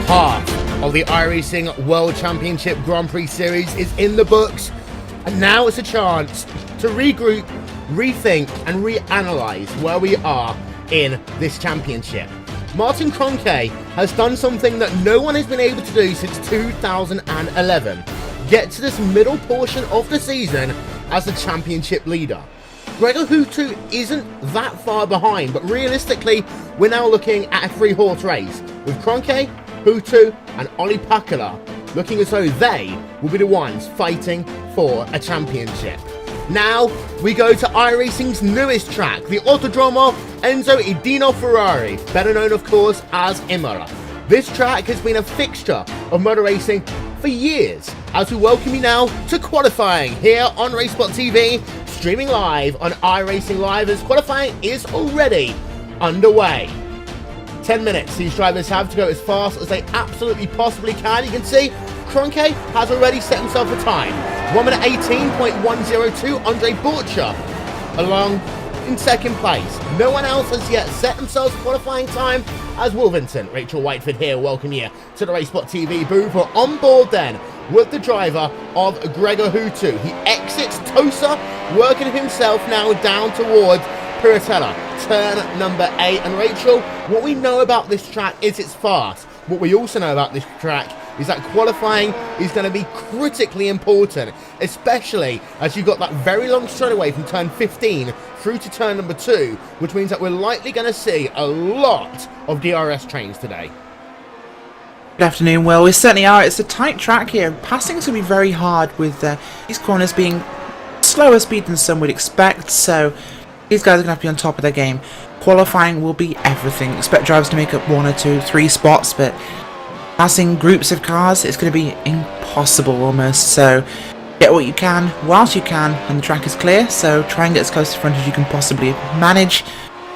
Half of the iRacing World Championship Grand Prix Series is in the books, and now it's a chance to regroup, rethink and reanalyze where we are in this championship. Martin Kroenke has done something that no one has been able to do since 2011. Get to this middle portion of the season as the championship leader. Gregor Huttu isn't that far behind, but realistically, we're now looking at a three-horse race with Kroenke, Huttu and Olli Pakala looking as though they will be the ones fighting for a championship. Now we go to iRacing's newest track, the Autodromo Enzo Edino Ferrari, better known of course as Imola. This track has been a fixture of motor racing for years, as we welcome you now to qualifying here on RaceSpotTV, streaming live on iRacingLive as qualifying is already underway. 10 minutes these drivers have to go as fast as they absolutely possibly can. You can see Kroenke has already set himself a time. 1 minute 18.102. Andre Borcha along in second place. No one else has yet set themselves a qualifying time as Will Vincent, Rachel Whiteford here, welcome you to the RaceSpotTV booth. We're on board then with the driver of Gregor Huttu. He exits Tosa, working himself now down towards Piratella, turn number 8. And Rachel, what we know about this track is it's fast. What we also know about this track is that qualifying is going to be critically important, especially as you've got that very long straightaway from turn 15 through to turn number 2, which means that we're likely going to see a lot of DRS trains today. Good afternoon, Will. We certainly are. It's a tight track here. Passing's going to be very hard with these corners being slower speed than some would expect, so these guys are going to have to be on top of their game. Qualifying will be everything. Expect drivers to make up 1 or 2, 3 spots, but passing groups of cars, it's going to be impossible almost. So get what you can whilst you can, and the track is clear, so try and get as close to the front as you can possibly manage.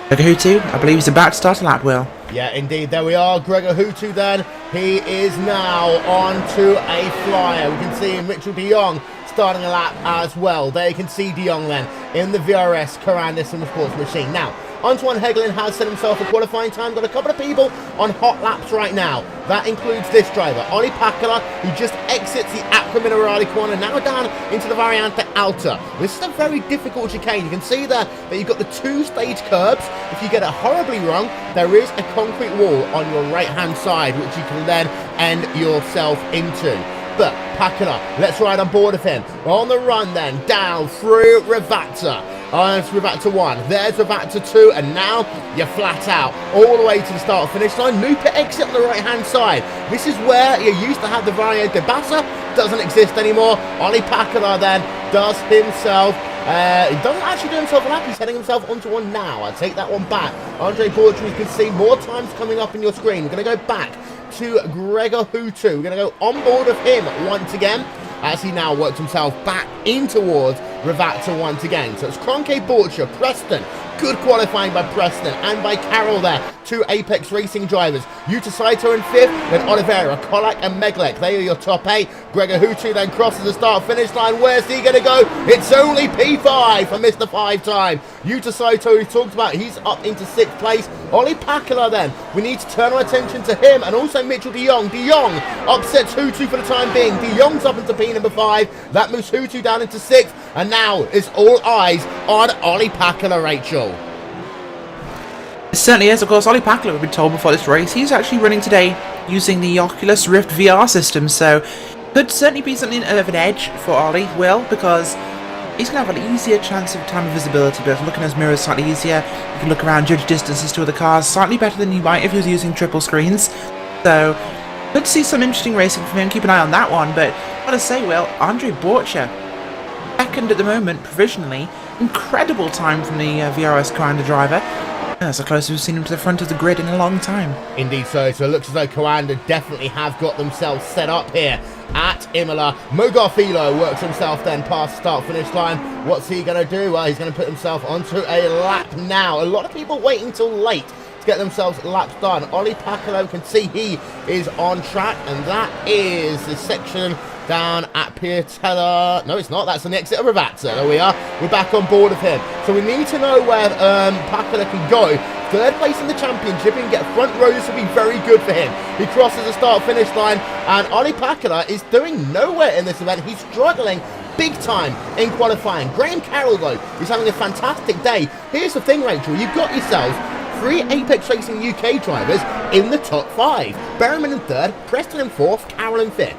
Gregor Huttu, I believe he's about to start a lap, Will. Yeah, indeed. There we are. Gregor Huttu then. He is now on to a flyer. We can see Mitchell de Jong starting a lap as well. There you can see de Jong then in the VRS Carandis Sports Machine. Now, Antoine Hegelin has set himself a qualifying time. Got a couple of people on hot laps right now. That includes this driver, Olli Pakala, who just exits the Acqua Minerale corner, now down into the Variante Alta. This is a very difficult chicane. You can see there that you've got the 2-stage curbs. If you get it horribly wrong, there is a concrete wall on your right-hand side, which you can then end yourself into. But Pakala, let's ride on board of him. On the run then, down through Rivata. There's Rivata 1, there's Rivata 2, and now you're flat out all the way to the start finish line. New pit exit on the right hand side. This is where you used to have the Vario de Bassa, doesn't exist anymore. Olli Pakala then does himself, he doesn't actually do himself a lap, he's heading himself onto one now. I take that one back. Andre Borcha, you can see more times coming up on your screen. We're going to go back to Gregor Huttu. We're going to go on board of him once again, as he now works himself back in towards Rivata once again. So it's Kroenke, Borcha, Preston. Good qualifying by Preston and by Carroll there. 2 Apex Racing drivers. Yuta Saito in 5th, then Oliveira, Kolak and Meglek. They are your top 8. Gregor Huttu then crosses the start-finish line. Where's he going to go? It's only P5 for Mr. 5-time. Yuta Saito, we talked about, he's up into 6th place. Olli Pakala then. We need to turn our attention to him and also Mitchell de Jong. De Jong upsets Huttu for the time being. De Jong's up into P number 5. That moves Huttu down into 6th. And now it's all eyes on Olli Pakala, Rachel. It certainly is. Of course, Olli Pakala, we've been told before this race, he's actually running today using the Oculus Rift VR system, so could certainly be something of an edge for Olli, Will, because he's going to have an easier chance of time of visibility, but looking at his mirrors slightly easier. You can look around, judge distances to other cars slightly better than you might if he was using triple screens. So could see some interesting racing from him. Keep an eye on that one. But what I say, Will, Andre Borcha, second at the moment, provisionally. Incredible time from the VRS Coanda driver. That's the closest we've seen him to the front of the grid in a long time. Indeed so. So it looks as though Coanda definitely have got themselves set up here at Imola. Mo Garfilo works himself then past the start-finish line. What's he going to do? Well, he's going to put himself onto a lap now. A lot of people waiting till late to get themselves laps done. Olli Pakala, can see he is on track, and that is the section down at Piatella. No, it's not. That's the exit of Rivata. There we are. We're back on board of him. So we need to know where Pakala can go to third place in the championship and get front row. This will be very good for him. He crosses the start-finish line, and Ollie Pakula is doing nowhere in this event. He's struggling big time in qualifying. Graham Carroll, though, is having a fantastic day. Here's the thing, Rachel. You've got yourselves 3 Apex Racing UK drivers in the top 5. Berriman in 3rd, Preston in 4th, Carroll in 5th.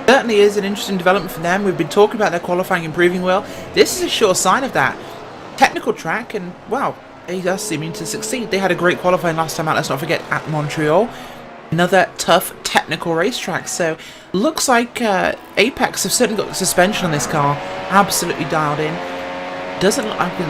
Certainly is an interesting development for them. We've been talking about their qualifying improving well. This is a sure sign of that. Technical track, and wow, he does seem to succeed. They had a great qualifying last time out, let's not forget, at Montreal. Another tough technical racetrack. So looks like Apex have certainly got the suspension on this car absolutely dialed in. Doesn't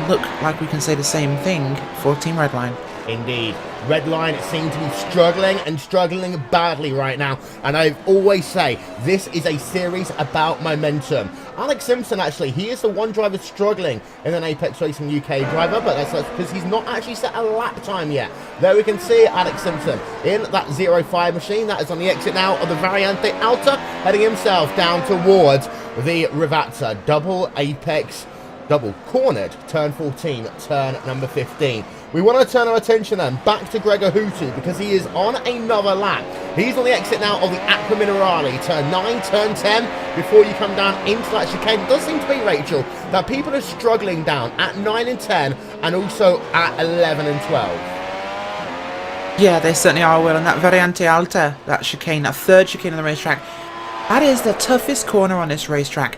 look like we can say the same thing for Team Redline. Indeed. Redline seem to be struggling and struggling badly right now. And I always say, this is a series about momentum. Alex Simpson, actually, he is the one driver struggling in an Apex Racing UK driver, but that's because he's not actually set a lap time yet. There we can see Alex Simpson in that 05 machine. That is on the exit now of the Variante Alta, heading himself down towards the Rivazza. Double Apex, double cornered, turn 14, turn number 15. We want to turn our attention then back to Gregor Hutu because he is on another lap. He's on the exit now of the Aqua Minerale, turn 9, turn 10, before you come down into that chicane. It does seem to be, Rachel, that people are struggling down at 9 and 10 and also at 11 and 12. Yeah, they certainly are, Will, and that Variante Alta, that chicane, that third chicane on the racetrack, that is the toughest corner on this racetrack.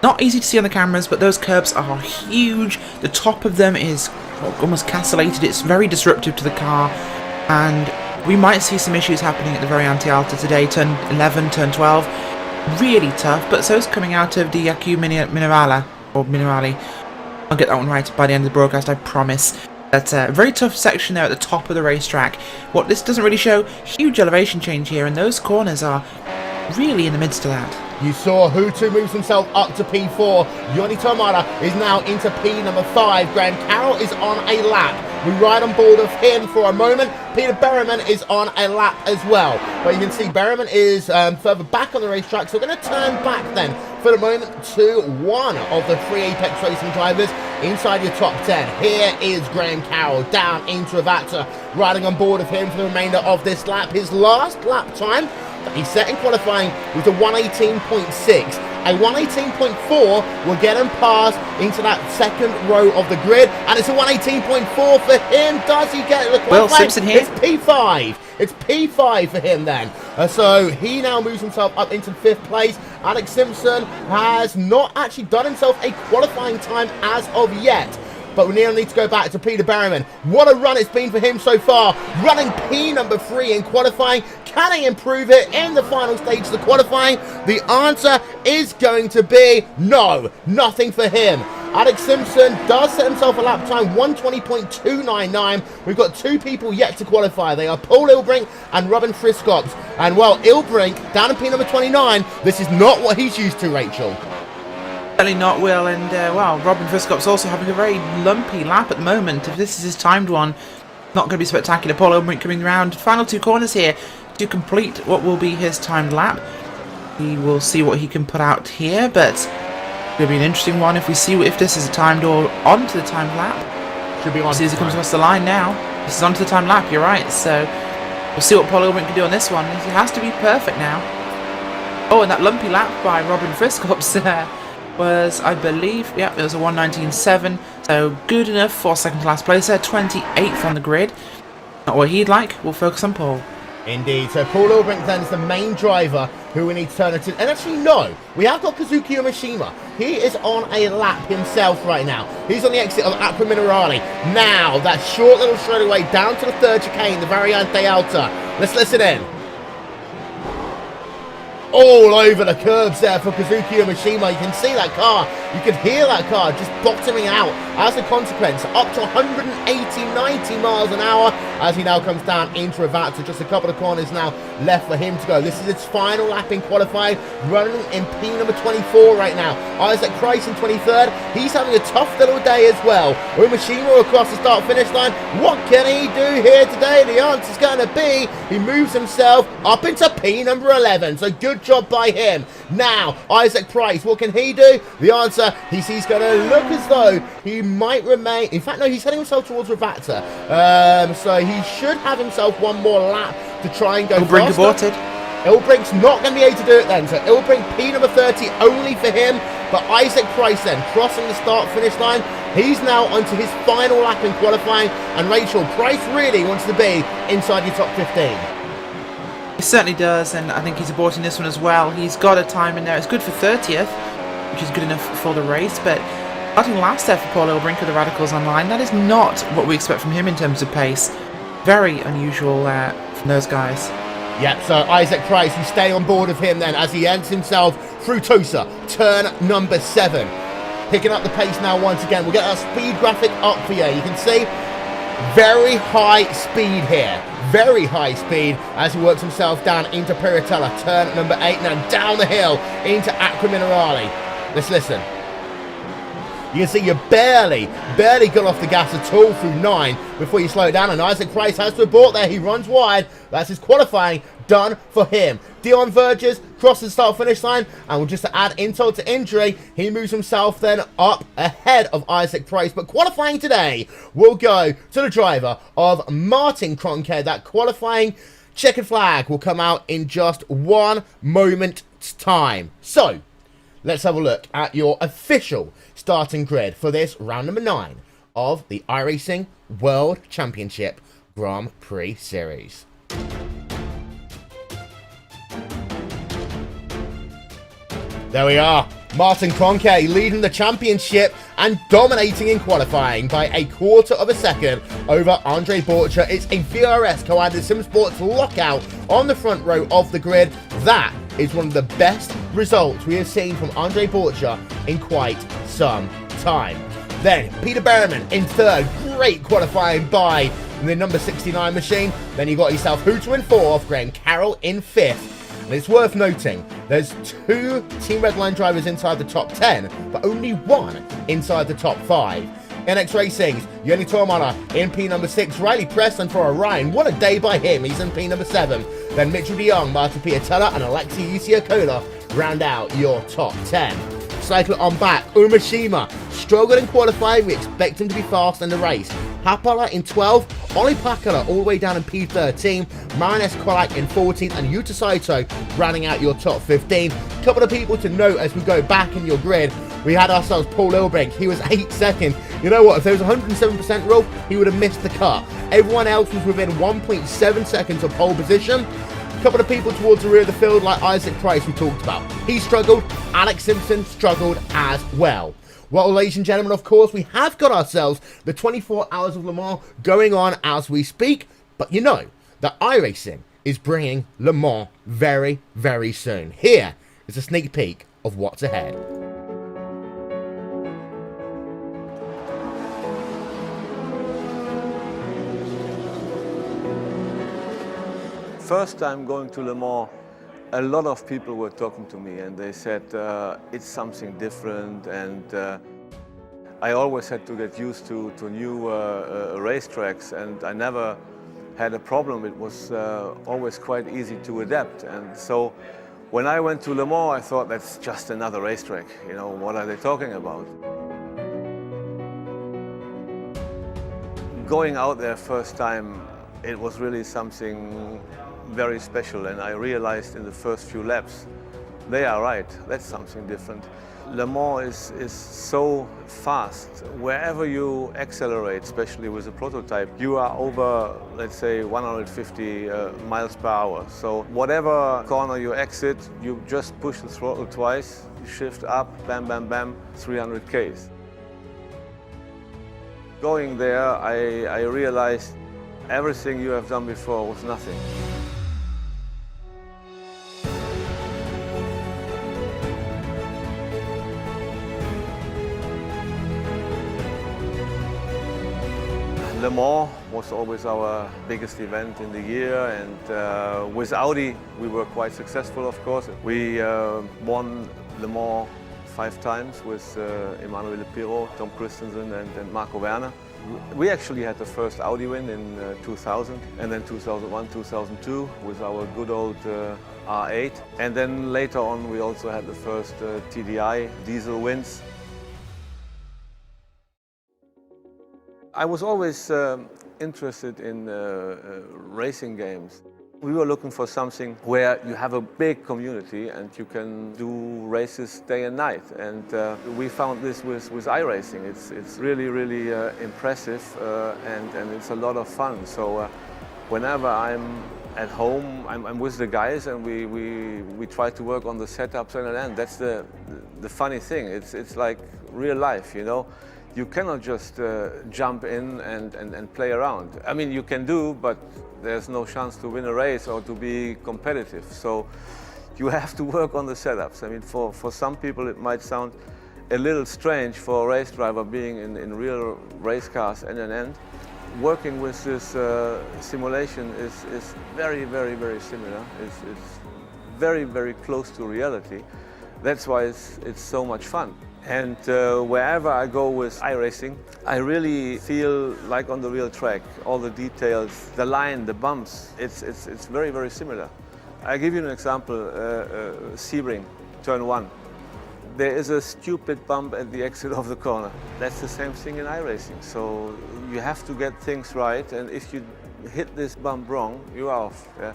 Not easy to see on the cameras, but those curbs are huge. The top of them is almost castellated. It's very disruptive to the car, and we might see some issues happening at the Variante Alta today. Turn 11, turn 12, really tough, but so is coming out of the Aqua Minerale, or Minerale. I'll get that one right by the end of the broadcast, I promise. That's a very tough section there at the top of the racetrack. What this doesn't really show, huge elevation change here, and those corners are really in the midst of that. You saw Hutu moves himself up to P4. Yoni Tomara is now into P number 5. Graham Carroll is on a lap. We ride on board of him for a moment. Peter Berriman is on a lap as well. But you can see Berriman is further back on the racetrack. So we're going to turn back then for the moment to one of the 3 Apex Racing drivers inside your top 10. Here is Graham Carroll down into Rivazza, riding on board of him for the remainder of this lap. His last lap time he set in qualifying was a 118.6. A 118.4 will get him past into that second row of the grid, and it's a 118.4 for him. Does he get the qualifying? Will Simpson here. It's P5. It's P5 for him then. So he now moves himself up into 5th place. Alex Simpson has not actually done himself a qualifying time as of yet. But we now need to go back to Peter Berriman. What a run it's been for him so far. Running P number 3 in qualifying. Can he improve it in the final stage of the qualifying? The answer is going to be no. Nothing for him. Alex Simpson does set himself a lap time, 120.299. We've got 2 people yet to qualify. They are Paul Ilbrink and Robin Friscops. And well, Ilbrink, down in P number 29, this is not what he's used to, Rachel. Certainly not, Will, and well, Robin Friscop's also having a very lumpy lap at the moment. If this is his timed one, not going to be spectacular. Paul Ilbrink coming round. Final 2 corners here to complete what will be his timed lap. We will see what he can put out here, but it's going to be an interesting one if we see if this is a timed or onto the timed lap. Should be on. See as he comes across the line now. This is onto the timed lap, you're right, so we'll see what Paul Ilbrink can do on this one. He has to be perfect now. Oh, and that lumpy lap by Robin Friscops was, I believe, yeah, it was a 119.7, so good enough for second to last place there, 28th on the grid. Not what he'd like, we'll focus on Paul. Indeed, so Paul Ilbrink then is the main driver who we need to turn it to. And actually, no, we have got Kazuki Yamashima. He is on a lap himself right now. He's on the exit of Aqua Minerale. Now, that short little straightaway down to the 3rd chicane, the Variante Alta. Let's listen in. All over the curbs there for Kazuki Yamashima. You can see that car, you can hear that car just bottoming out as a consequence, up to 180, 90 miles an hour as he now comes down into Rivazza. Just a couple of corners now left for him to go. This is his final lap in qualifying, running in P number 24 right now. Isaac Kreis in 23rd. He's having a tough little day as well. Yamashima across the start-finish line. What can he do here today? The answer's going to be he moves himself up into P number 11. So good job by him. Now, Isaac Price, what can he do? The answer, he's going to look as though he might remain. In fact, no, he's heading himself towards Ravata. So he should have himself one more lap to try and go Ilbrink aborted. Ilbrink's not going to be able to do it then. So Ilbrink P number 30 only for him. But Isaac Price then crossing the start-finish line. He's now onto his final lap in qualifying. And Rachel, Price really wants to be inside your top 15. He certainly does, and I think he's aborting this one as well. He's got a time in there. It's good for 30th, which is good enough for the race, but starting last there for Paul Ilbrink of the Radicals Online, that is not what we expect from him in terms of pace. Very unusual from those guys. Yep, so Isaac Price, you stay on board of him then as he ends himself through Tosa, turn number 7. Picking up the pace now once again. We'll get our speed graphic up for you. You can see very high speed here. Very high speed as he works himself down into Piratella, turn number 8, now down the hill into Acqua Minerale. Let's listen. You can see you barely got off the gas at all through 9 before you slow it down, and Isaac Price has to abort there. He runs wide. That's his qualifying done for him. Dion Verges crosses the start-finish line, and just to add insult to injury, he moves himself then up ahead of Isaac Price. But qualifying today will go to the driver of Martin Kronkhead. That qualifying checkered flag will come out in just 1 moment's time. So, let's have a look at your official starting grid for this round number 9 of the iRacing World Championship Grand Prix Series. There we are. Martin Kronkhe leading the championship and dominating in qualifying by a quarter of a second over Andre Borcher. It's a VRS co-added SimSports lockout on the front row of the grid. That is one of the best results we have seen from Andre Borcher in quite some time. Then Peter Berriman in 3rd. Great qualifying by the number 69 machine. Then you got yourself Hooter in 4th. Graham Carroll in 5th. And it's worth noting, there's 2 Team Redline drivers inside the top 10, but only 1 inside the top 5. NX Racing's Yoni Tormana in P number 6, Riley Preston for Orion. What a day by him, he's in P number 7. Then Mitchell de Jong, Martin Piatella and Alexei Usiokola round out your top 10. Cycle on back, Umashima struggled in qualifying, we expect him to be fast in the race. Hapala in 12th, Ollie Pakala all the way down in P13, Marinus Kolak in 14th, and Yuta Saito rounding out your top 15. Couple of people to note as we go back in your grid. We had ourselves Paul Ilbrink, he was 8 seconds. You know what, if there was a 107% rule, he would have missed the cut. Everyone else was within 1.7 seconds of pole position. A couple of people towards the rear of the field like Isaac Price we talked about. He struggled, Alex Simpson struggled as well. Well, ladies and gentlemen, of course, we have got ourselves the 24 Hours of Le Mans going on as we speak. But you know that iRacing is bringing Le Mans very, very soon. Here is a sneak peek of what's ahead. First time going to Le Mans, a lot of people were talking to me and they said it's something different, and I always had to get used to new racetracks, and I never had a problem. It was always quite easy to adapt, and so when I went to Le Mans I thought that's just another racetrack, you know, what are they talking about? Going out there first time, it was really something very special, and I realized in the first few laps, they are right, that's something different. Le Mans is so fast. Wherever you accelerate, especially with a prototype, you are over, let's say, 150 miles per hour. So whatever corner you exit, you just push the throttle twice, you shift up, bam, bam, bam, 300 Ks. Going there, I realized everything you have done before was nothing. Le Mans was always our biggest event in the year, and with Audi we were quite successful, of course. We won Le Mans 5 times with Emanuele Pirro, Tom Christensen and Marco Werner. We actually had the first Audi win in 2000, and then 2001, 2002 with our good old R8. And then later on we also had the first TDI diesel wins. I was always interested in racing games. We were looking for something where you have a big community and you can do races day and night. And we found this with iRacing. It's really, really impressive and it's a lot of fun. So whenever I'm at home, I'm with the guys and we try to work on the setups and that's the funny thing. It's like real life, you know. You cannot just jump in and play around. I mean, you can do, but there's no chance to win a race or to be competitive. So you have to work on the setups. I mean, for some people it might sound a little strange for a race driver being in real race cars end to end. Working with this simulation is very, very, very similar. It's very, very close to reality. That's why it's so much fun. And wherever I go with iRacing, I really feel like on the real track. All the details, the line, the bumps, it's very, very similar. I give you an example, Sebring, turn 1. There is a stupid bump at the exit of the corner. That's the same thing in iRacing. So you have to get things right, and if you hit this bump wrong, you're off. Yeah?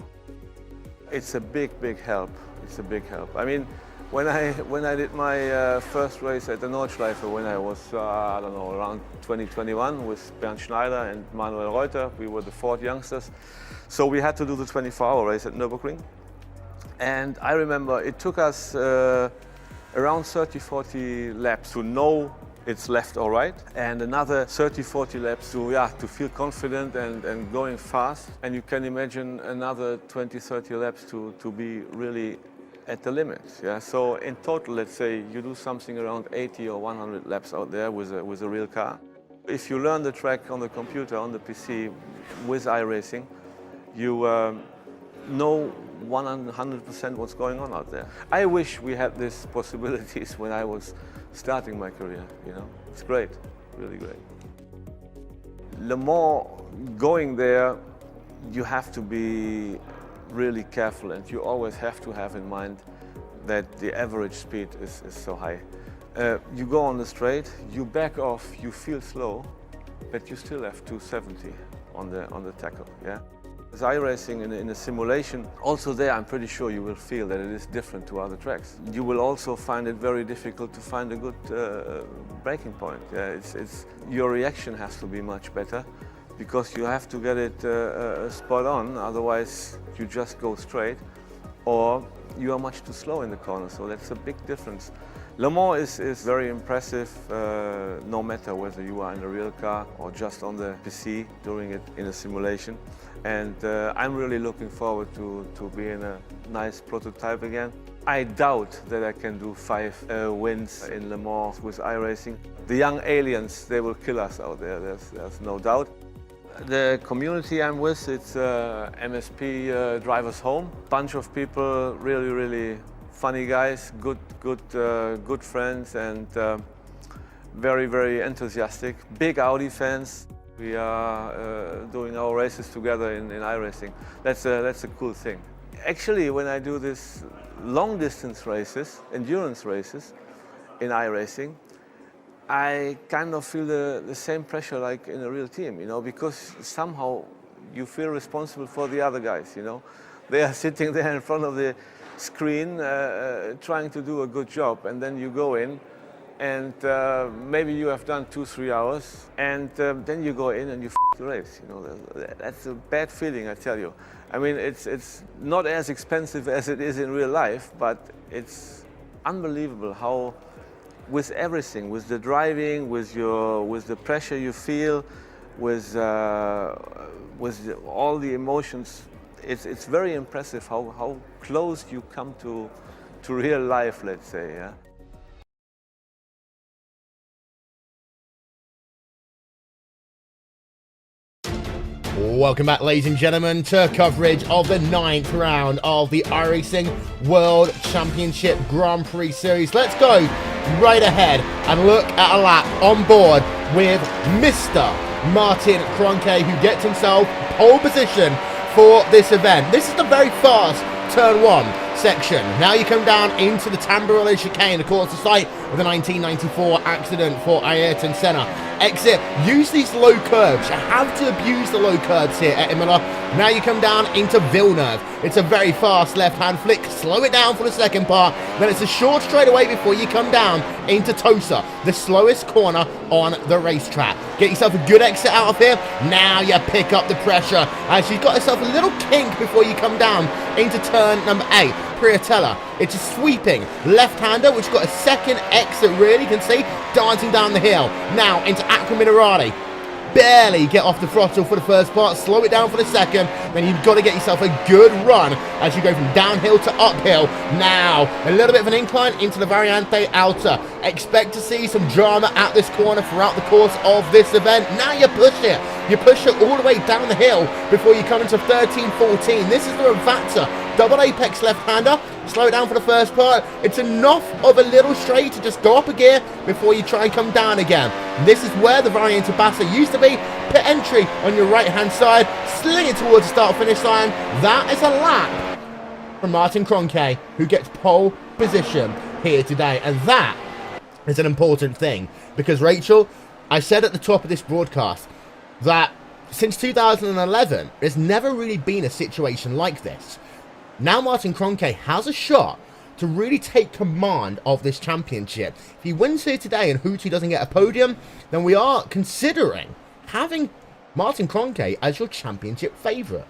It's a big, big help. It's a big help. I mean, when I did my first race at the Nordschleife, when I was, I don't know, around 2021 with Bernd Schneider and Manuel Reuter, we were the Ford youngsters. So we had to do the 24-hour race at Nürburgring. And I remember it took us around 30-40 laps to know it's left or right, and another 30-40 laps to feel confident and going fast. And you can imagine another 20-30 laps to be really at the limit. Yeah? So in total, let's say you do something around 80 or 100 laps out there with a real car. If you learn the track on the computer, on the PC, with iRacing, you know 100% what's going on out there. I wish we had these possibilities when I was starting my career, you know. It's great, really great. Le Mans, going there, you have to be really careful, and you always have to have in mind that the average speed is so high. You go on the straight, you back off, you feel slow, but you still have 270 on the tackle. Yeah. As iRacing in a simulation, also there I'm pretty sure you will feel that it is different to other tracks. You will also find it very difficult to find a good braking point. Yeah, your reaction has to be much better, because you have to get it spot on, otherwise you just go straight, or you are much too slow in the corner, so that's a big difference. Le Mans is very impressive, no matter whether you are in a real car or just on the PC doing it in a simulation. And I'm really looking forward to being a nice prototype again. I doubt that I can do 5 wins in Le Mans with iRacing. The young aliens, they will kill us out there, there's no doubt. The community I'm with, it's MSP Drivers Home. Bunch of people, really, really funny guys, good friends, and very, very enthusiastic. Big Audi fans. We are doing our races together in iRacing. That's a cool thing. Actually, when I do this long distance races, endurance races in iRacing, I kind of feel the same pressure like in a real team, you know, because somehow you feel responsible for the other guys, you know. They are sitting there in front of the screen trying to do a good job, and then you go in and maybe you have done 2-3 hours, and then you go in and you the race, you know. That's a bad feeling, I tell you. I mean, it's not as expensive as it is in real life, but it's unbelievable how, with everything, with the driving, with the pressure you feel, with all the emotions, it's very impressive how close you come to real life, let's say. Yeah. Welcome back, ladies and gentlemen, to coverage of the 9th round of the iRacing World Championship Grand Prix Series. Let's go right ahead and look at a lap on board with Mr. Martin Kroenke, who gets himself pole position for this event. This is the very fast turn 1 section. Now you come down into the Tamburello chicane, of course the site of the 1994 accident for Ayrton Senna. Exit, use these low curves. You have to abuse the low curves here at Imola. Now you come down into Villeneuve. It's a very fast left-hand flick. Slow it down for the second part. Then it's a short straightaway before you come down into Tosa, the slowest corner on the racetrack. Get yourself a good exit out of here. Now you pick up the pressure as you've got yourself a little kink before you come down into turn number 8. Priatella. It's a sweeping left-hander, which got a second exit, really, you can see, dancing down the hill. Now into Acqua Minerale. Barely get off the throttle for the first part, slow it down for the second, then you've got to get yourself a good run as you go from downhill to uphill. Now, a little bit of an incline into the Variante Alta. Expect to see some drama at this corner throughout the course of this event. Now you push it. You push it all the way down the hill before you come into 13-14. This is the Ravazza double apex left-hander. Slow it down for the first part. It's enough of a little straight to just go up a gear before you try and come down again. This is where the Variante Bassa used to be. Pit entry on your right-hand side. Sling it towards the start-finish line. That is a lap from Martin Kroenke, who gets pole position here today. And that is an important thing. Because, Rachel, I said at the top of this broadcast that since 2011, there's never really been a situation like this. Now Martin Kroenke has a shot to really take command of this championship. If he wins here today and Hootie doesn't get a podium, then we are considering having Martin Kroenke as your championship favourite.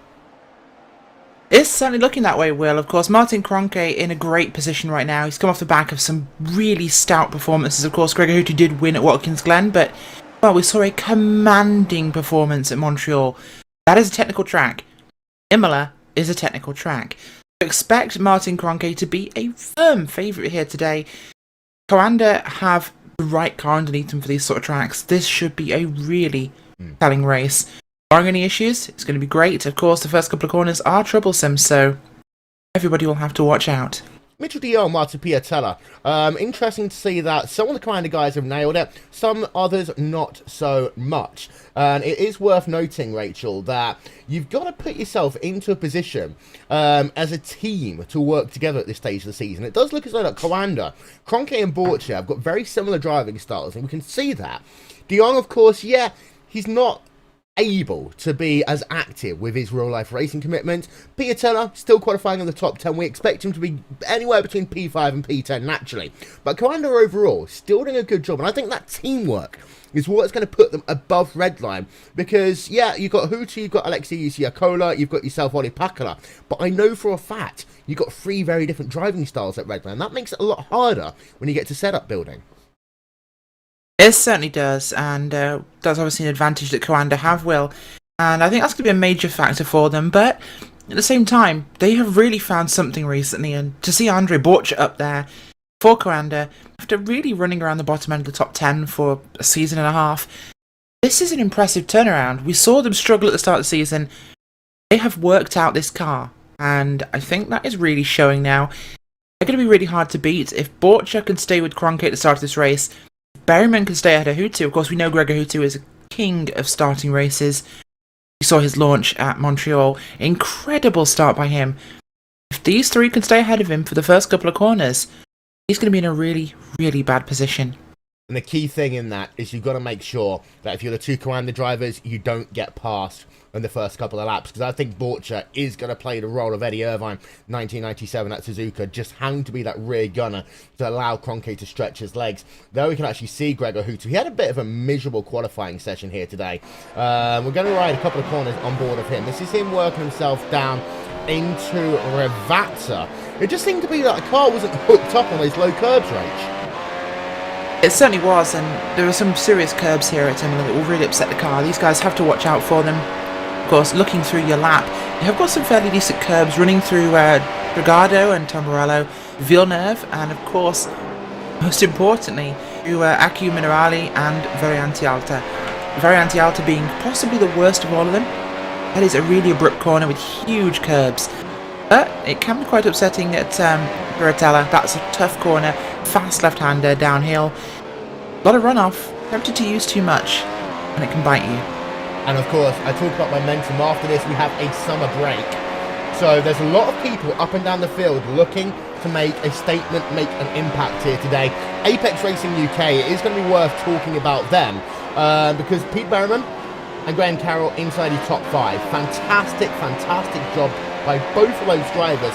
It's certainly looking that way, Will. Of course, Martin Kroenke in a great position right now. He's come off the back of some really stout performances. Of course, Gregor Hootie did win at Watkins Glen, but well, we saw a commanding performance at Montreal. That is a technical track. Imola is a technical track. Expect Martin Kroenke to be a firm favourite here today. Coanda have the right car underneath them for these sort of tracks. This should be a really telling race. Barring any issues, it's going to be great. Of course, the first couple of corners are troublesome, so everybody will have to watch out. Mitchell de Jong, Martin Piatella. Interesting to see that some of the kind of guys have nailed it, some others not so much. And it is worth noting, Rachel, that you've got to put yourself into a position as a team to work together at this stage of the season. It does look as though that Coanda, Kroenke and Borcha have got very similar driving styles, and we can see that. De Jong, of course, yeah, he's not able to be as active with his real-life racing commitment. Piatella still qualifying in the top 10. We expect him to be anywhere between P5 and P10 naturally. But Coanda overall still doing a good job, and I think that teamwork is what's going to put them above Redline. Because, yeah, you've got Hootie, you've got Alexei Siakola, you've got yourself Olli Pakala. But I know for a fact you've got 3 very different driving styles at Redline. That makes it a lot harder when you get to setup building. It certainly does, and that's obviously an advantage that Coanda have, Will. And I think that's going to be a major factor for them, but at the same time, they have really found something recently, and to see Andre Borcha up there for Coanda, after really running around the bottom end of the top 10 for a season and a half, this is an impressive turnaround. We saw them struggle at the start of the season. They have worked out this car, and I think that is really showing now. They're going to be really hard to beat. If Borcha can stay with Kroenke at the start of this race, Berryman can stay ahead of Hootie. Of course, we know Gregor Hootie is a king of starting races. We saw his launch at Montreal. Incredible start by him. If these 3 can stay ahead of him for the first couple of corners, he's going to be in a really, really bad position. And the key thing in that is you've got to make sure that if you're the 2 Coanda drivers, you don't get past in the first couple of laps. Because I think Borcha is going to play the role of Eddie Irvine 1997 at Suzuka, just having to be that rear gunner to allow Kroenke to stretch his legs. There we can actually see Gregor Hootie. He had a bit of a miserable qualifying session here today. We're going to ride a couple of corners on board of him. This is him working himself down into Ravazza. It just seemed to be that the car wasn't hooked up on those low curbs, Rach. It certainly was, and there are some serious curbs here at Imola that will really upset the car. These guys have to watch out for them. Of course, looking through your lap, you have got some fairly decent curbs running through Brigado and Tamburello, Villeneuve, and of course, most importantly, through Acqua Minerale and Variante Alta. Variante Alta being possibly the worst of all of them. That is a really abrupt corner with huge curbs. But it can be quite upsetting at Piratella. That's a tough corner, fast left-hander downhill. A lot of runoff, tempted to use too much, and it can bite you. And of course, I talk about momentum. After this, we have a summer break. So there's a lot of people up and down the field looking to make a statement, make an impact here today. Apex Racing UK, it is going to be worth talking about them because Pete Berriman and Graham Carroll inside the top 5. Fantastic, fantastic job by both of those drivers.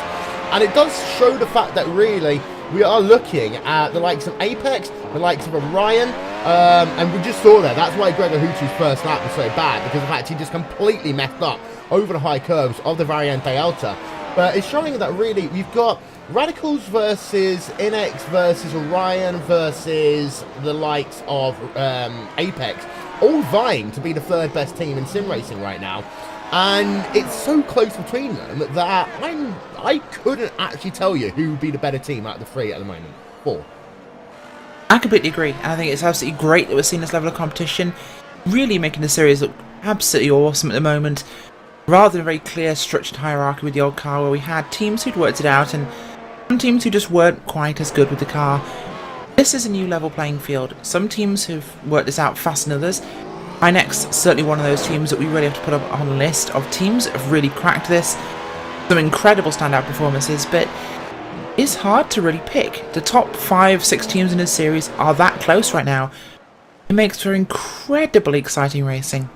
And it does show the fact that really we are looking at the likes of Apex, the likes of Orion, and we just saw that. That's why Gregor Hutu's first lap was so bad, because of fact he just completely messed up over the high curves of the Variante Alta. But it's showing that really we've got Radicals versus Inex versus Orion versus the likes of Apex, all vying to be the third best team in sim racing right now. And it's so close between them that I couldn't actually tell you who would be the better team out of the 3 at the moment. 4. I completely agree, and I think it's absolutely great that we're seeing this level of competition, really making the series look absolutely awesome at the moment, rather than a very clear structured hierarchy with the old car where we had teams who'd worked it out and some teams who just weren't quite as good with the car. This is a new level playing field. Some teams have worked this out faster than others. iNext certainly one of those teams that we really have to put up on a list of teams that have really cracked this. Some incredible standout performances, but it's hard to really pick. The top 5-6 teams in this series are that close right now. It makes for incredibly exciting racing.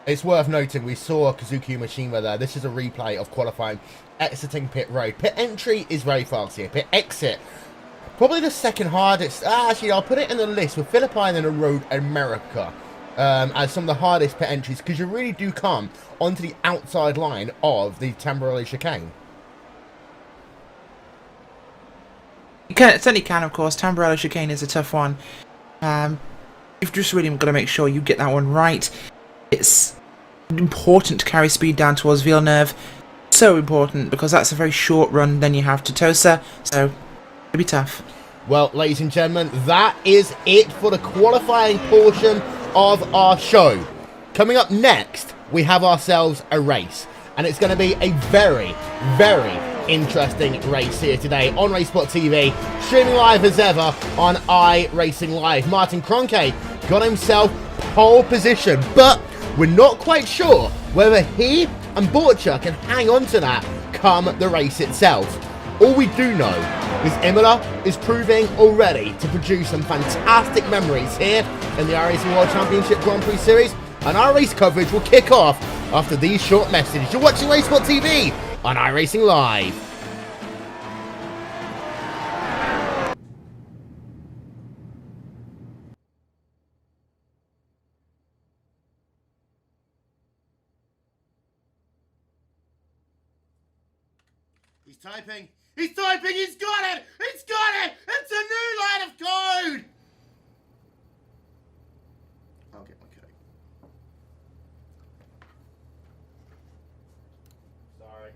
It's worth noting we saw Kazuki Mishima there. This is a replay of qualifying exiting pit road. Pit entry is very fast here. Pit exit, probably the second hardest. Actually, I'll put it in the list with Philippine and Road America as some of the hardest pit entries, because you really do come onto the outside line of the Tamborelli chicane. You can, it certainly can, of course. Tamborelli chicane is a tough one. You've just really got to make sure you get that one right. It's important to carry speed down towards Villeneuve. So important, because that's a very short run. Then you have to Tosa, so it'll be tough. Well, ladies and gentlemen, that is it for the qualifying portion of our show. Coming up next, we have ourselves a race, and it's going to be a very, very interesting race here today on RaceSpotTV, streaming live as ever on iRacingLive. Martin Kroenke got himself pole position, but we're not quite sure whether he and Borcha can hang on to that come the race itself. All we do know is Imola is proving already to produce some fantastic memories here in the iRacing World Championship Grand Prix Series, and our race coverage will kick off after these short messages. You're watching RaceSpotTV on iRacingLive. He's typing! He's typing! He's got it! He's got it! It's a new line of code! I'll get my code. Sorry.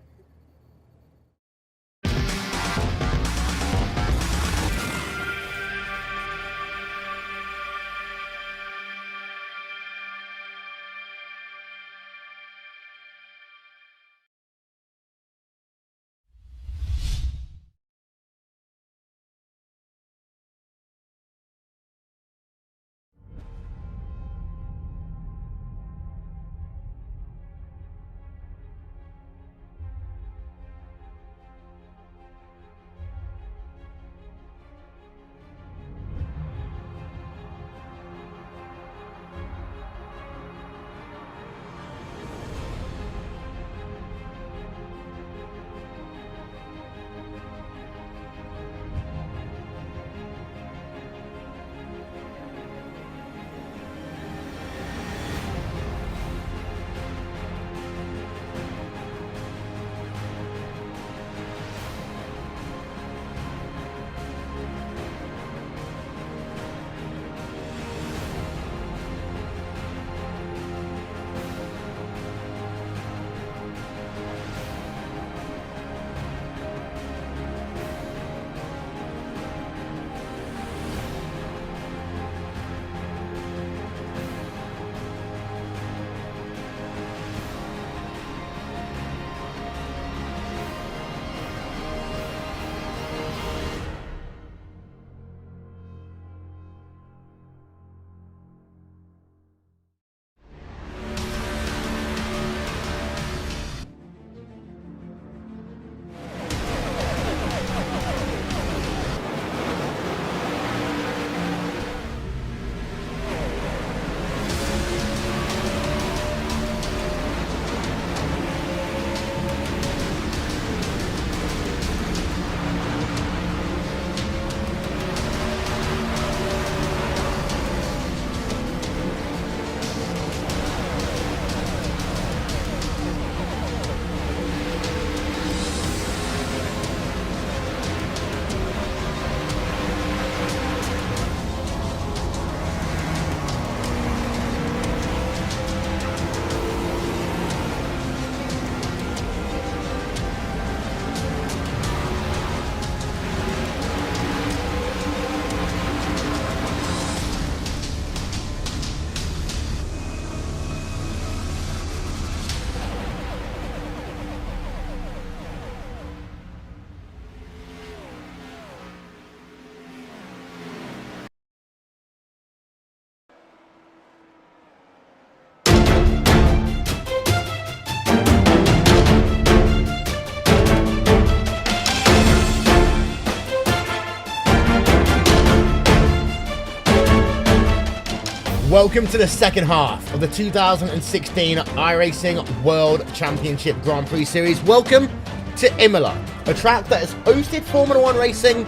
Welcome to the second half of the 2016 iRacing World Championship Grand Prix Series. Welcome to Imola, a track that has hosted Formula One racing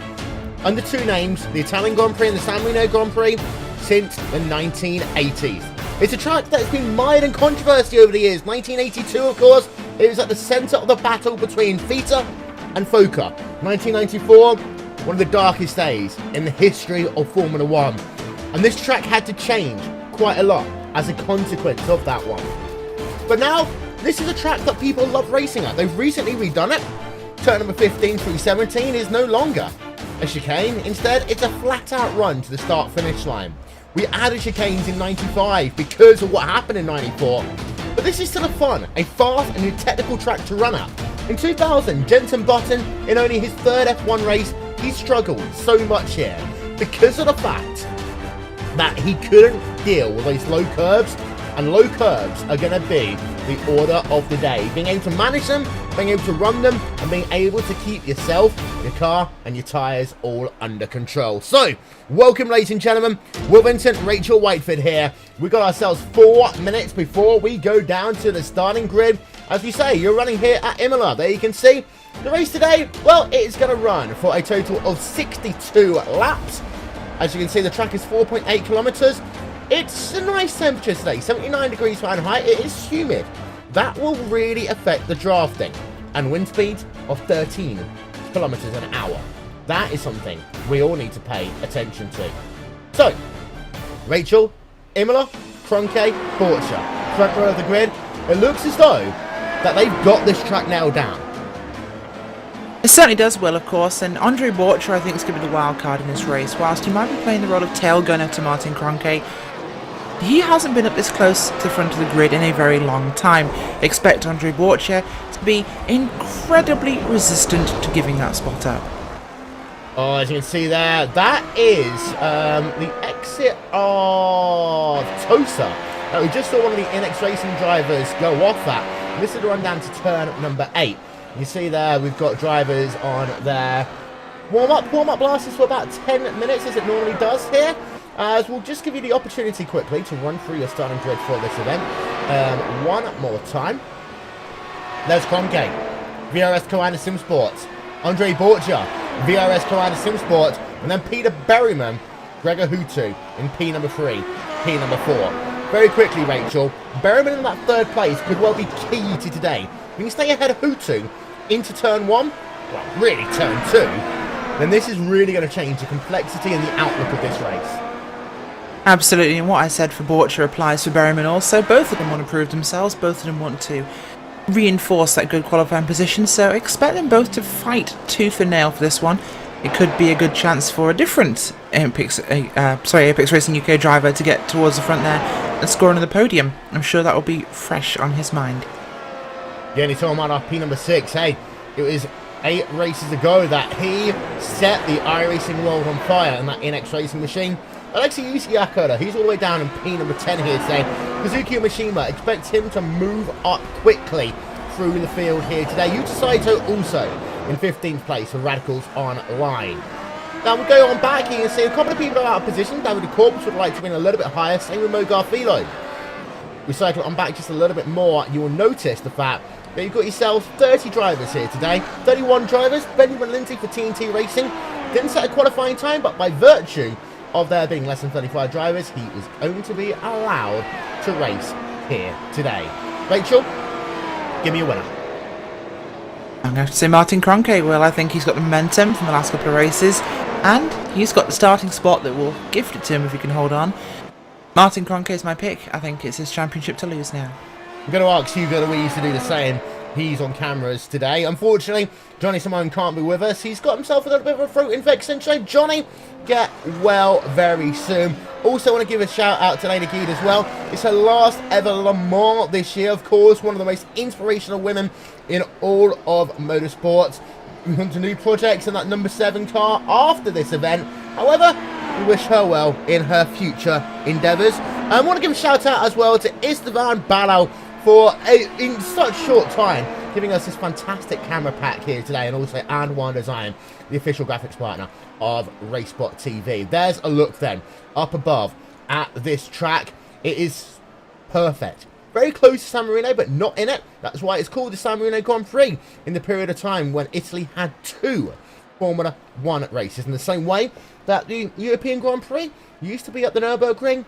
under two names, the Italian Grand Prix and the San Marino Grand Prix, since the 1980s. It's a track that has been mired in controversy over the years. 1982, of course, it was at the centre of the battle between FITA and FOCA. 1994, one of the darkest days in the history of Formula One. And this track had to change quite a lot as a consequence of that one. But now, this is a track that people love racing at. They've recently redone it. Turn number 15 through 17 is no longer a chicane. Instead, it's a flat-out run to the start-finish line. We added chicanes in 95 because of what happened in 94. But this is still a fun, a fast and a technical track to run at. In 2000, Jenson Button, in only his third F1 race, he struggled so much here because of the fact that he couldn't deal with those low curves, and low curves are going to be the order of the day. Being able to manage them, being able to run them, and being able to keep yourself, your car, and your tyres all under control. So, welcome ladies and gentlemen, Will Vincent, Rachel Whiteford here. We've got ourselves 4 minutes before we go down to the starting grid. As we say, you're running here at Imola. There you can see the race today. Well, it is going to run for a total of 62 laps. As you can see, the track is 4.8 kilometers. It's a nice temperature today, 79 degrees Fahrenheit. It is humid. That will really affect the drafting. And wind speeds of 13 kilometers an hour. That is something we all need to pay attention to. So, Rachel, Imola, Cronke, Borcha, front row of the grid. It looks as though that they've got this track nailed down. It certainly does, Will, of course, and Andre Borcher, I think, is going to be the wild card in this race. Whilst he might be playing the role of tail gunner to Martin Cronke, he hasn't been up this close to the front of the grid in a very long time. Expect Andre Borcher to be incredibly resistant to giving that spot up. Oh, as you can see there, that is the exit of Tosa. Now, we just saw one of the NX Racing drivers go off that. This is the run down to turn number 8. You see there, we've got drivers on their warm-up blasts for about 10 minutes, as it normally does here. As we'll just give you the opportunity quickly to run through your starting grid for this event. One more time. There's Cronke, VRS Coanda Sim Sports. Andre Borcha, VRS Coanda Sim Sports. And then Peter Berryman, Gregor Hutu in P number 3, P number 4. Very quickly, Rachel, Berryman in that third place could well be key to today. When you stay ahead of Hutu into turn 1, well, really turn 2, then this is really going to change the complexity and the outlook of this race. Absolutely, and what I said for Borcher applies for Berryman also. Both of them want to prove themselves, both of them want to reinforce that good qualifying position, so expect them both to fight tooth and nail for this one. It could be a good chance for a different Apex Racing UK driver to get towards the front there and score on the podium. I'm sure that will be fresh on his mind. Yeah, and he's talking about our P number 6. Hey, it was 8 races ago that he set the iRacing world on fire in that NX Racing machine. Alexei Yusiakura, he's all the way down in P number 10 here today. Kazuki Mishima expects him to move up quickly through the field here today. Yuta Saito also in 15th place for Radicals Online. Now we'll go on back, you can see a couple of people are out of position. David de Corpus would like to win a little bit higher, same with Mo Garfilo. We cycle on back just a little bit more, you will notice the fact that you've got yourselves 30 drivers here today. 31 drivers, Benjamin Lindsay for TNT Racing. Didn't set a qualifying time, but by virtue of there being less than 35 drivers, he is going to be allowed to race here today. Rachel, give me a winner. I'm going to have to say Martin Cronke. Well, I think he's got the momentum from the last couple of races, and he's got the starting spot that will gift it to him if he can hold on. Martin Cronke is my pick. I think it's his championship to lose now. I'm going to ask Hugo Louise to do the same. He's on cameras today. Unfortunately, Johnny Simone can't be with us. He's got himself a little bit of a throat infection. So, Johnny, get well very soon. Also want to give a shout out to Lena Geed as well. It's her last ever Le Mans this year, of course. One of the most inspirational women in all of motorsports. We come to new projects in that number 7 car after this event. However, we wish her well in her future endeavours. I want to give a shout out as well to Istvan Balao for, in such short time, giving us this fantastic camera pack here today, and also And1 Design, the official graphics partner of RaceSpotTV. There's a look then, up above at this track. It is perfect. Very close to San Marino, but not in it. That's why it's called the San Marino Grand Prix, in the period of time when Italy had 2 Formula 1 races. In the same way that the European Grand Prix used to be at the Nürburgring,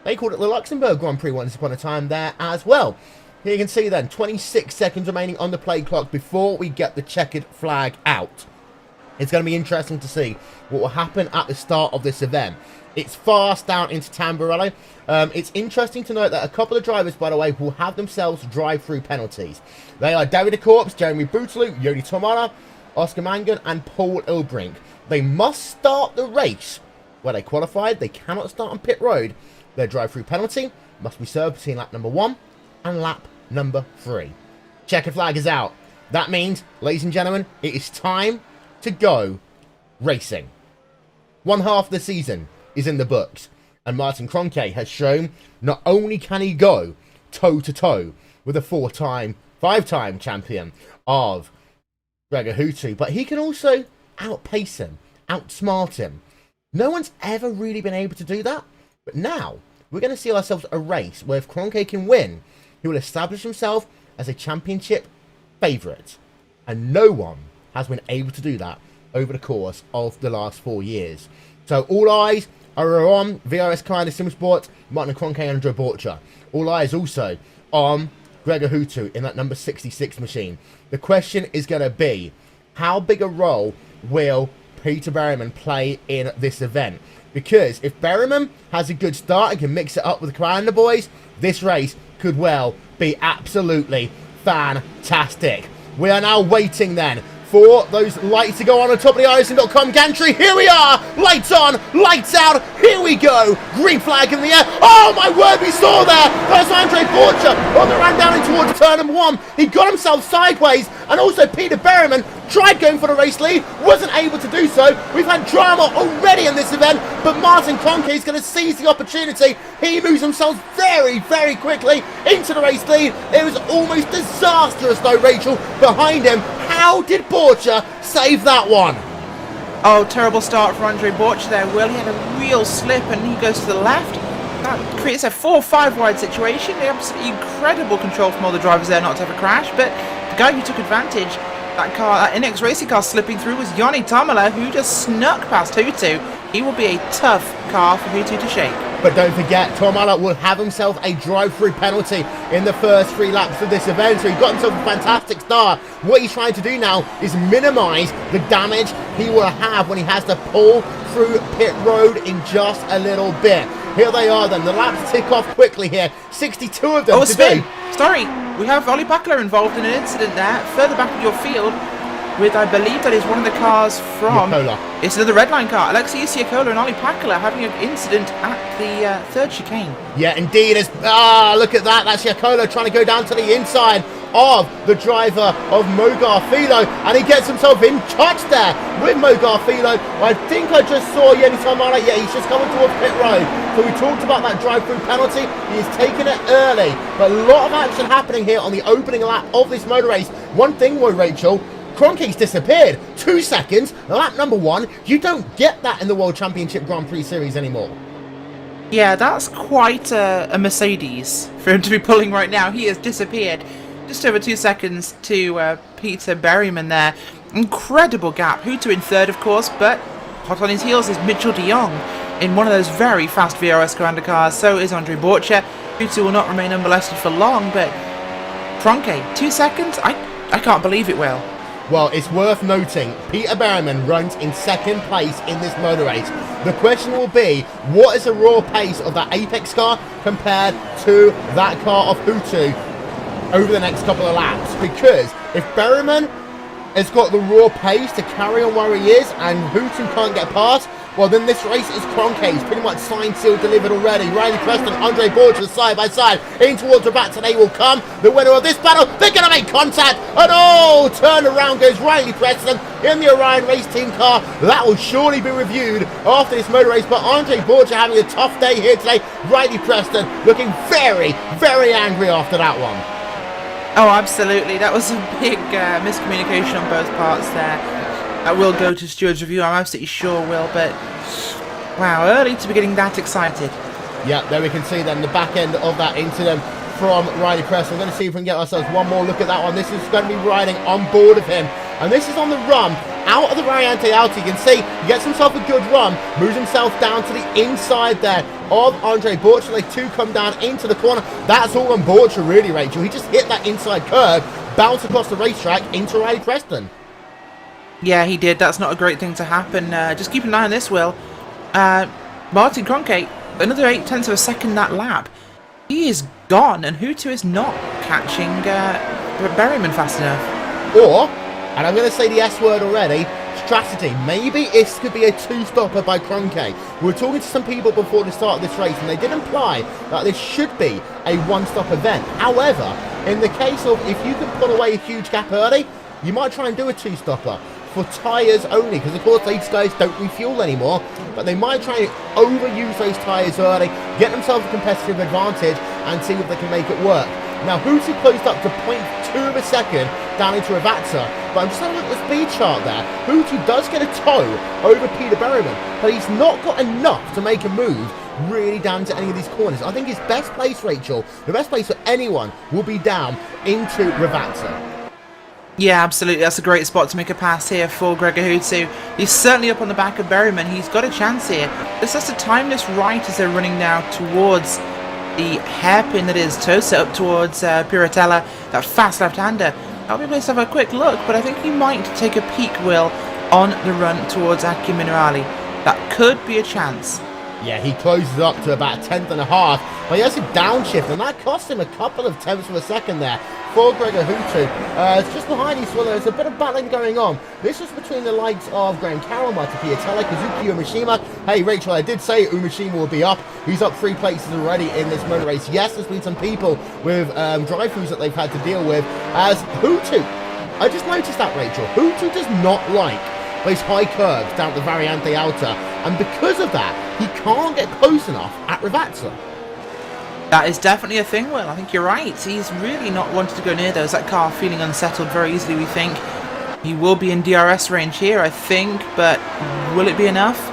they called it the Luxembourg Grand Prix once upon a time there as well. Here you can see then, 26 seconds remaining on the play clock before we get the checkered flag out. It's going to be interesting to see what will happen at the start of this event. It's fast down into Tamburello. It's interesting to note that a couple of drivers, by the way, will have themselves drive-through penalties. They are David de Corps, Jeremy Bouteloup, Yodi Tomala, Oscar Mangan, and Paul Ilbrink. They must start the race where they qualified. They cannot start on pit road. Their drive-through penalty must be served between lap number 1 and lap number 3. Checkered flag is out. That means, ladies and gentlemen, it is time to go racing. One half of the season is in the books, and Martin Kroenke has shown not only can he go toe-to-toe with a 5-time champion of Gregor Hutu, but he can also outpace him, outsmart him. No one's ever really been able to do that, but now we're going to see ourselves a race where if Kroenke can win, he will establish himself as a championship favourite, and no one has been able to do that over the course of the last 4 years. So all eyes are on VRS Kind of Simsport, Martin Kroenke and Andrea Borcha. All eyes also on Gregor Hutu in that number 66 machine. The question is going to be, how big a role will Peter Berryman play in this event? Because if Berryman has a good start and can mix it up with the Commander boys, this race could well be absolutely fantastic. We are now waiting then for those lights to go on top of the iRacing.com gantry. Here we are! Lights on, lights out, here we go! Green flag in the air. Oh my word, we saw there! There's Andre Borcha on the run down in towards turn number 1. He got himself sideways, and also Peter Berryman tried going for the race lead, wasn't able to do so. We've had drama already in this event, but Martin Kroenke is going to seize the opportunity. He moves himself very, very quickly into the race lead. It was almost disastrous though, Rachel, behind him. How did Borcha save that one? Oh, terrible start for Andre Borcha there, Will. He had a real slip and he goes to the left. That creates a 4-5 wide situation. Absolutely incredible control from all the drivers there not to have a crash, but the guy who took advantage, that NX racing car slipping through, was Yoni Tamala, who just snuck past Hutu. He will be a tough car for Hutu to shake. But don't forget, Tomala will have himself a drive-through penalty in the first 3 laps of this event, so he got himself a fantastic start. What he's trying to do now is minimise the damage he will have when he has to pull through pit road in just a little bit. Here they are then, the laps tick off quickly here, 62 of them spin! Sorry, we have Ollie Pakler involved in an incident there, further back in your field, with, I believe that is one of the cars from... Imola. It's another red line car. Alexei Isiakola and Ollie Pakler having an incident at the 3rd chicane. Yeah, indeed. Look at that. That's Iakola trying to go down to the inside of the driver of Mogar Philo, and he gets himself in touch there with Mogar Philo. I think I just saw Yeni Tomala. Yeah, he's just coming towards pit road. So we talked about that drive-through penalty. He's taken it early, but a lot of action happening here on the opening lap of this motor race. One thing, Rachel, Kroenke's disappeared. 2 seconds, lap number 1. You don't get that in the World Championship Grand Prix Series anymore. Yeah, that's quite a Mercedes for him to be pulling right now. He has disappeared. Just over 2 seconds to Peter Berryman there. Incredible gap. Hutu in 3rd, of course, but hot on his heels is Mitchell de Jong in one of those very fast VRS Commander cars. So is Andre Borcha. Hutu will not remain unmolested for long, but Kroenke, 2 seconds? I can't believe it, Will. Well, it's worth noting, Peter Berryman runs in 2nd place in this motor race. The question will be, what is the raw pace of that Apex car compared to that car of Hutu over the next couple of laps? Because if Berryman has got the raw pace to carry on where he is and Hutu can't get past, well then this race is Kroenke's. Pretty much signed, sealed, delivered already. Riley Preston, Andre Borcha side by side. In towards the back today will come the winner of this battle. They're going to make contact. And turn around goes Riley Preston in the Orion Race Team car. That will surely be reviewed after this motor race. But Andre Borcha having a tough day here today. Riley Preston looking very, very angry after that one. Oh, absolutely. That was a big miscommunication on both parts there. I will go to Stewart's review, I'm absolutely sure, Will, but wow, early to be getting that excited. Yeah, there we can see then the back end of that incident from Riley Preston. We're going to see if we can get ourselves one more look at that one. This is going to be riding on board of him. And this is on the run out of the Variante Alta. You can see he gets himself a good run, moves himself down to the inside there of Andre Borcha. They two come down into the corner. That's all on Borcha really, Rachel. He just hit that inside curve, bounced across the racetrack into Riley Preston. Yeah, he did. That's not a great thing to happen. Just keep an eye on this, Will. Martin Kroenke, another 0.8 of a second that lap. He is gone, and Hutu is not catching Berryman fast enough. Or, and I'm going to say the S word already, strategy. Maybe this could be a two-stopper by Kroenke. We were talking to some people before the start of this race, and they did imply that this should be a one-stop event. However, in the case of if you can pull away a huge gap early, you might try and do a two-stopper for tyres only, because of course these guys don't refuel anymore, but they might try and overuse those tyres early, get themselves a competitive advantage, and see if they can make it work. Now, Hutu closed up to 0.2 of a second down into Ravazza, but I'm just having a look at the speed chart there. Hutu does get a tow over Peter Berryman, but he's not got enough to make a move really down to any of these corners. I think his best place, Rachel, the best place for anyone will be down into Ravazza. Yeah, absolutely. That's a great spot to make a pass here for Gregor Hutu. He's certainly up on the back of Berryman. He's got a chance here. This has to time this right as they're running now towards the hairpin that is Tosa, up towards Piratella, that fast left-hander. I'll be able to have a quick look, but I think he might take a peek, Will, on the run towards Aki Minerali. That could be a chance. Yeah, he closes up to about 1/10 and a half, but he has a downshift, and that cost him a couple of tenths of a second there for Gregor Hutu. It's just behind his There's a bit of battling going on. This was between the likes of Graham Carroll, Marta Piatella, Kazuki Umeshima. Hey, Rachel, I did say Umeshima will be up. He's up 3 places already in this motor race. Yes, there's been some people with drive-throughs that they've had to deal with. As Hutu, I just noticed that, Rachel, Hutu does not like those high curves down the Variante Alta, and because of that, he can't get close enough at Ravazza. That is definitely a thing, Will. I think you're right. He's really not wanted to go near those. That car feeling unsettled very easily, we think. He will be in DRS range here, I think, but will it be enough?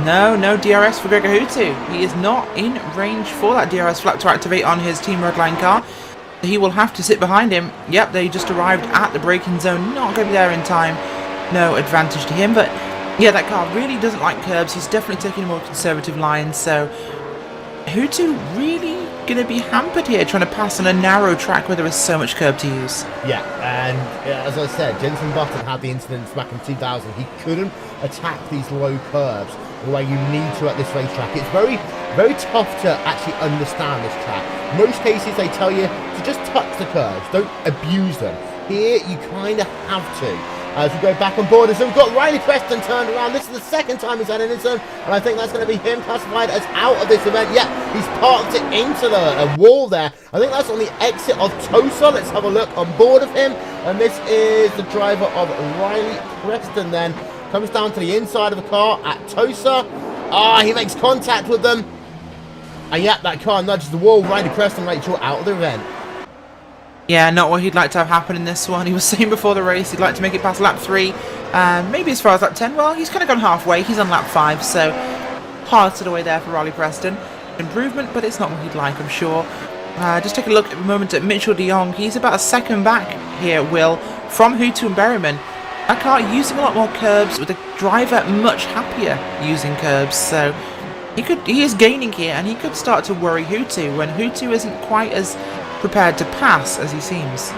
No DRS for Gregor Hutu. He is not in range for that DRS flap to activate on his Team Redline car. He will have to sit behind him. Yep, they just arrived at the braking zone. Not going to be there in time. No advantage to him, but yeah, that car really doesn't like curbs. He's definitely taking a more conservative line, so Hutu really going to be hampered here trying to pass on a narrow track where there is so much curb to use. Yeah, and as I said, Jenson Button had the incidents back in 2000. He couldn't attack these low curves the way you need to at this racetrack. It's very, very tough to actually understand this track. Most cases they tell you to just touch the curves, don't abuse them. Here you kind of have to. As we go back on board, as we've got Riley Preston turned around. This is the second time he's had an incident, and I think that's going to be him classified as out of this event. Yeah, he's parked it into a wall there. I think that's on the exit of Tosa. Let's have a look on board of him. And this is the driver of Riley Preston then. Comes down to the inside of the car at Tosa. He makes contact with them. And yeah, that car nudges the wall. Riley Preston, Rachel, out of the event. Yeah, not what he'd like to have happen in this one. He was saying before the race he'd like to make it past lap 3, maybe as far as lap 10. Well, he's kind of gone halfway. He's on lap 5, so hearted away there for Riley Preston. Improvement, but it's not what he'd like, I'm sure. Just take a look at the moment at Mitchell de Jong. He's about a second back here, Will, from Hutu and Berryman. That car using a lot more curbs, with the driver much happier using curbs, so he is gaining here, and he could start to worry Hutu when Hutu isn't quite as prepared to pass as he seems.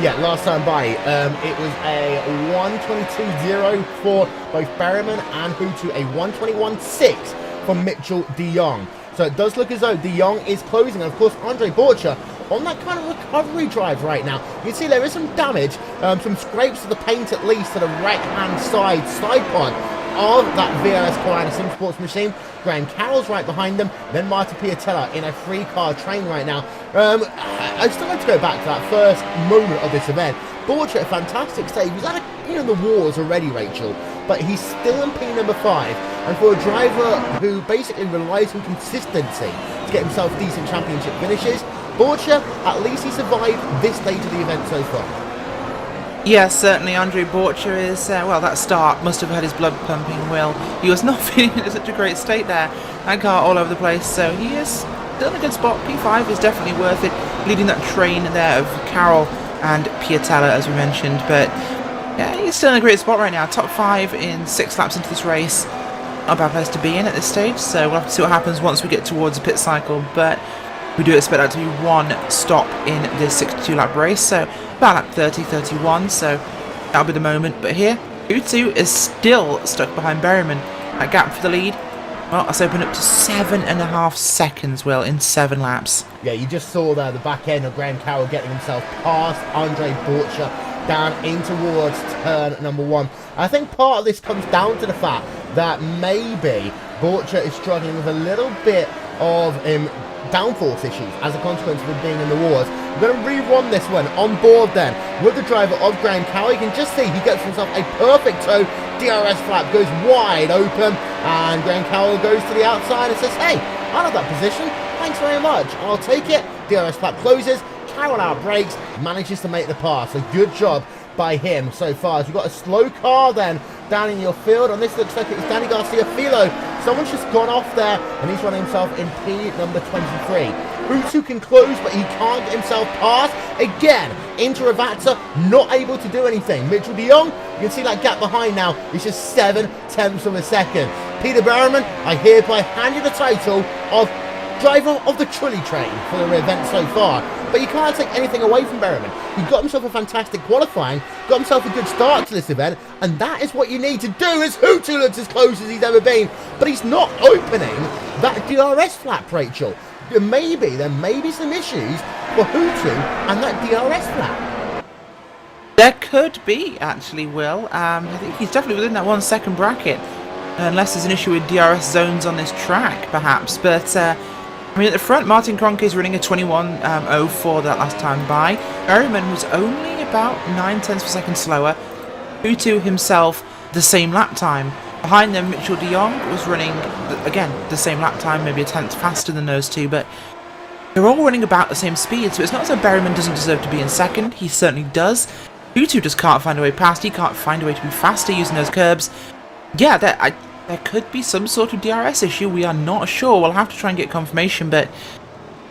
Yeah, last time by, it was a 1:22.0 for both Berryman and Hutu, a 1:21.6 for Mitchell de Jong. So it does look as though de Jong is closing, and of course Andre Borcha on that kind of recovery drive right now. You can see there is some damage, some scrapes of the paint at least to the right-hand side pod of that VRS Corona Sim Sports machine. Graham Carroll's right behind them, then Marta Piatella in a 3-car train right now. I still like to go back to that first moment of this event. Borcha, a fantastic save. He's had a pin in the walls already, Rachel, but he's still in P number 5. And for a driver who basically relies on consistency to get himself decent championship finishes, Borcha, at least he survived this stage of the event so far. Yes, certainly Andre Borcher is, well, that start must have had his blood pumping, Will. He was not feeling in such a great state there. That car all over the place, so he is still in a good spot. P5 is definitely worth it, leading that train there of Carroll and Piatella, as we mentioned. But, yeah, he's still in a great spot right now. Top 5 in 6 laps into this race. Not a bad place to be in at this stage, so we'll have to see what happens once we get towards the pit cycle. But we do expect that to be one stop in this 62-lap race, so about lap 30, 31, so that'll be the moment. But here, Utu is still stuck behind Berryman. That gap for the lead, well, that's opened up to 7.5 seconds, Will, in 7 laps. Yeah, you just saw there the back end of Graham Carroll getting himself past Andre Borcher down in towards turn number 1. I think part of this comes down to the fact that maybe Borcher is struggling with a little bit of downforce issues as a consequence of him being in the wars. We're going to rerun this one on board then with the driver of Graham Carroll. You can just see he gets himself a perfect toe. DRS flap goes wide open and Graham Carroll goes to the outside and says, hey, I love that position, thanks very much, I'll take it. DRS flap closes, Carroll out brakes, manages to make the pass. So good job by him so far. So we've got a slow car then down in your field, and this looks like it's Danny Garcia Filo. Someone's just gone off there and he's running himself in P number 23. Utu can close, but he can't get himself past. Again, into Ravazza, not able to do anything. Mitchell de Jong, you can see that gap behind now. It's just 7/10 of a second. Peter Berryman, I hereby hand you the title of driver of the trolley train for the event so far. But you can't take anything away from Berryman. He got himself a fantastic qualifying, got himself a good start to this event, and that is what you need to do. As Utu looks as close as he's ever been, but he's not opening that DRS flap, Rachel. There may be some issues for Utu and that DRS flap. There could be, actually, Will. I think he's definitely within that 1 second bracket, unless there's an issue with DRS zones on this track, perhaps. But I mean, at the front, Martin Kroenke is running a 21.04 that last time by. Berryman was only about 9/10 of a second slower. Utu himself, the same lap time. Behind them, Mitchell de Jong was running, again, the same lap time, maybe a tenth faster than those two, but they're all running about the same speed, so it's not as though Berryman doesn't deserve to be in second. He certainly does. Utu just can't find a way past. He can't find a way to be faster using those curbs. Yeah, there could be some sort of DRS issue. We are not sure. We'll have to try and get confirmation, but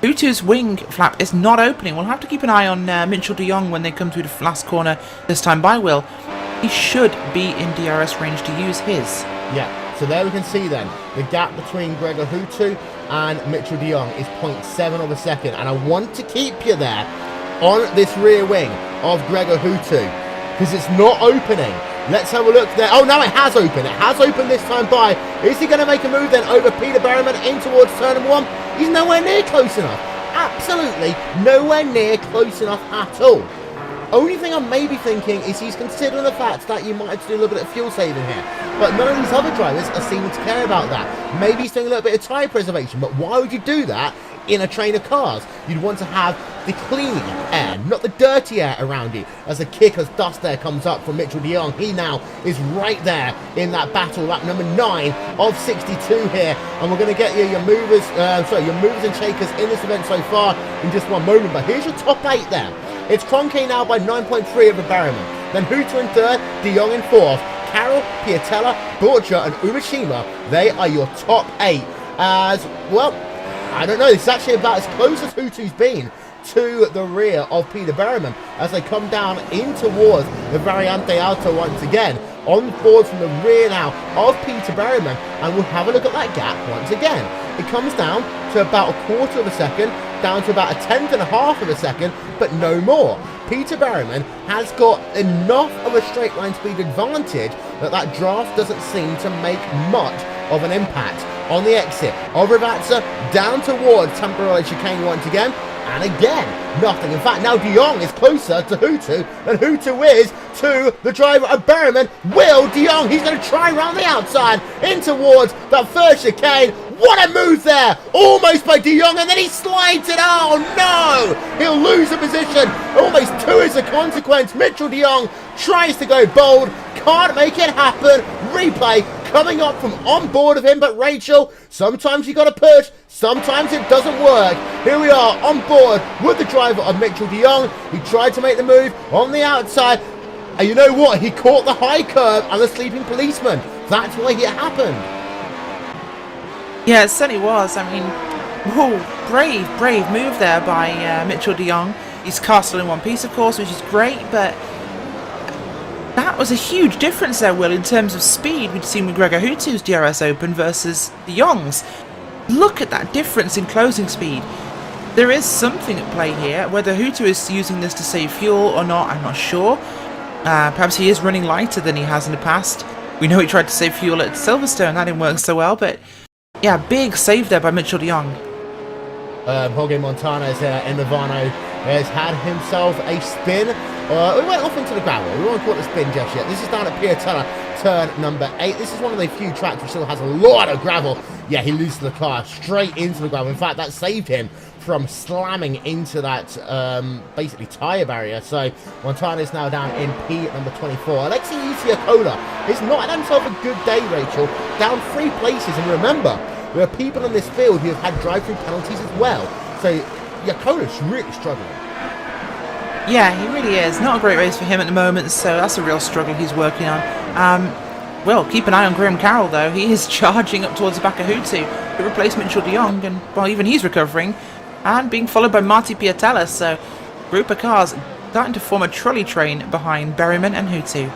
Utu's wing flap is not opening. We'll have to keep an eye on Mitchell de Jong when they come through the last corner this time by, Will. He should be in DRS range to use his. Yeah, so there we can see then the gap between Gregor Utu and Mitchell de Jong is 0.7 of a second, and I want to keep you there on this rear wing of Gregor Utu because it's not opening. Let's have a look there. Oh, now it has opened. It has opened this time by. Is he going to make a move then over Peter Berryman in towards turn number 1? He's nowhere near close enough. Absolutely nowhere near close enough at all. Only thing I may be thinking is he's considering the fact that you might have to do a little bit of fuel saving here. But none of these other drivers are seeming to care about that. Maybe he's doing a little bit of tyre preservation, but why would you do that in a train of cars? You'd want to have the clean air, not the dirty air around you. As the kick as dust there comes up from Mitchell de Jong, he now is right there in that battle, lap number 9 of 62 here. And we're going to get you your movers and shakers in this event so far in just one moment. But here's your top 8 there. It's Kroenke now by 9.3 over Berryman. Then Utu in 3rd, de Jong in 4th. Carroll, Piatella, Borcher and Umeshima, they are your top 8. As, well, I don't know, this is actually about as close as Utu's been to the rear of Peter Berryman as they come down in towards the Variante Alto once again. On board from the rear now of Peter Berryman, and we'll have a look at that gap once again. It comes down to about a quarter of a second, down to about a 10.5 of a second, but no more. Peter Berryman has got enough of a straight line speed advantage that draft doesn't seem to make much of an impact. On the exit of Ravazza, down towards Tamperello chicane once again, and again, nothing. In fact, now de Jong is closer to Utu than Utu is to the driver of Berryman. Will de Jong, he's going to try round the outside in towards that first chicane. What a move there! Almost by de Jong, and then he slides it. Oh no! He'll lose a position. Almost 2 as a consequence. Mitchell de Jong tries to go bold, can't make it happen. Replay coming up from on board of him, but Rachel, sometimes you got to push, sometimes it doesn't work. Here we are on board with the driver of Mitchell de Jong. He tried to make the move on the outside. And you know what? He caught the high curve and the sleeping policeman. That's why it happened. Yeah, it certainly was. I mean, whoa, brave move there by Mitchell de Jong. He's castle in one piece, of course, which is great, but that was a huge difference there, Will, in terms of speed. We'd seen with Gregor Hutu's DRS Open versus de Jong's. Look at that difference in closing speed. There is something at play here. Whether Hutu is using this to save fuel or not, I'm not sure. Perhaps he is running lighter than he has in the past. We know he tried to save fuel at Silverstone, that didn't work so well, but yeah, big save there by Mitchell de Jong. Jorge Montana's in Nirvana has had himself a spin. We went off into the gravel. We won't call it a spin just yet. This is down at Piatella, turn number 8. This is one of the few tracks which still has a lot of gravel. Yeah, he loses the car straight into the gravel. In fact, that saved him from slamming into that basically tyre barrier. So Montana is now down in P number 24. Alexei Usiakola has not had himself a good day, Rachel. Down 3 places. And remember, there are people in this field who have had drive-through penalties as well. So Yakola's really struggling. Yeah, he really is. Not a great race for him at the moment, so that's a real struggle he's working on. Well, keep an eye on Graham Carroll, though. He is charging up towards the back of Hutu to replace Mitchell de Jong, and, well, even he's recovering. And being followed by Marty Piatella, so group of cars starting to form a trolley train behind Berryman and Hutu.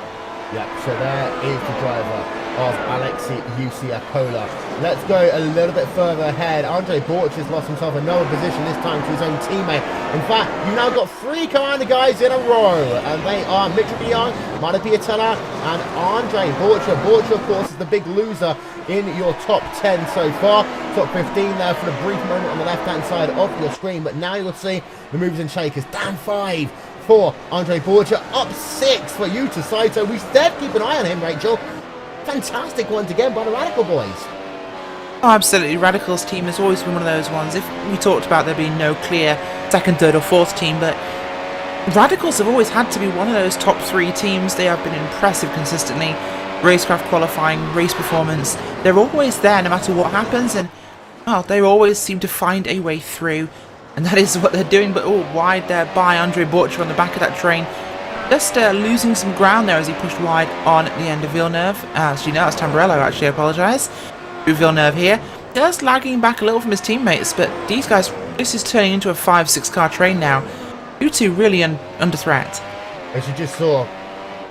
Yep, so there is the driver of Alexei Usiakola. Let's go a little bit further ahead. Andre Borch has lost himself another position, this time to his own teammate. In fact, you've now got 3 Commander guys in a row, and they are Mitchell de Jong, Marty Piatella, and Andre Borch. Borch, of course, is the big loser in your top 10 so far. Top 15 there for a brief moment on the left-hand side of your screen, but now you'll see the moves and shakers. Down 5 for Andre Borja, up 6 for Yuta Saito. We instead keep an eye on him, Rachel. Fantastic once again by the Radical boys. Oh, absolutely. Radical's team has always been one of those ones. If we talked about there being no clear second, third or fourth team, but Radicals have always had to be one of those top 3 teams. They have been impressive consistently. Racecraft qualifying, race performance, they're always there no matter what happens, and well, they always seem to find a way through, and that is what they're doing. But wide there by Andre Borcher on the back of that train. Just losing some ground there as he pushed wide on the end of Villeneuve. Actually, no, that's Tamburello, actually, I apologise. Villeneuve here. Just lagging back a little from his teammates, but these guys, this is turning into a 5-6 car train now. U2 really under threat. As you just saw,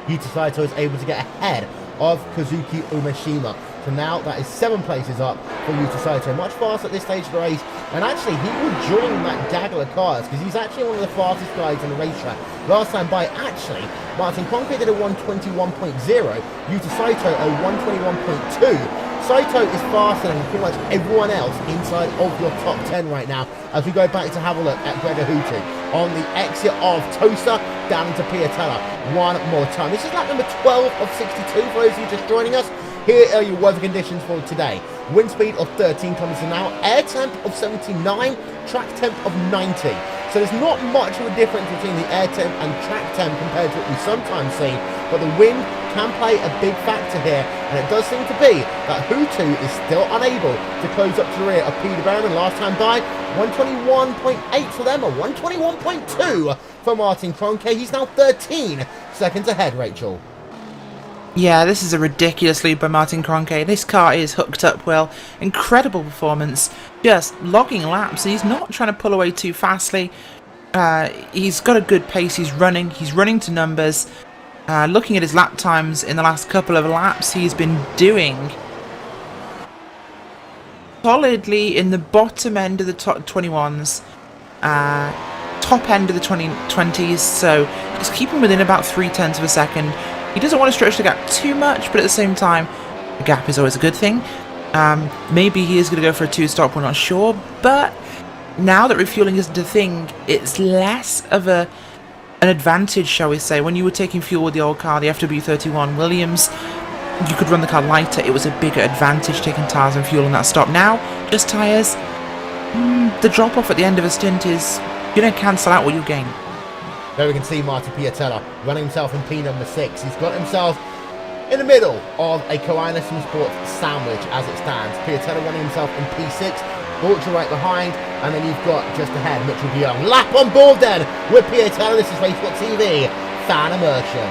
Yuta Saito is able to get ahead of Kazuki Umeshima. So now that is 7 places up for Yuta Saito. Much faster at this stage of the race. And actually, he will join that gaggle of cars because he's actually one of the fastest guys on the racetrack. Last time by, actually, Martin Conquet did a 121.0. Yuta Saito a 121.2. Saito is faster than pretty much everyone else inside of your top 10 right now. As we go back to have a look at Gregor Hutu on the exit of Tosa down into Piatella one more time. This is lap number 12 of 62 for those of you just joining us. Here are your weather conditions for today. Wind speed of 13 km an hour, air temp of 79, track temp of 90. So there's not much of a difference between the air temp and track temp compared to what we sometimes see, but the wind can play a big factor here, and it does seem to be that Hutu is still unable to close up to the rear of Peter Berryman. Last time by, 121.8 for them, or 121.2 for Martin Kroenke. He's now 13 seconds ahead, Rachel. Yeah, this is a ridiculous lead by Martin Kroenke. This car is hooked up well. Incredible performance. Just logging laps. He's not trying to pull away too fastly. He's got a good pace. He's running to numbers. Looking at his lap times in the last couple of laps, he's been doing solidly in the bottom end of the top 21s. Top end of the 20s. So just keep him within about 0.3 of a second. He doesn't want to stretch the gap too much, but at the same time, the gap is always a good thing. Maybe he is going to go for a 2-stop, we're not sure. But now that refueling isn't a thing, it's less of an advantage, shall we say. When you were taking fuel with the old car, the FW31 Williams, you could run the car lighter. It was a bigger advantage taking tyres and fuel on that stop. Now, just tyres. The drop-off at the end of a stint is going to cancel out what you gain. There we can see Martin Piatella running himself in P number 6. He's got himself in the middle of a Koina Sports sandwich as it stands. Piatella running himself in P6, Borcher right behind, and then you've got just ahead Mitchell de Jong. Lap on board then with Piatella. This is RaceSpotTV fan immersion.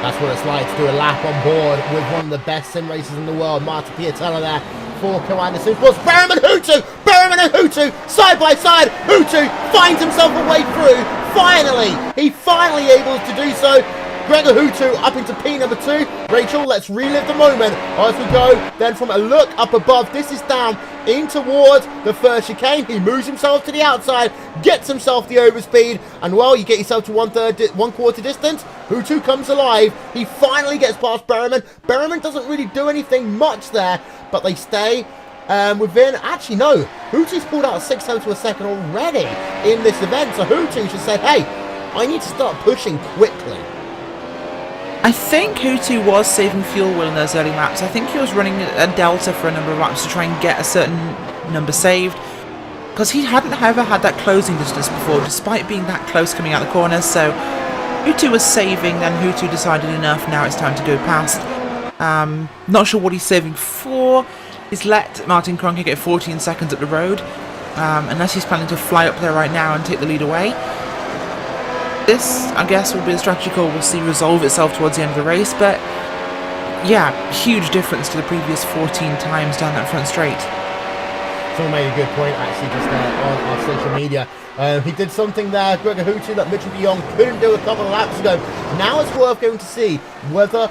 That's what it's like to do a lap on board with one of the best sim racers in the world, Martin Piatella there for Commander Supersports. Berriman and Hutu, side by side. Hutu finds himself a way through. Finally, he finally able to do so. Gregor Hutu up into P number 2. Rachel, let's relive the moment as we go. Then from a look up above, this is down in towards the first chicane. He moves himself to the outside, gets himself the overspeed, and well, you get yourself to one quarter distance. Hutu comes alive. He finally gets past Berriman. Berriman doesn't really do anything much there, but they stay within. Actually, no. Hutu's pulled out 6 tenths of a second already in this event, so Hutu should say, hey, I need to start pushing quickly. I think Hutu was saving fuel in those early laps. I think he was running a delta for a number of laps to try and get a certain number saved, because he hadn't ever had that closing distance before, despite being that close coming out the corners. So Hutu was saving, then Hutu decided enough, now it's time to go past. Not sure what he's saving for. He's let Martin Kroenke get 14 seconds up the road, unless he's planning to fly up there right now and take the lead away. This, I guess, will be a strategy call we'll see resolve itself towards the end of the race, but yeah, huge difference to the previous 14 times down that front straight. Someone made a good point actually just there on our social media. He did something there, Gregor Hutu, that Mitchell de Jong couldn't do a couple of laps ago. Now it's worth going to see whether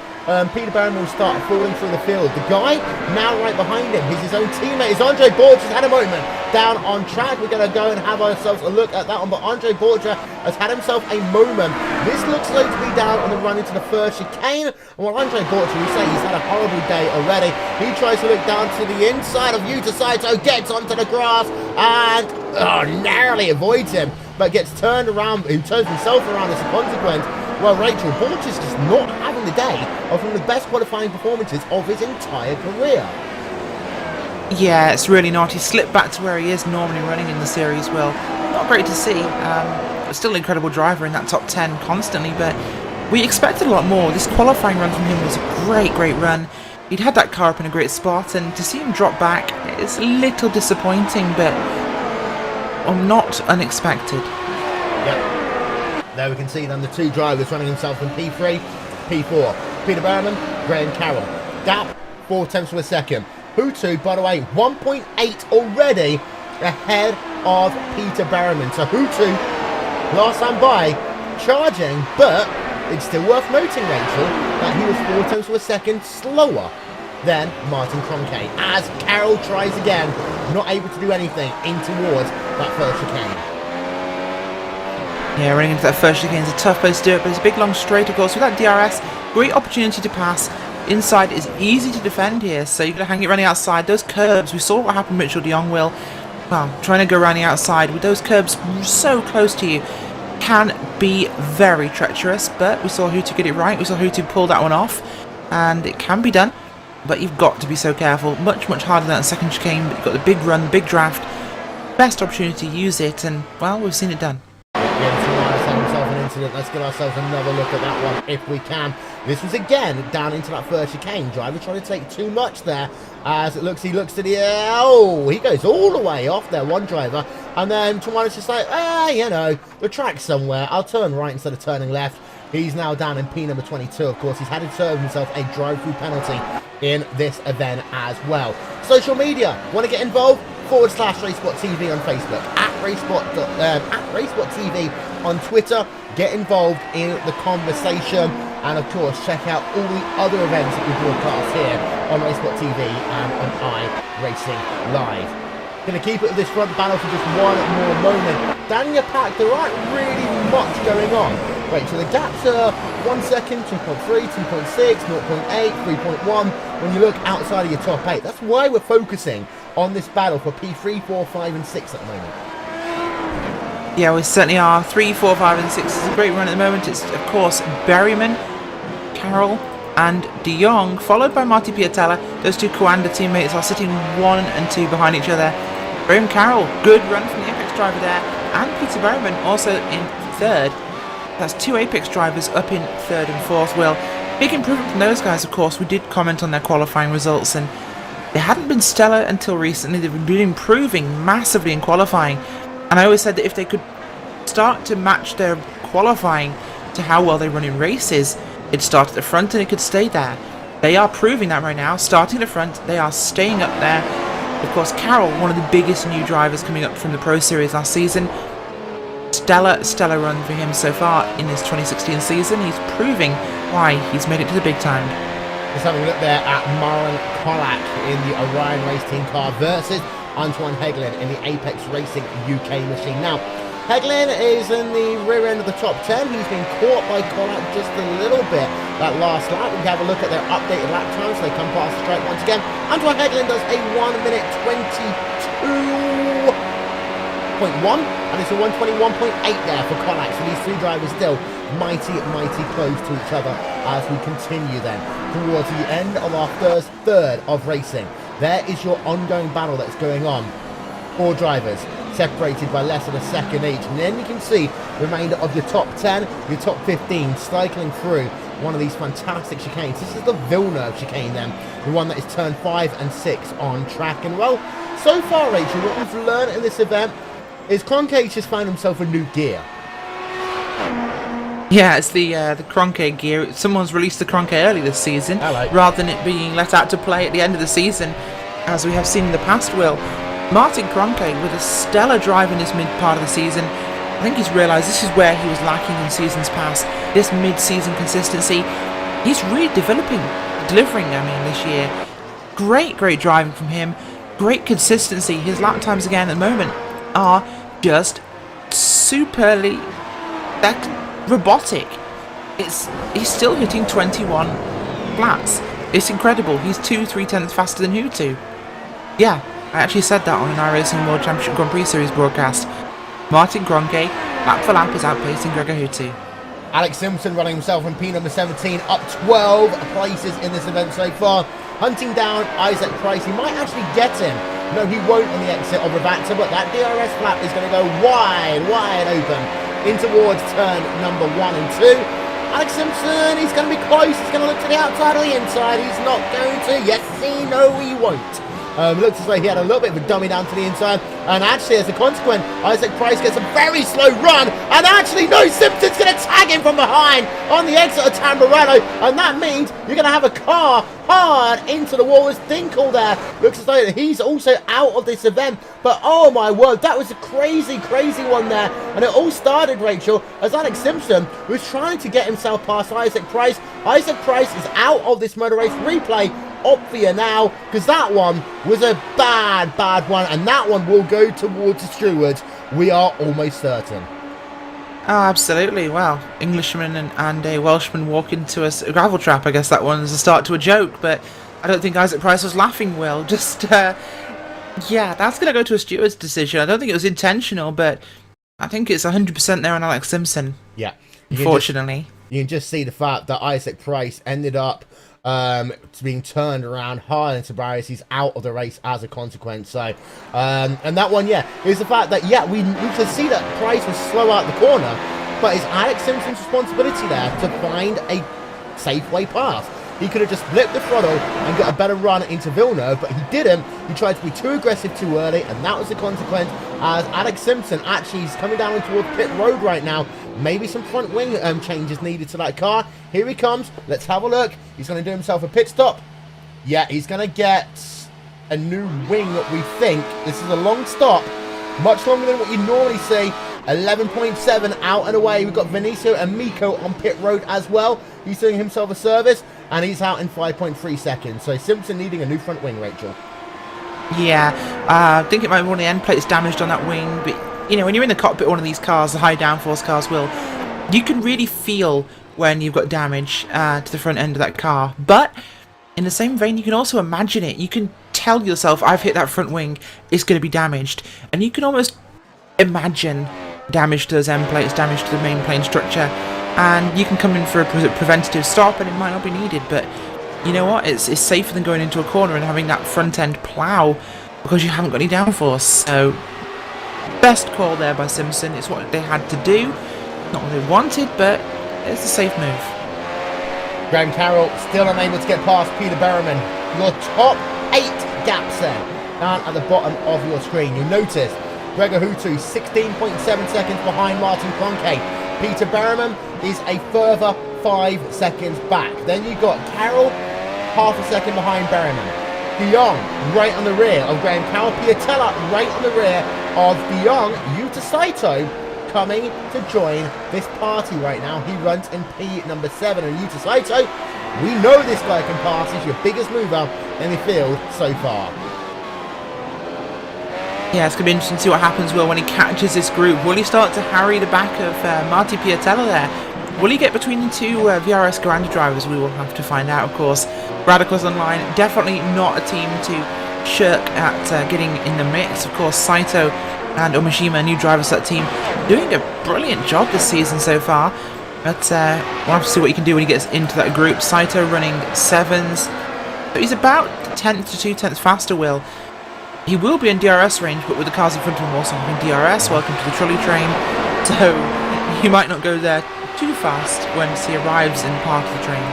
Peter Berriman will start falling through the field. The guy now right behind him is his own teammate, is Andre Borgia. Has had a moment down on track. We're going to go and have ourselves a look at that one, but Andre Borgia has had himself a moment. This looks like to be down on the run into the first chicane. And while Andre Borgia, we say he's had a horrible day already, he tries to look down to the inside of Yuta Saito, gets onto the grass, and narrowly avoids him, but gets turned around, he turns himself around as a consequence. Well, Rachel, Borgia's just not having the day of one of the best qualifying performances of his entire career. Yeah, it's really not. He slipped back to where he is normally running in the series. Well, not great to see. Still an incredible driver in that top 10 constantly, but we expected a lot more. This qualifying run from him was a great run. He'd had that car up in a great spot, and to see him drop back is a little disappointing, but not unexpected. Yep. There we can see then the two drivers running himself in P3, P4. Peter Berriman, Graham Carroll. Gap, 4 tenths of a second. Hutu, by the way, 1.8 already ahead of Peter Berriman. So Hutu, last time by, charging, but it's still worth noting, Rachel, that he was 4 tenths of a second slower than Martin Kroenke, as Carroll tries again, not able to do anything in towards that first chicane. Yeah, running into that first chicane is a tough place to do it, but it's a big long straight, of course. With that DRS, great opportunity to pass. Inside is easy to defend here, so you're going to hang it running outside. Those curbs, we saw what happened Mitchell de Jong will, well, trying to go around the outside with those curbs so close to you can be very treacherous, but we saw Hutu get it right. We saw Hutu pull that one off, and it can be done, but you've got to be so careful. Much harder than that second chicane, but you've got the big run, the big draft. Best opportunity to use it, and, well, we've seen it done. Let's get ourselves another look at that one if we can. This was again down into that first chicane. Driver trying to take too much there. As it looks, he looks to the he goes all the way off there, one driver, and then Tawan's just like, you know, the track's somewhere. I'll turn right instead of turning left. He's now down in P number 22. Of course, he's had to serve himself a drive-through penalty in this event as well. Social media, want to get involved? /RaceSpotTV on Facebook, at RaceSpotTV on Twitter. Get involved in the conversation, and of course check out all the other events that we broadcast here on RaceSpotTV and on iRacingLive. Going to keep it at this front battle for just one more moment. Down in your pack, there aren't really much going on. Right, so the gaps are 1 second, 2.3, 2.6, 0.8, 3.1. When you look outside of your top 8, that's why we're focusing on this battle for P3, 4, 5 and 6 at the moment. Yeah, we certainly are. 3, 4, 5 and 6 is a great run at the moment. It's, of course, Berriman, Carroll and de Jong, followed by Marty Piatella. Those two Coanda teammates are sitting 1 and 2 behind each other. Graham Carroll, good run from the Apex driver there. And Peter Berriman also in 3rd. That's 2 Apex drivers up in 3rd and 4th. Well, big improvement from those guys, of course. We did comment on their qualifying results, and they hadn't been stellar until recently. They've been improving massively in qualifying. And I always said that if they could start to match their qualifying to how well they run in races, It started at the front and it could stay there. They are proving that right now. Starting at the front, they are staying up there. Of course, Carroll, one of the biggest new drivers coming up from the Pro Series last season. Stellar run for him so far in this 2016 season. He's proving why he's made it to the big time. Just having a look there at Maran Kolak in the Orion Race Team car versus Antoine Heglin in the Apex Racing UK machine. Now, Heglin is in the rear end of the top 10. He's been caught by Kolak just a little bit that last lap. We can have a look at their updated lap times. So they come past the straight once again. Antoine Heglin does a 1 minute 22.1, and it's a 121.8 there for Kolak. So these 3 drivers still mighty close to each other as we continue then towards the end of our first third of racing. There is your ongoing battle that's going on. 4 drivers separated by less than a second each, and then you can see the remainder of your top 10, your top 15 cycling through one of these fantastic chicanes. This is the Villeneuve chicane then, the one that is turn 5 and 6 on track. And well, so far, Rachel, what we've learned in this event is Kroenke just found himself a new gear. Yeah, it's the Kroenke gear. Someone's released the Kroenke early this season, rather than it being let out to play at the end of the season, as we have seen in the past, Will. Martin Kroenke, with a stellar drive in this mid part of the season, I think he's realised this is where he was lacking in seasons past. This mid-season consistency, he's really delivering, this year. Great driving from him. Great consistency. His lap times again at the moment are just superly robotic. He's still hitting 21 flats. It's incredible. He's 2/3 faster than Hutu. Yeah, I actually said that on an iRacing World Championship Grand Prix Series broadcast. Martin Kroenke, lap for lap, is outpacing Gregor Hutu. Alex Simpson running himself in P number 17, up 12 places in this event so far. Hunting down Isaac Price. He might actually get him. No, he won't on the exit of Ravata, but that DRS flap is going to go wide open in towards turn number 1 and 2. Alex Simpson, he's going to be close. He's going to look to the outside or the inside. He's not going to. Yes, no, he won't. Looks as though he had a little bit of a dummy down to the inside, and actually as a consequence Isaac Price gets a very slow run, and actually no, Simpson's going to tag him from behind on the exit of Tamburello, and that means you're going to have a car hard into the wall as Dinkel there. Looks as though he's also out of this event, but oh my word, that was a crazy one there, and it all started, Rachel, as Alex Simpson was trying to get himself past Isaac Price. Isaac Price is out of this motor race replay Opvia now, because that one was a bad one, and that one will go towards the stewards. We are almost certain. Oh, absolutely. Well, Englishman and a Welshman walk into a gravel trap. I guess that one's a start to a joke, but I don't think Isaac Price was laughing, Will. Just, yeah, that's going to go to a steward's decision. I don't think it was intentional, but I think it's 100% there on Alex Simpson. Yeah. Unfortunately. You can just see the fact that Isaac Price ended up being turned around hard into barriers. He's out of the race as a consequence. So, and that one, yeah, is the fact that, yeah, we can see that Price was slow out the corner, but it's Alex Simpson's responsibility there to find a safe way past. He could have just flipped the throttle and got a better run into Villeneuve, but he didn't. He tried to be too aggressive too early, and that was the consequence, as Alex Simpson actually is coming down towards pit road right now. Maybe some front wing changes needed to that car. Here he comes. Let's have a look. He's going to do himself a pit stop. Yeah, he's going to get a new wing, we think. This is a long stop, much longer than what you normally see. 11.7 out and away. We've got Vinicio and Miko on pit road as well. He's doing himself a service, and he's out in 5.3 seconds. So Simpson needing a new front wing, Rachel. Yeah, I think it might be one of the end plates damaged on that wing, but you know, when you're in the cockpit of one of these cars, the high downforce cars, Will, you can really feel when you've got damage to the front end of that car. But in the same vein, you can also imagine it. You can tell yourself, I've hit that front wing, it's going to be damaged. And you can almost imagine damage to those end plates, damage to the main plane structure. And you can come in for a preventative stop, and it might not be needed. But you know what? It's safer than going into a corner and having that front end plow because you haven't got any downforce. So best call there by Simpson. It's what they had to do, not what they wanted, but it's a safe move. Graham Carroll still unable to get past Peter Berriman. Your top 8 gaps there, down at the bottom of your screen. You'll notice Gregor Hutu 16.7 seconds behind Martin Kroenke. Peter Berriman is a further 5 seconds back. Then you've got Carroll half a second behind Berryman. De Jong right on the rear of Graham Carroll. Piatella right on the rear of De Jong. Yuta Saito coming to join this party right now. He runs in P number 7. And Yuta Saito, we know this guy can pass. He's your biggest mover in the field so far. Yeah, it's going to be interesting to see what happens, Will, when he catches this group. Will he start to harry the back of Marty Piatella there? Will he get between the two VRS Grande drivers? We will have to find out, of course. Radicals Online, definitely not a team to shirk at getting in the mix. Of course, Saito and Omishima, new drivers to that team, doing a brilliant job this season so far. But we'll have to see what he can do when he gets into that group. Saito running 7s. So he's about 10th to 2/10 faster, Will. He will be in DRS range, but with the cars in front of him also having DRS, welcome to the trolley train. So he might not go there too fast when he arrives in part of the train.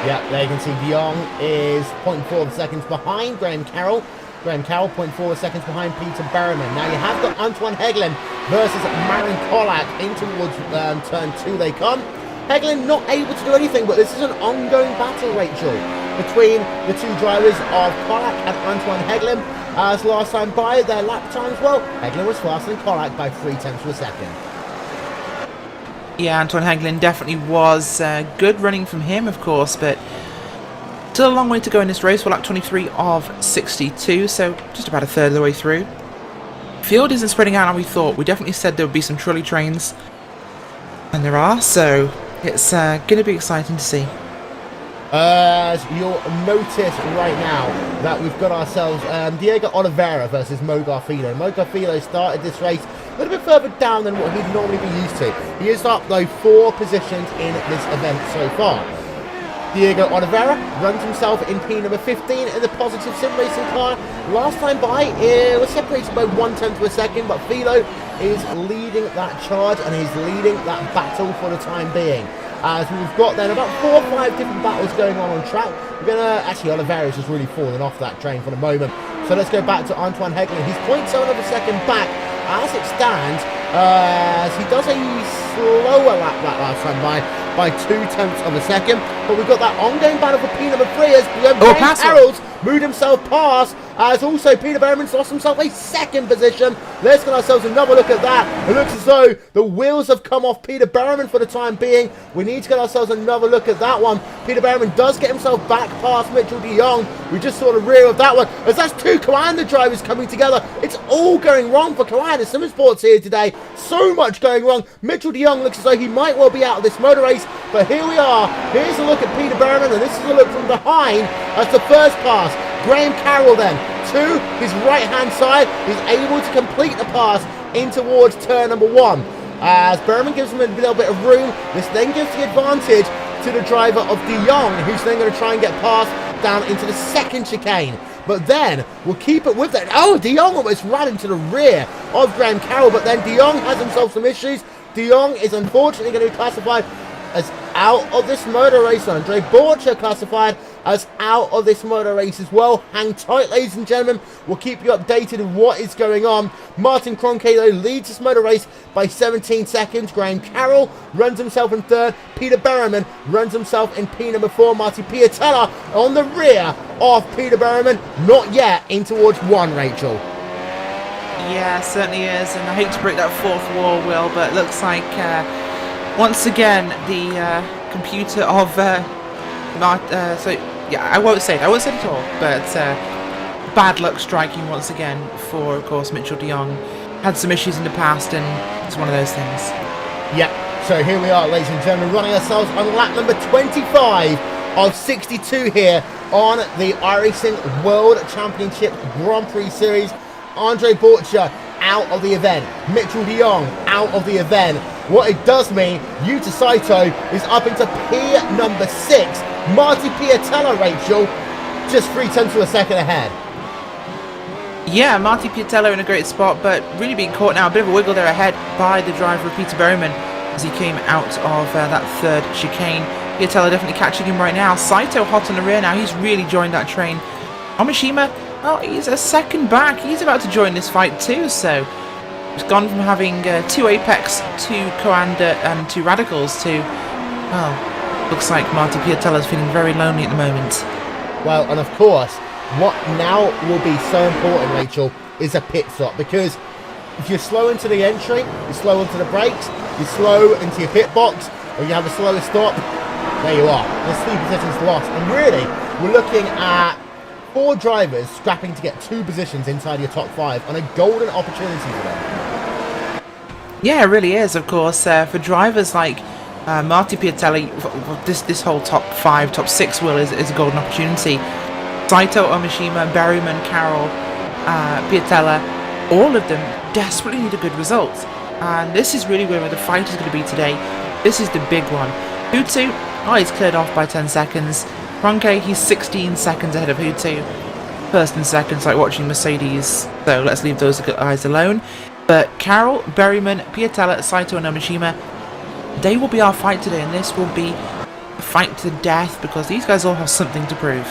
Yeah, there you can see De Jong is 0.4 seconds behind Graham Carroll. Graham Carroll 0.4 seconds behind Peter Berryman. Now you have got Antoine Hegelin versus Marin Kolak in towards turn 2 they come. Hegelin not able to do anything, but this is an ongoing battle, Rachel, between the two drivers of Kolak and Antoine Hegelin. As last time by their lap times, well, Hegelin was faster than Kolak by 0.3 of a second. Yeah, Antoine Hegelin definitely was good running from him, of course, but still a long way to go in this race. We're lap 23 of 62, so just about a third of the way through. Field isn't spreading out how we thought. We definitely said there would be some trolley trains, and there are, so it's going to be exciting to see. As you'll notice right now that we've got ourselves Diego Oliveira versus Mo Garfido. Mo Garfido started this race a little bit further down than what he'd normally be used to. He is up, though, 4 positions in this event so far. Diego Oliveira runs himself in P number 15 in the Positive Sim Racing car. Last time by, it was separated by 1/10 of a second, but Philo is leading that charge and he's leading that battle for the time being. As we've got then about 4 or 5 different battles going on track. We're going to... Actually, Oliveira's just really fallen off that train for the moment. So let's go back to Antoine Hegelin. He's 0.7 of a second back as it stands. As he does a slower lap that last time by 0.2 of a second. But we've got that ongoing battle for P number 3 as Graham Carroll's moved himself past. As also Peter Berryman's lost himself a second position. Let's get ourselves another look at that. It looks as though the wheels have come off Peter Berryman for the time being. We need to get ourselves another look at that one. Peter Berryman does get himself back past Mitchell de Jong. We just saw the rear of that one. As that's 2 Coanda drivers coming together. It's all going wrong for Coanda Sim Sports here today. So much going wrong. Mitchell de Jong looks as though he might well be out of this motor race. But here we are. Here's a look at Peter Berryman. And this is a look from behind as the first pass. Graham Carroll then, to his right-hand side, is able to complete the pass in towards turn number 1. As Berryman gives him a little bit of room, this then gives the advantage to the driver of De Jong, who's then going to try and get past down into the second chicane. But then, we'll keep it with that. Oh, De Jong almost ran into the rear of Graham Carroll, but then De Jong has himself some issues. De Jong is unfortunately going to be classified as out of this motor race. Andre Borcher classified as out of this motor race as well. Hang tight, ladies and gentlemen. We'll keep you updated on what is going on. Martin Kroenke, though, leads this motor race by 17 seconds. Graham Carroll runs himself in 3rd. Peter Berryman runs himself in P number 4. Marty Piatella on the rear of Peter Berryman. Not yet in towards 1, Rachel. Yeah, certainly is. And I hate to break that 4th wall, Will, but it looks like once again the computer of yeah, I won't say it at all, but bad luck striking once again for, of course, Mitchell de Jong. Had some issues in the past, and it's one of those things. Yep, so here we are, ladies and gentlemen, running ourselves on lap number 25 of 62 here on the iRacing World Championship Grand Prix Series. Andre Borcher out of the event. Mitchell de Jong out of the event. What it does mean, Yuta Saito is up into P number 6. Marty Piatella, Rachel, just 0.3 of a second ahead. Yeah, Marty Piatella in a great spot, but really being caught now. A bit of a wiggle there ahead by the driver of Peter Berryman as he came out of that 3rd chicane. Piatella definitely catching him right now. Saito hot on the rear now. He's really joined that train. Omishima, well, he's a second back. He's about to join this fight too, so he's gone from having 2 Apex, 2 Coanda and 2 Radicals to, well, Looks like Marty Piatella's feeling very lonely at the moment. Well, and of course, what now will be so important, Rachel, is a pit stop, because if you're slow into the entry, you're slow into the brakes, you're slow into your pit box, or you have a slower stop, there you are. There's 3 positions lost. And really, we're looking at 4 drivers scrapping to get 2 positions inside your top 5 on a golden opportunity for them. Yeah, it really is, of course. For drivers like Marty Piatelli, this whole top 5, top 6 wheel is a golden opportunity. Saito, Omishima, Berryman, Carroll, Piatella, all of them desperately need a good result. And this is really where the fight is going to be today. This is the big one. Hutu, he's cleared off by 10 seconds. Ronke, he's 16 seconds ahead of Hutu. First and second's like watching Mercedes, so let's leave those guys alone. But Carroll, Berryman, Piatella, Saito and Omishima, they will be our fight today, and this will be a fight to the death because these guys all have something to prove.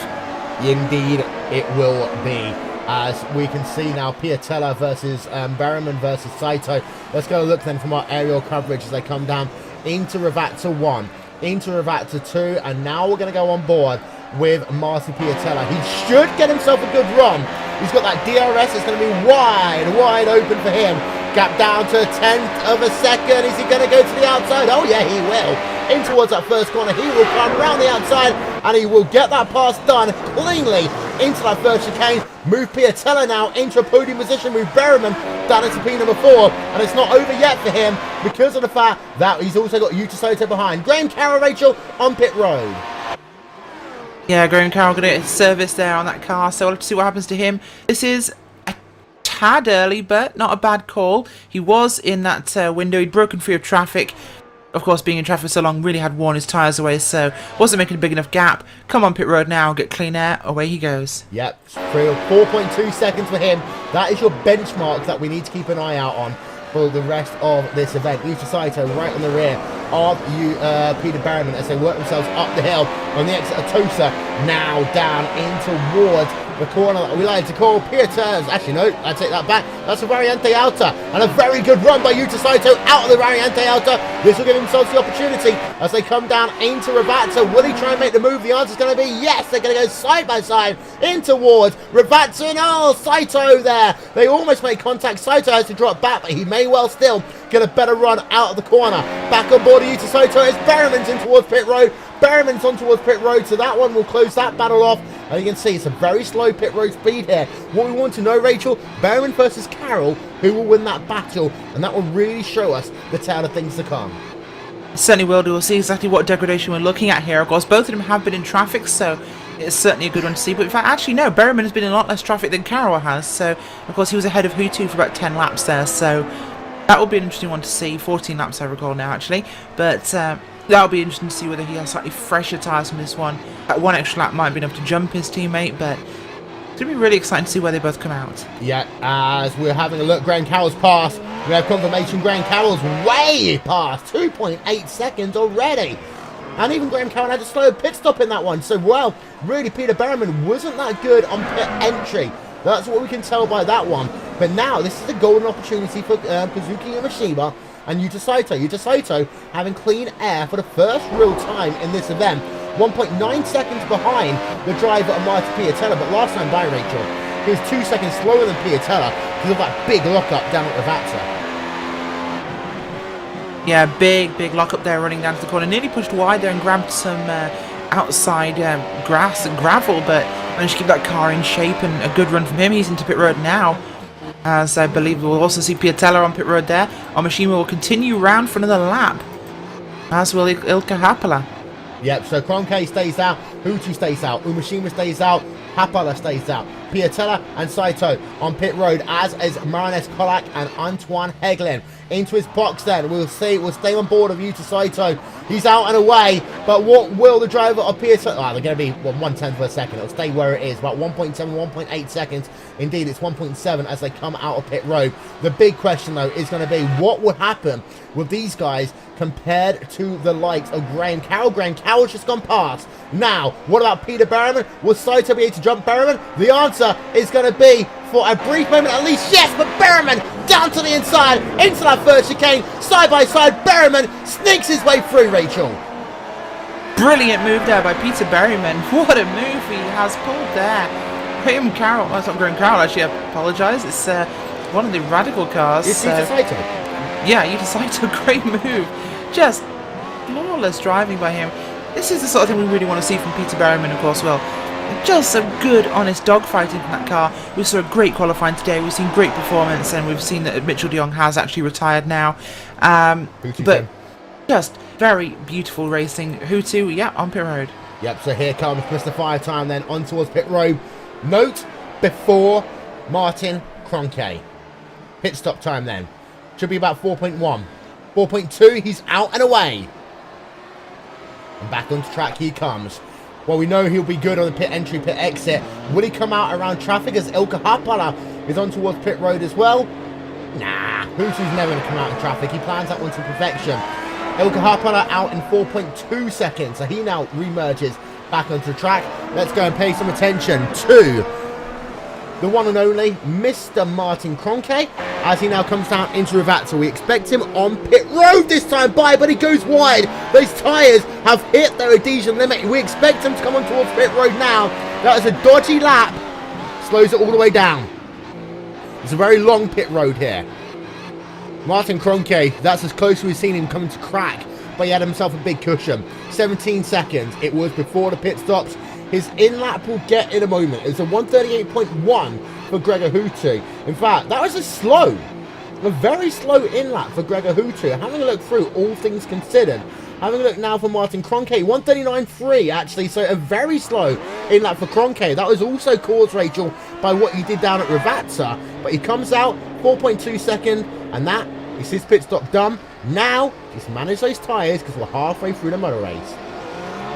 Indeed, it will be. As we can see now, Piatella versus Berryman versus Saito. Let's go look then from our aerial coverage as they come down into Ravazza 1, into Ravazza 2, and now we're going to go on board with Marty Piatella. He should get himself a good run. He's got that DRS. It's going to be wide open for him. Gap down to a 10th of a second. Is he going to go to the outside? Oh yeah, he will. In towards that first corner, he will come round the outside and he will get that pass done cleanly into that first chicane. Move Piatella now into a podium position. Move Berryman down into P number 4, and it's not over yet for him because of the fact that he's also got Yuta Saito behind. Graham Carroll, Rachel, on pit road. Yeah, Graham Carroll going to get service there on that car, so we'll have to see what happens to him. This is a tad early, but not a bad call. He was in that window. He'd broken free of traffic. Of course, being in traffic for so long really had worn his tyres away, so wasn't making a big enough gap. Come on pit road now, get clean air, away he goes. Yep, 4.2 seconds for him. That is your benchmark that we need to keep an eye out on for the rest of this event. Yuta Saito right on the rear of Peter Berryman as they work themselves up the hill on the exit of Tosa, now down in towards the corner that we like to call Piatella. Actually, no, I take that back. That's a Variante Alta, and a very good run by Yuta Saito out of the Variante Alta. This will give themselves the opportunity as they come down into Ravazza. Will he try and make the move? The answer is going to be yes. They're going to go side by side in towards Ravazza, and oh, Saito there. They almost make contact. Saito has to drop back, but he may well still get a better run out of the corner. Back on board Yuta Saito as Berryman's in towards pit road. Berryman's on towards pit road, so that one will close that battle off. And you can see it's a very slow pit road speed here. What we want to know, Rachel, Berryman versus Carroll, who will win that battle, and that will really show us the tale of things to come. Certainly will do. We'll see exactly what degradation we're looking at here. Of course, both of them have been in traffic, so it's certainly a good one to see. But in fact, actually, no, Berryman has been in a lot less traffic than Carroll has. So, of course, he was ahead of Hutu for about 10 laps there. So that will be an interesting one to see. 14 laps, I recall now, actually. But that'll be interesting to see whether he has slightly fresher tyres from this one. That one extra lap might have been able to jump his teammate, but it's going to be really exciting to see where they both come out. Yeah, as we're having a look, Graham Carroll's past. We have confirmation Graham Carroll's way past. 2.8 seconds already. And even Graham Carroll had a slow pit stop in that one. So, well, really, Peter Berryman wasn't that good on pit entry. That's what we can tell by that one. But now, this is a golden opportunity for Kazuki Yamashima and Yuta Saito. Yuta Saito having clean air for the first real time in this event. 1.9 seconds behind the driver of Marty Piatella, but last time by Rachel, he was 2 seconds slower than Piatella because of that big lockup down at Ravazza. Yeah, big lockup there running down to the corner. Nearly pushed wide there and grabbed some outside grass and gravel, but managed to keep that car in shape, and a good run from him. He's into pit road now, as I believe we'll also see Piatella on pit road there. Omishima will continue round for another lap, as will Ilkka Haapala. Yep, so Kronke stays out, Hutu stays out, Umashima stays out, Haapala stays out. Piatella and Saito on pit road, as is Marinus Kolak and Antoine Heglin. Into his box then, we'll see, we'll stay on board of Yuta Saito. He's out and away, but what will the driver of Piatella... Oh, they're going to be, 1/10 of a second. It'll stay where it is, about 1.7, 1.8 seconds. Indeed, it's 1.7 as they come out of pit road. The big question, though, is going to be what would happen with these guys compared to the likes of Graham Carroll. Graham Carroll's just gone past. Now, what about Peter Berryman? Will Saito be able to jump Berryman? The answer is going to be, for a brief moment at least, yes, but Berryman down to the inside, into that first chicane, side by side, Berryman sneaks his way through, Rachel. Brilliant move there by Peter Berryman. What a move he has pulled there. Graham Carroll, well, it's not Graham Carroll actually, I apologise. It's one of the Radical cars. It's Yuta Saito. Yeah, Yuta Saito, great move. Just flawless driving by him. This is the sort of thing we really want to see from Peter Berryman, of course, well. Just some good, honest dogfighting from that car. We saw a great qualifying today. We've seen great performance, and we've seen that Mitchell de Jong has actually retired now. But just very beautiful racing. Hutu, yeah, on pit road. Yep, so here comes Mr. Firetime then on towards pit road. Note before Martin Kroenke. Pit stop time then. Should be about 4.1. 4.2, he's out and away. And back onto track he comes. Well, we know he'll be good on the pit entry, pit exit. Will he come out around traffic as Ilkka Haapala is on towards pit road as well? Nah, Hutu's never going to come out in traffic. He plans that one to perfection. Ilkka Haapala out in 4.2 seconds, so he now remerges back onto the track. Let's go and pay some attention to the one and only Mr. Martin Kroenke as he now comes down into Rivatsa. We expect him on pit road this time by, but he goes wide. Those tyres have hit their adhesion limit. We expect him to come on towards pit road now. That is a dodgy lap. Slows it all the way down. It's a very long pit road here. Martin Kroenke, that's as close as we've seen him coming to crack, but he had himself a big cushion. 17 seconds. It was before the pit stops. His in-lap will get in a moment. It's a 138.1 for Gregor Hutu. In fact, that was a very slow in-lap for Gregor Hutu. Having a look through, all things considered. Having a look now for Martin Kroenke, 139.3 actually, so a very slow in-lap for Kroenke. That was also caused, Rachel, by what he did down at Rivatsa. But he comes out, 4.2 seconds, and that is his pit stop done. Now, just manage those tyres because we're halfway through the motor race.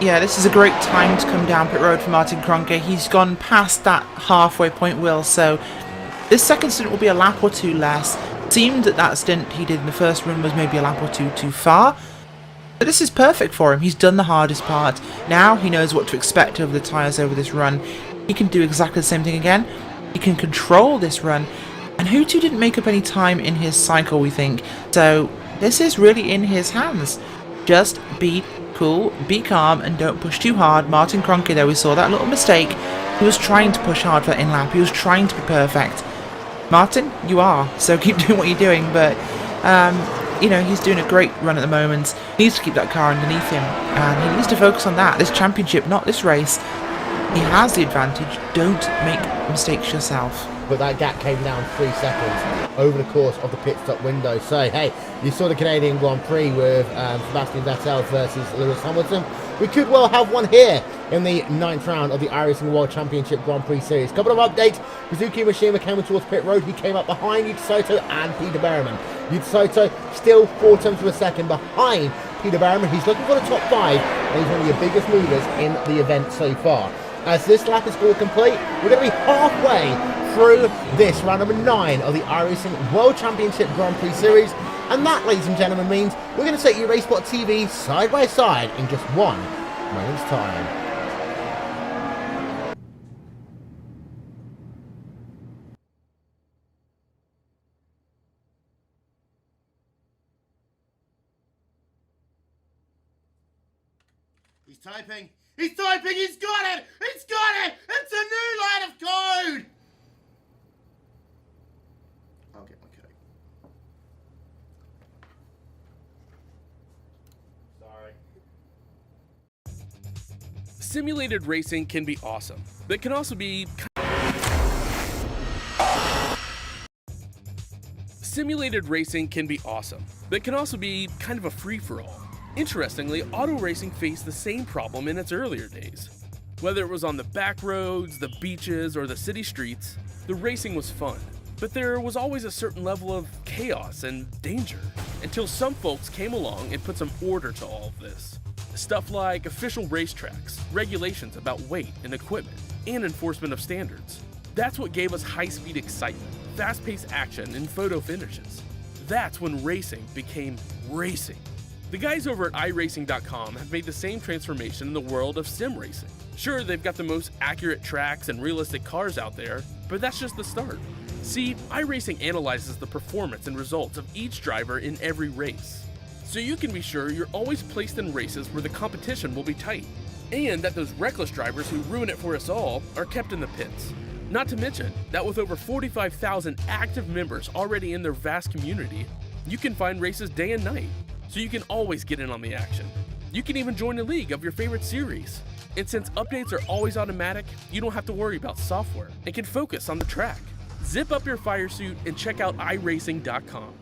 Yeah, this is a great time to come down pit road for Martin Kroenke. He's gone past that halfway point, Will, so this second stint will be a lap or two less. It seemed that stint he did in the first run was maybe a lap or two too far. But this is perfect for him. He's done the hardest part. Now he knows what to expect of the tyres over this run. He can do exactly the same thing again. He can control this run. And Hutu didn't make up any time in his cycle, we think. So this is really in his hands. Just be cool, be calm, and don't push too hard. Martin Kroenke, though, we saw that little mistake. He was trying to push hard for that in-lap. He was trying to be perfect. Martin, you are. So keep doing what you're doing. But, you know, he's doing a great run at the moment. He needs to keep that car underneath him. And he needs to focus on that. This championship, not this race. He has the advantage. Don't make mistakes yourself. But that gap came down 3 seconds over the course of the pit stop window. So, hey, you saw the Canadian Grand Prix with Sebastian Vettel versus Lewis Hamilton. We could well have one here in the 9th round of the iRacing World Championship Grand Prix Series. Couple of updates. Suzuki Mishima came towards pit road. He came up behind Yuta Saito and Peter Berryman. Yuta Saito still 4 tenths of a second behind Peter Berryman. He's looking for the top 5, and he's one of your biggest movers in the event so far. As this lap is all complete, we're going to be halfway through this round number 9 of the iRacing World Championship Grand Prix Series. And that, ladies and gentlemen, means we're going to take you RaceSpotTV side by side in just 1 moment's time. He's typing! He's typing! He's got it! He's got it! It's a new line of code! I'll get my code. Sorry. Simulated racing can be awesome, but it can also be kind of a free-for-all. Interestingly, auto racing faced the same problem in its earlier days. Whether it was on the back roads, the beaches, or the city streets, the racing was fun. But there was always a certain level of chaos and danger, until some folks came along and put some order to all of this. Stuff like official racetracks, regulations about weight and equipment, and enforcement of standards. That's what gave us high-speed excitement, fast-paced action, and photo finishes. That's when racing became racing. The guys over at iRacing.com have made the same transformation in the world of sim racing. Sure, they've got the most accurate tracks and realistic cars out there, but that's just the start. See, iRacing analyzes the performance and results of each driver in every race. so you can be sure you're always placed in races where the competition will be tight, and that those reckless drivers who ruin it for us all are kept in the pits. Not to mention that with over 45,000 active members already in their vast community, you can find races day and night, so you can always get in on the action. You can even join a league of your favorite series. And since updates are always automatic, you don't have to worry about software and can focus on the track. Zip up your fire suit and check out iRacing.com.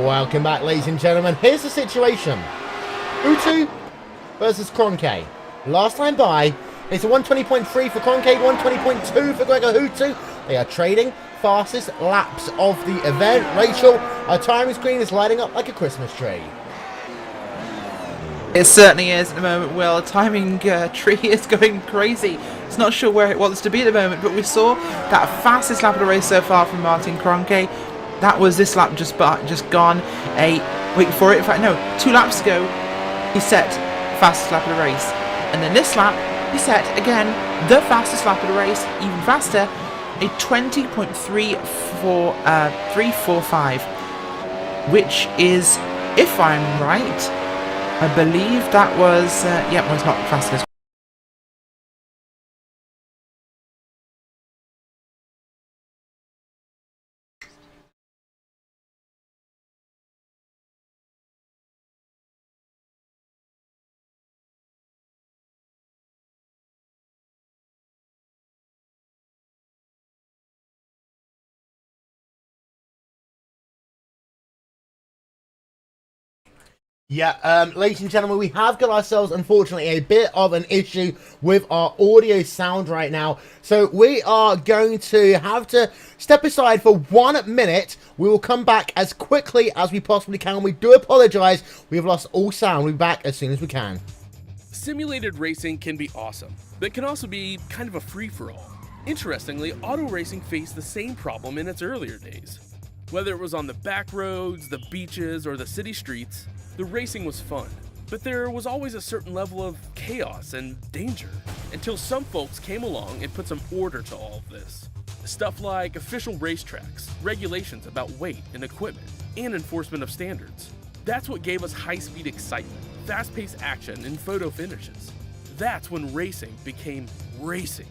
Welcome back, ladies and gentlemen. Here's the situation. Utu versus Kronkey. Last time by, it's a 120.3 for Kronkey, 120.2 for Gregor Hutu. They are trading fastest laps of the event. Rachel, our timing screen is lighting up like a Christmas tree. It certainly is at the moment. Well, the timing tree is going crazy. It's not sure where it wants to be at the moment, but we saw that fastest lap of the race so far from Martin Kronkey. That was this lap just gone. Wait for it. In fact, no, 2 laps ago, he set fastest lap of the race, and then this lap he set again the fastest lap of the race, even faster, a 20.345, which is, if I'm right, I believe that was yeah, well, it's not fastest. Yeah, ladies and gentlemen, we have got ourselves, unfortunately, a bit of an issue with our audio sound right now. So we are going to have to step aside for 1 minute. We will come back as quickly as we possibly can. We do apologize. We've lost all sound. We'll be back as soon as we can. Simulated racing can be awesome, but it can also be kind of a free-for-all. Interestingly, auto racing faced the same problem in its earlier days. Whether it was on the back roads, the beaches, or the city streets, the racing was fun, but there was always a certain level of chaos and danger, until some folks came along and put some order to all of this. Stuff like official racetracks, regulations about weight and equipment, and enforcement of standards. That's what gave us high-speed excitement, fast-paced action, and photo finishes. that's when racing became racing.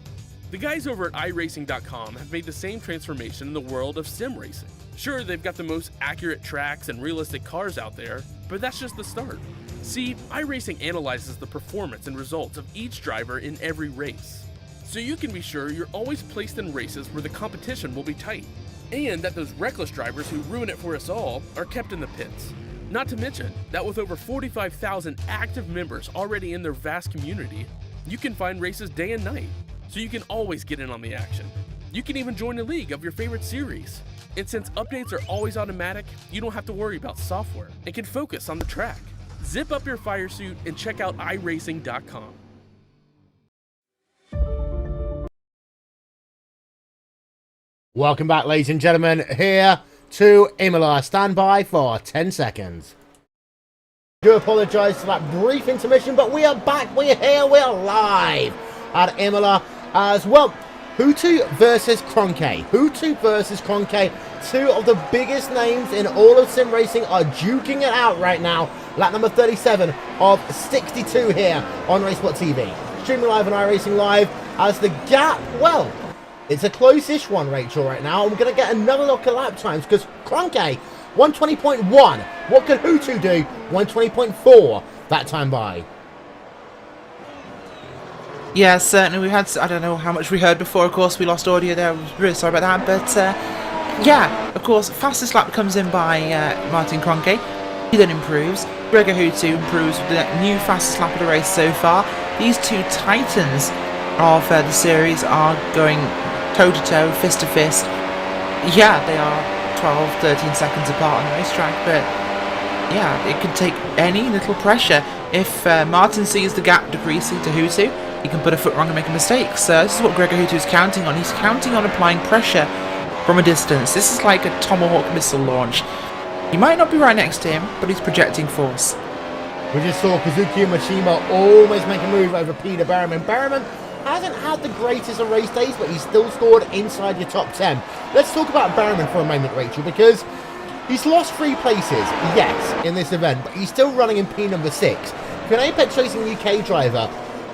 The guys over at iRacing.com have made the same transformation in the world of sim racing. Sure, they've got the most accurate tracks and realistic cars out there, but that's just the start. See, iRacing analyzes the performance and results of each driver in every race, so you can be sure you're always placed in races where the competition will be tight, and that those reckless drivers who ruin it for us all are kept in the pits. Not to mention that with over 45,000 active members already in their vast community, you can find races day and night, so you can always get in on the action. You can even join a league of your favorite series. And since updates are always automatic, you don't have to worry about software and can focus on the track. Zip up your fire suit and check out iRacing.com. Welcome back, ladies and gentlemen, here to Imola. Stand by for 10 seconds. I do apologise for that brief intermission, but we are back, we're here, we're live at Imola as well. Hutu versus Kroenke. Hutu versus Kroenke. Two of the biggest names in all of sim racing are duking it out right now. Lap number 37 of 62 here on RaceSpotTV. Streaming live on iRacingLive as the gap, well, it's a close-ish one, Rachel, right now. And we're going to get another look at lap times because Kroenke, 120.1. What could Hutu do? 120.4 that time by. Yeah, certainly. We had, I don't know how much we heard before, of course, we lost audio there, I'm really sorry about that, but yeah, of course, fastest lap comes in by Martin Kroenke. He then improves. Gregor Hutu improves with the new fastest lap of the race so far. These two titans of the series are going toe-to-toe, fist-to-fist. Yeah, they are 12, 13 seconds apart on the racetrack, but yeah, it could take any little pressure. If Martin sees the gap decreasing to Hutu, he can put a foot wrong and make a mistake. So this is what Gregor Hutu is counting on. He's counting on applying pressure from a distance. This is like a Tomahawk missile launch. He might not be right next to him, but he's projecting force. We just saw Kazuki Mishima almost make a move over Peter Berriman. Berriman hasn't had the greatest of race days, but he's still scored inside your top 10. Let's talk about Berriman for a moment, Rachel, because he's lost 3 places, yes, in this event, but he's still running in P number 6. If you're an Apex Racing UK driver,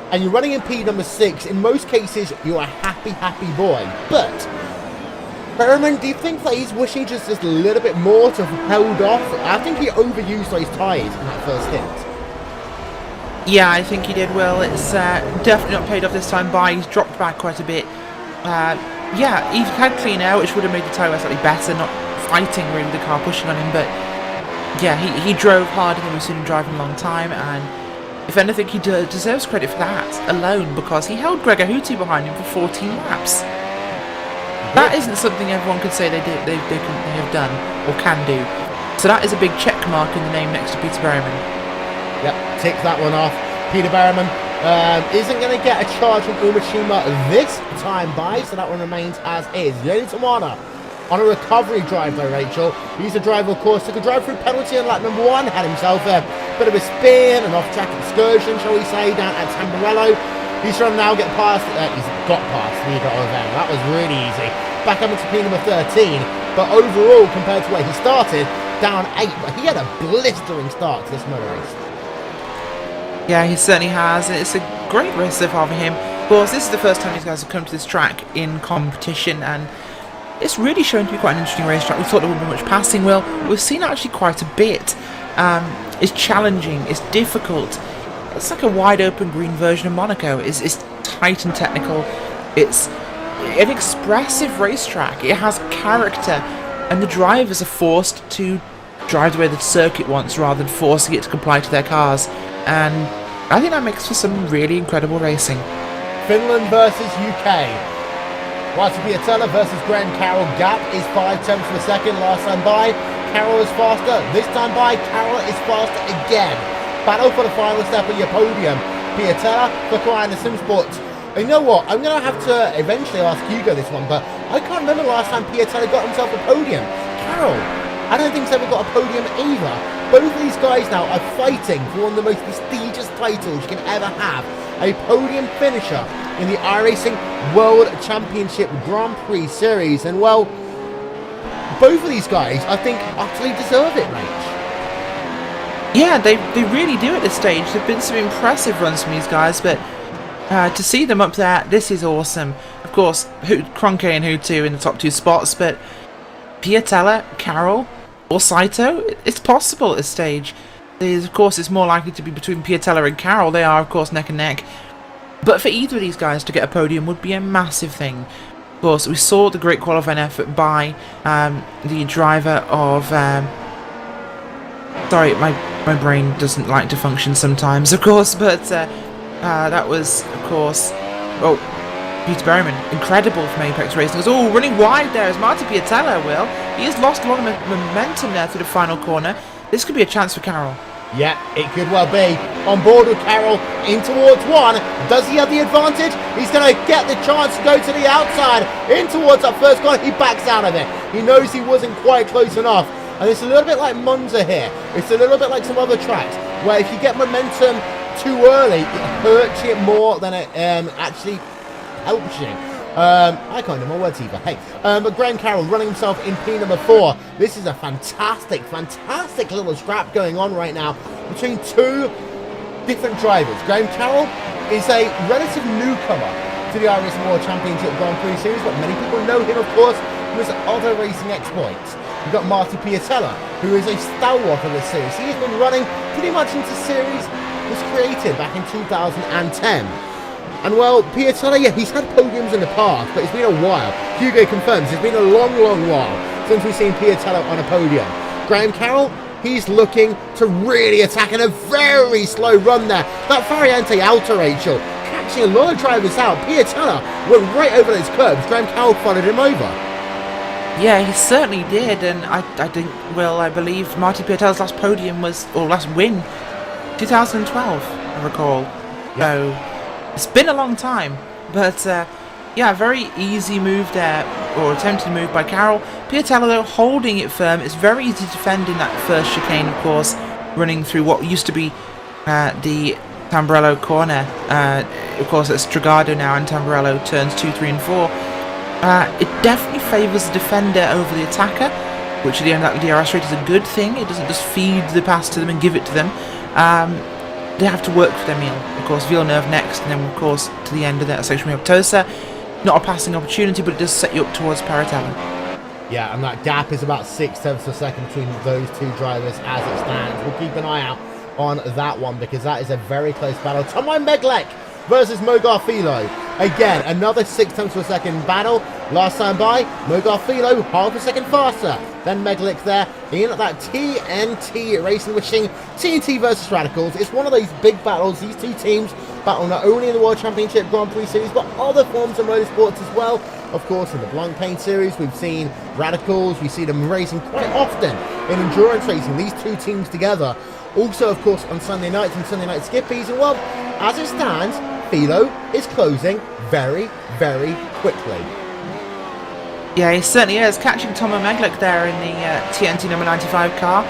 and you're running in P number 6, in most cases, you're a happy, happy boy. But, Berriman, do you think that he's wishing just a little bit more to have held off? I think he overused those tyres in that first stint. Yeah, I think he did well. It's definitely not paid off this time by. He's dropped back quite a bit. Yeah, he had clean air, which would have made the tyre slightly better, not fighting really the car pushing on him. But, yeah, he drove harder than we've seen him drive in a long time, and if anything, he deserves credit for that alone, because he held Gregor Hutu behind him for 14 laps. That isn't something everyone could say they have done or can do. So that is a big check mark in the name next to Peter Berriman. Yep, tick that one off. Peter Berriman isn't going to get a charge from Umeshima this time by, so that one remains as is. Yoni Tamana on a recovery drive though, Rachel. He's a driver, of course, took a drive through penalty on lap number 1, had himself a bit of a spin, an off-track excursion, shall we say, down at Tamburello. He's trying to now get past, he's got past Liga Oven. That was really easy. Back up into P number 13, but overall, compared to where he started, down 8, but he had a blistering start to this motor race. Yeah, he certainly has. It's a great race so far for him. Of course, this is the first time these guys have come to this track in competition, and it's really shown to be quite an interesting racetrack. We thought there wouldn't be much passing. Well, we've seen actually quite a bit. It's challenging, it's difficult. It's like a wide open green version of Monaco. It's tight and technical. It's an expressive racetrack. It has character, and the drivers are forced to drive the way the circuit wants rather than forcing it to comply to their cars. And I think that makes for some really incredible racing. Finland versus UK. Walter Piatella versus Graham Carroll. Gap is 5 tenths per second. Last time by, Carroll is faster. This time by, Carroll is faster again. Battle for the final step of your podium. Piatella for Ryan the Simsport. And you know what? I'm going to have to eventually ask Hugo this one, but I can't remember the last time Piatella got himself a podium. Carroll, I don't think he's ever got a podium either. Both of these guys now are fighting for one of the most prestigious titles you can ever have. A podium finisher in the iRacing World Championship Grand Prix Series. And well, both of these guys, I think, utterly deserve it, mate. Yeah, they really do at this stage. There have been some impressive runs from these guys, but To see them up there, this is awesome. Of course, Cronke and Hutu in the top 2 spots, but Piatella, Carroll, or Saito, it's possible at this stage. Of course, it's more likely to be between Piatella and Carroll. They are, of course, neck and neck. But for either of these guys to get a podium would be a massive thing. Of course, we saw the great qualifying effort by the driver of... sorry, my brain doesn't like to function sometimes, of course, but that was, of course... Oh, Peter Berryman, incredible from Apex Racing. Oh, running wide there is Marty Piatella, Will. He has lost a lot of momentum there through the final corner. This could be a chance for Carroll. Yeah, it could well be. On board with Carroll, in towards 1. Does he have the advantage? He's going to get the chance to go to the outside. In towards that first corner, he backs out of it. He knows he wasn't quite close enough. And it's a little bit like Monza here. It's a little bit like some other tracks, where if you get momentum too early, it hurts you more than it actually helps you. I can't do my words either. Hey, but Graham Carroll running himself in P number 4. This is a fantastic little scrap going on right now between 2 different drivers. Graham Carroll is a relative newcomer to the iRacing World Championship Grand Prix Series, but many people know him, of course, from his other racing exploits. You've got Marty Piatella, who is a stalwart of this series. He has been running pretty much since the series was created back in 2010. And well, Piatella, yeah, he's had podiums in the past, but it's been a while. Hugo confirms it's been a long while since we've seen Piatella on a podium. Graham Carroll, he's looking to really attack in a very slow run there. That Variante Alta, Rachel, catching a lot of drivers out. Piatella went right over those curbs. Graham Carroll followed him over. Yeah, he certainly did, and I think, well, I believe Marty Piatella's last podium was, or last win, 2012, I recall. Yep. So, it's been a long time, but yeah, very easy move there, or attempted move by Carroll. Piatella, though, holding it firm. It's very easy to defend in that first chicane, of course, running through what used to be the Tamburello corner. Of course, it's Stragado now, and Tamburello turns 2, 3, and 4. It definitely favours the defender over the attacker, which at the end of that DRS rate is a good thing. It doesn't just feed the pass to them and give it to them. They have to work for them in. Of course, Villeneuve next, and then, of course, to the end of that section we have Tosa. Not a passing opportunity, but it does set you up towards Paratella. Yeah, and that gap is about 6 tenths of a second between those 2 drivers as it stands. We'll keep an eye out on that one, because that is a very close battle. Tomasz Meglek versus Mogar Philo. Again, another 6 tenths of a second battle. Last time by, Mogar Philo half a second faster than Meglek there in that TNT Racing Machine. TNT versus Radicals. It's one of those big battles. These 2 teams battle not only in the World Championship Grand Prix Series, but other forms of motorsports as well. Of course, in the Blancpain Series, we've seen Radicals. We see them racing quite often in endurance racing. These 2 teams together. Also, of course, on Sunday nights and Sunday night skippies. And well, as it stands, Philo is closing very, very quickly. Yeah, he certainly is. Catching Tomasz Meglek there in the TNT number 95 car.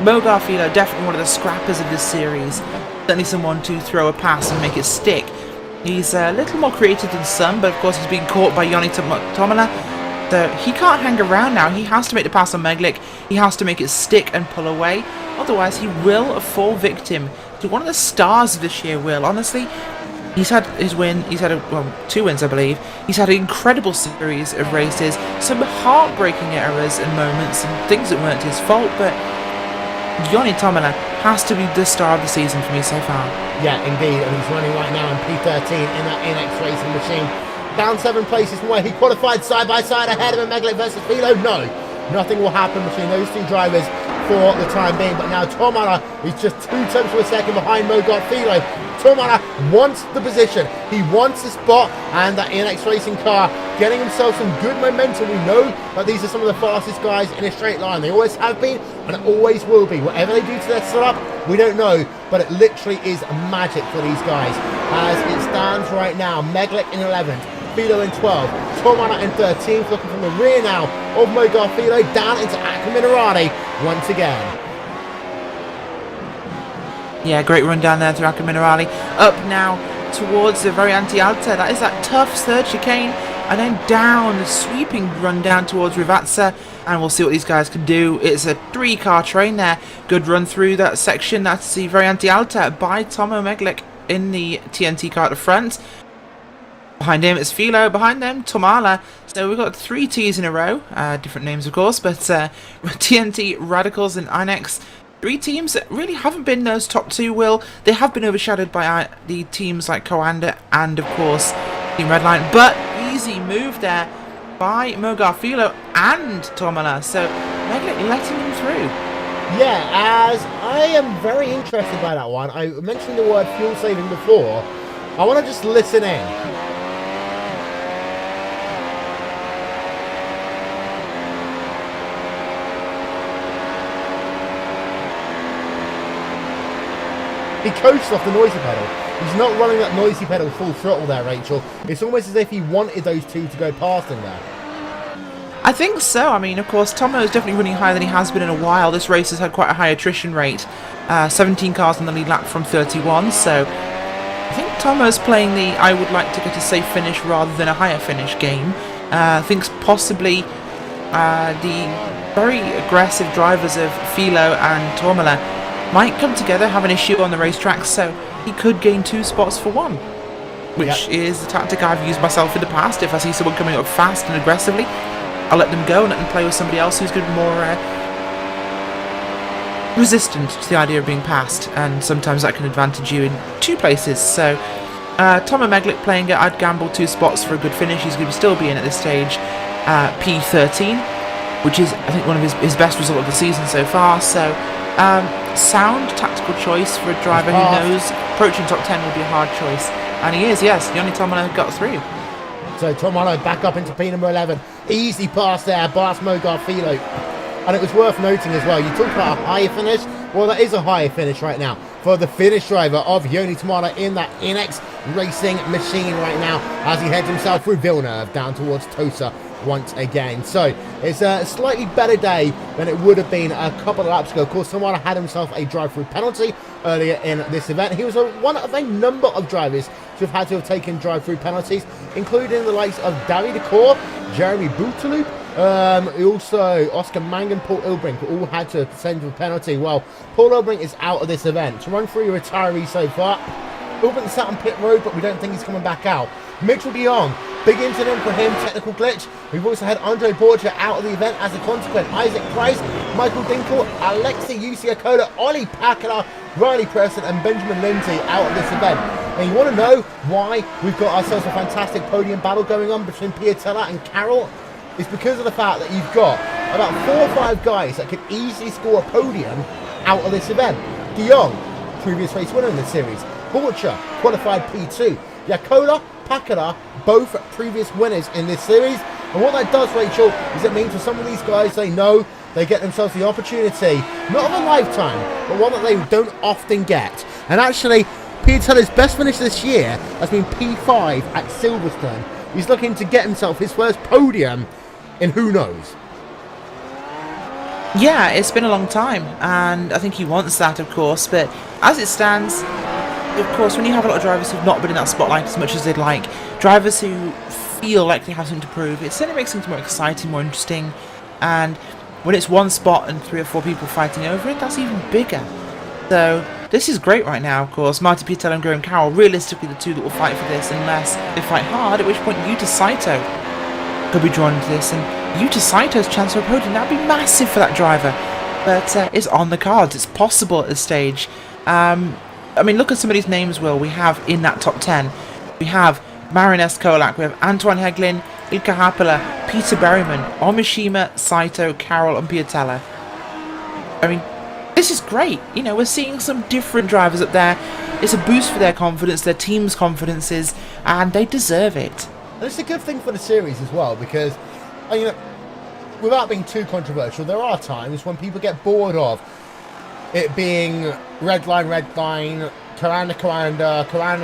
Mogar Philo, definitely one of the scrappers of this series. Certainly someone to throw a pass and make it stick. He's a little more creative than some, but of course he's being caught by Joni Tomala. So he can't hang around now. He has to make the pass on Meglek. He has to make it stick and pull away. Otherwise, he will fall victim to one of the stars of this year, Will. Honestly, he's had his win. He's had 2 wins, I believe. He's had an incredible series of races. Some heartbreaking errors and moments and things that weren't his fault, but Joni Tomala has to be the star of the season for me so far. Yeah, indeed, and he's running right now in P13 in that NX Racing Machine. Down 7 places from where he qualified side by side ahead of Meglek versus Philo. No, nothing will happen between those 2 drivers for the time being. But now Tomala is just 2 tenths of a second behind Mogar Philo. Tomala wants the position. He wants the spot, and that NX Racing car getting himself some good momentum. We know that these are some of the fastest guys in a straight line. They always have been, and it always will be. Whatever they do to their setup, we don't know, but it literally is magic for these guys. As it stands right now, Meglek in 11th, Philo in 12th, Tomala in 13th, looking from the rear now of Mogar Philo down into Acca Minerale once again. Yeah, great run down there through Acca Minerale. Up now towards the Variante Alta. That is that tough third chicane. And then down, a sweeping run down towards Rivazza. And we'll see what these guys can do. It's a 3-car train there. Good run through that section. That's the Variante Alta by Tomasz Meglek. in the TNT car at the front. Behind him it's Philo, behind them Tomala. So we've got 3 T's in a row, different names of course, but TNT, Radicals and Inex. 3 teams that really haven't been those top 2, Will. They have been overshadowed by the teams like Coanda and of course Team Redline, but easy move there by Mogar, Philo and Tomala. So Meglic letting him through. Yeah, as I am very interested by that one. I mentioned the word fuel saving before. I want to just listen in. He coasts off the noisy pedal. He's not running that noisy pedal full throttle there, Rachel. It's almost as if he wanted those 2 to go past him there. I think so. I mean, of course, Tomo is definitely running higher than he has been in a while. This race has had quite a high attrition rate. 17 cars on the lead lap from 31, so I think Tomo's playing the I would like to get a safe finish rather than a higher finish game. I think possibly the very aggressive drivers of Philo and Tomala might come together, have an issue on the racetrack, so he could gain 2 spots for 1. Which is the tactic I've used myself in the past. If I see someone coming up fast and aggressively, I'll let them go and let them play with somebody else who's going to be more resistant to the idea of being passed, and sometimes that can advantage you in 2 places. So Tomo Meglic playing it, I'd gamble 2 spots for a good finish. He's going to still be in at this stage P13, which is I think one of his best result of the season so far. So sound tactical choice for a driver who knows approaching top 10 will be a hard choice, and he is. Yes, the only Tomala got through. So Tomala back up into P number 11. Easy pass there, past Mogar Philo. And it was worth noting as well, you talked about a higher finish. Well, that is a higher finish right now for the Finnish driver of Joni Tomala in that Inex racing machine right now as he heads himself through Villeneuve down towards Tosa once again. So it's a slightly better day than it would have been a couple of laps ago. Of course, Tomala had himself a drive-through penalty earlier in this event. He was one of a number of drivers to have taken drive-through penalties, including the likes of Davy Decor, Jeremy Boutaloop, also Oscar Mangan, Paul Ilbrink, all had to send a penalty. Well, Paul Ilbrink is out of this event. To run through your retiree so far, Ilbrink sat on pit road, but we don't think he's coming back out. Mitchell de Jong, big incident for him, technical glitch. We've also had Andre Borgia out of the event as a consequence. Isaac Price, Michael Dinkle, Alexei Usiakola, Ollie Packard, Riley Preston and Benjamin Lindsay out of this event. And you want to know why we've got ourselves a fantastic podium battle going on between Piatella and Carroll? It's because of the fact that you've got about 4 or 5 guys that could easily score a podium out of this event. De Jong, previous race winner in the series. Borcha, qualified P2. Yakola, Packard, both previous winners in this series. And what that does, Rachel, is it means for some of these guys, they know they get themselves the opportunity, not of a lifetime, but one that they don't often get. And actually, Piatella's best finish this year has been P5 at Silverstone. He's looking to get himself his first podium in who knows. Yeah, it's been a long time, and I think he wants that, of course, but as it stands, of course, when you have a lot of drivers who've not been in that spotlight as much as they'd like, drivers who feel like they have something to prove, it certainly makes things more exciting, more interesting, and when it's one spot and 3 or 4 people fighting over it, that's even bigger. So this is great right now, of course. Marty Piatella and Graham Carroll, realistically the 2 that will fight for this unless they fight hard, at which point Yuta Saito could be drawn into this, and Yuta Saito's chance for a podium, that would be massive for that driver. But it's on the cards, it's possible at this stage. I mean, look at some of these names, Will, we have in that top 10. We have Marinus Kolak, we have Antoine Heglin, Ilka Haapala, Peter Berryman, Omishima, Saito, Carroll and Piatella. I mean, this is great. You know, we're seeing some different drivers up there. It's a boost for their confidence, their team's confidences, and they deserve it. And it's a good thing for the series as well, because, you know, without being too controversial, there are times when people get bored of it being red line, Coanda,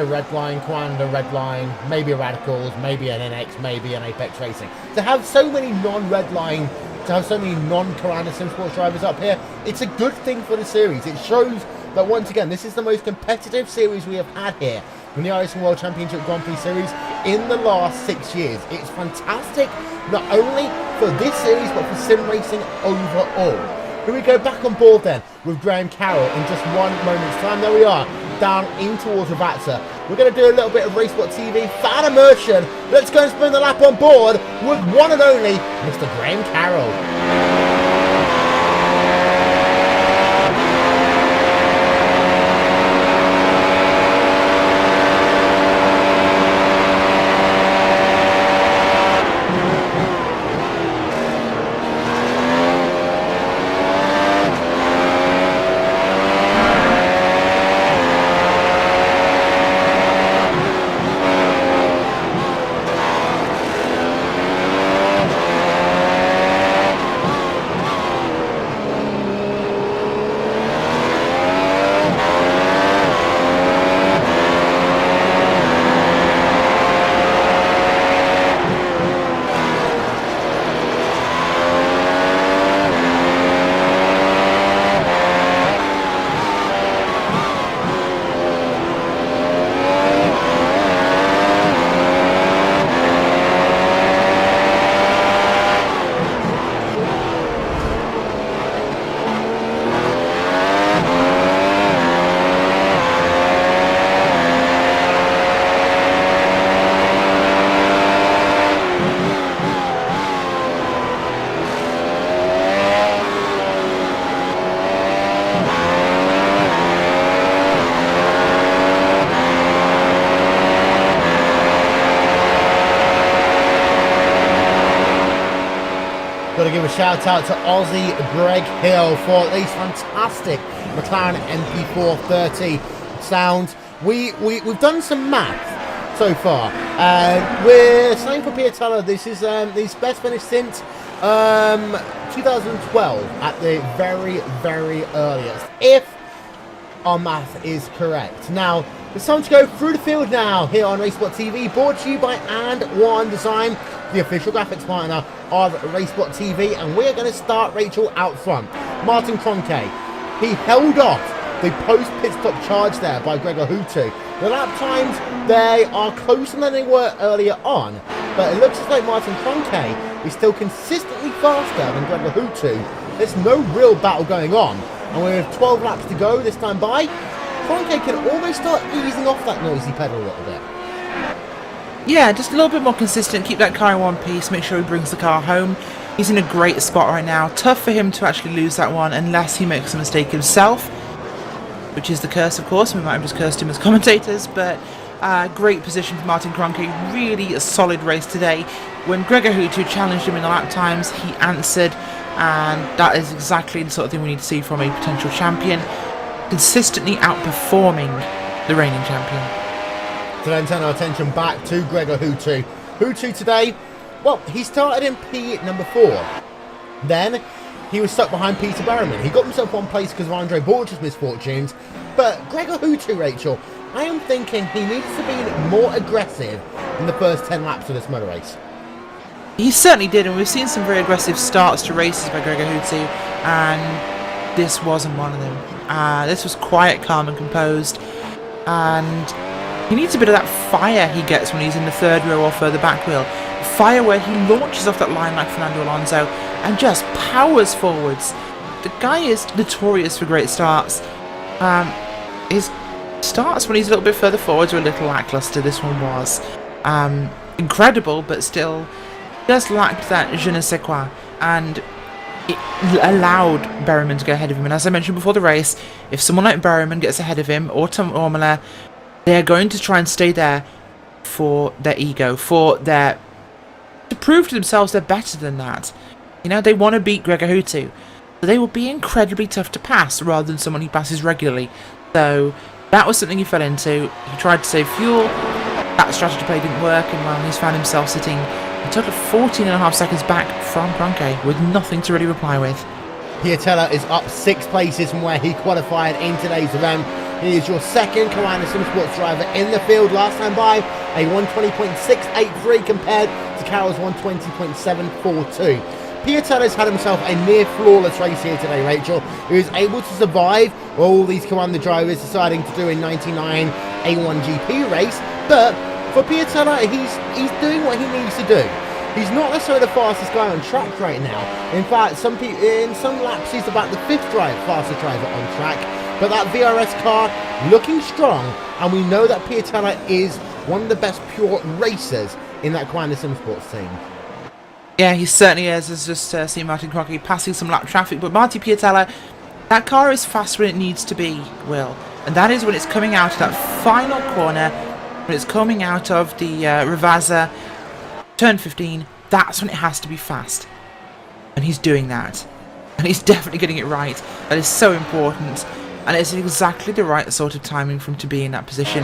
red line, maybe a Radicals, maybe an NX, maybe an Apex Racing. To have so many non-red line, to have so many non-Coanda Sim Sports drivers up here, it's a good thing for the series. It shows that, once again, this is the most competitive series we have had here in the iRacing World Championship Grand Prix Series in the last 6 years. It's fantastic, not only for this series, but for sim racing overall. Here we go back on board then with Graham Carroll in just one moment's time. There we are. down in towards Ravazza. We're going to do a little bit of RaceSpotTV fan immersion. Let's go and spin the lap on board with one and only Mr. Graham Carroll. Got to give a shout out to Aussie Greg Hill for these fantastic McLaren MP430 sounds. We've done some math so far. We're saying for Piatella this is his best finish since 2012 at the very earliest, if our math is correct. Now it's time to go through the field now here on RaceSpotTV, brought to you by And1 Design, the official graphics partner of RaceSpotTV, and we're going to start, Rachel, out front. Martin Kroenke, he held off the post-pit stop charge there by Gregor Hutu. The lap times, they are closer than they were earlier on, but it looks as though Martin Kroenke is still consistently faster than Gregor Hutu. There's no real battle going on, and with 12 laps to go this time by, Kroenke can almost start easing off that noisy pedal a little bit. Yeah, just a little bit more consistent, keep that car in one piece, make sure he brings the car home. He's in a great spot right now. Tough for him to actually lose that one unless he makes a mistake himself, which is the curse, of course. We might have just cursed him as commentators, but great position for Martin Kroenke. Really a solid race today. When Gregor Hutu challenged him in the lap times, he answered, and that is exactly the sort of thing we need to see from a potential champion, consistently outperforming the reigning champion. To then turn our attention back to Gregor Hutu. Hutu today, well, he started in P number 4. Then he was stuck behind Peter Berriman. He got himself one place because of Andre Borch's misfortunes. But Gregor Hutu, Rachel, I am thinking he needs to be more aggressive in the first 10 laps of this motor race. He certainly did, and we've seen some very aggressive starts to races by Gregor Hutu, and this wasn't one of them. This was quiet, calm and composed, and he needs a bit of that fire he gets when he's in the third row or further back wheel. Fire where he launches off that line like Fernando Alonso and just powers forwards. The guy is notorious for great starts. His starts when he's a little bit further forwards were a little lackluster. This one was incredible, but still just lacked that je ne sais quoi, and it allowed Berriman to go ahead of him. And as I mentioned before the race, if someone like Berriman gets ahead of him, or Tom Imola, they are going to try and stay there for their ego, to prove to themselves they're better than that. You know, they want to beat Gregor Hutu. So they will be incredibly tough to pass rather than someone he passes regularly. So that was something he fell into. He tried to save fuel. That strategy play didn't work, and well, he's found himself sitting a total of 14.5 seconds back from Kroenke with nothing to really reply with. Piatella is up 6 places from where he qualified in today's event. He is your second Carolina Simsports driver in the field. Last time by, a 120.683 compared to Carroll's 120.742. Piatella's had himself a near flawless race here today, Rachel. He was able to survive all these Carolina drivers deciding to do a 99 A1GP race, but for Piatella, he's doing what he needs to do. He's not necessarily the fastest guy on track right now. In fact, in some laps, he's about the 5th fastest driver on track. But that VRS car looking strong, and we know that Piatella is one of the best pure racers in that Grinder Sim Sports team. Yeah, he certainly is. As just seen Martin Crockett passing some lap traffic, but Marty Piatella, that car is fast when it needs to be, Will. And that is when it's coming out of that final corner, when it's coming out of the Ravazza, turn 15, that's when it has to be fast. And he's doing that. And he's definitely getting it right. That is so important. And it's exactly the right sort of timing for him to be in that position.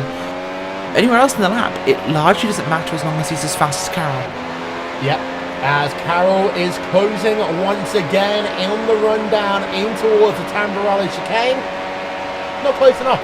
Anywhere else in the lap, it largely doesn't matter as long as he's as fast as Carroll. Yep, as Carroll is closing once again in the rundown in towards the Tamburello chicane. Not close enough.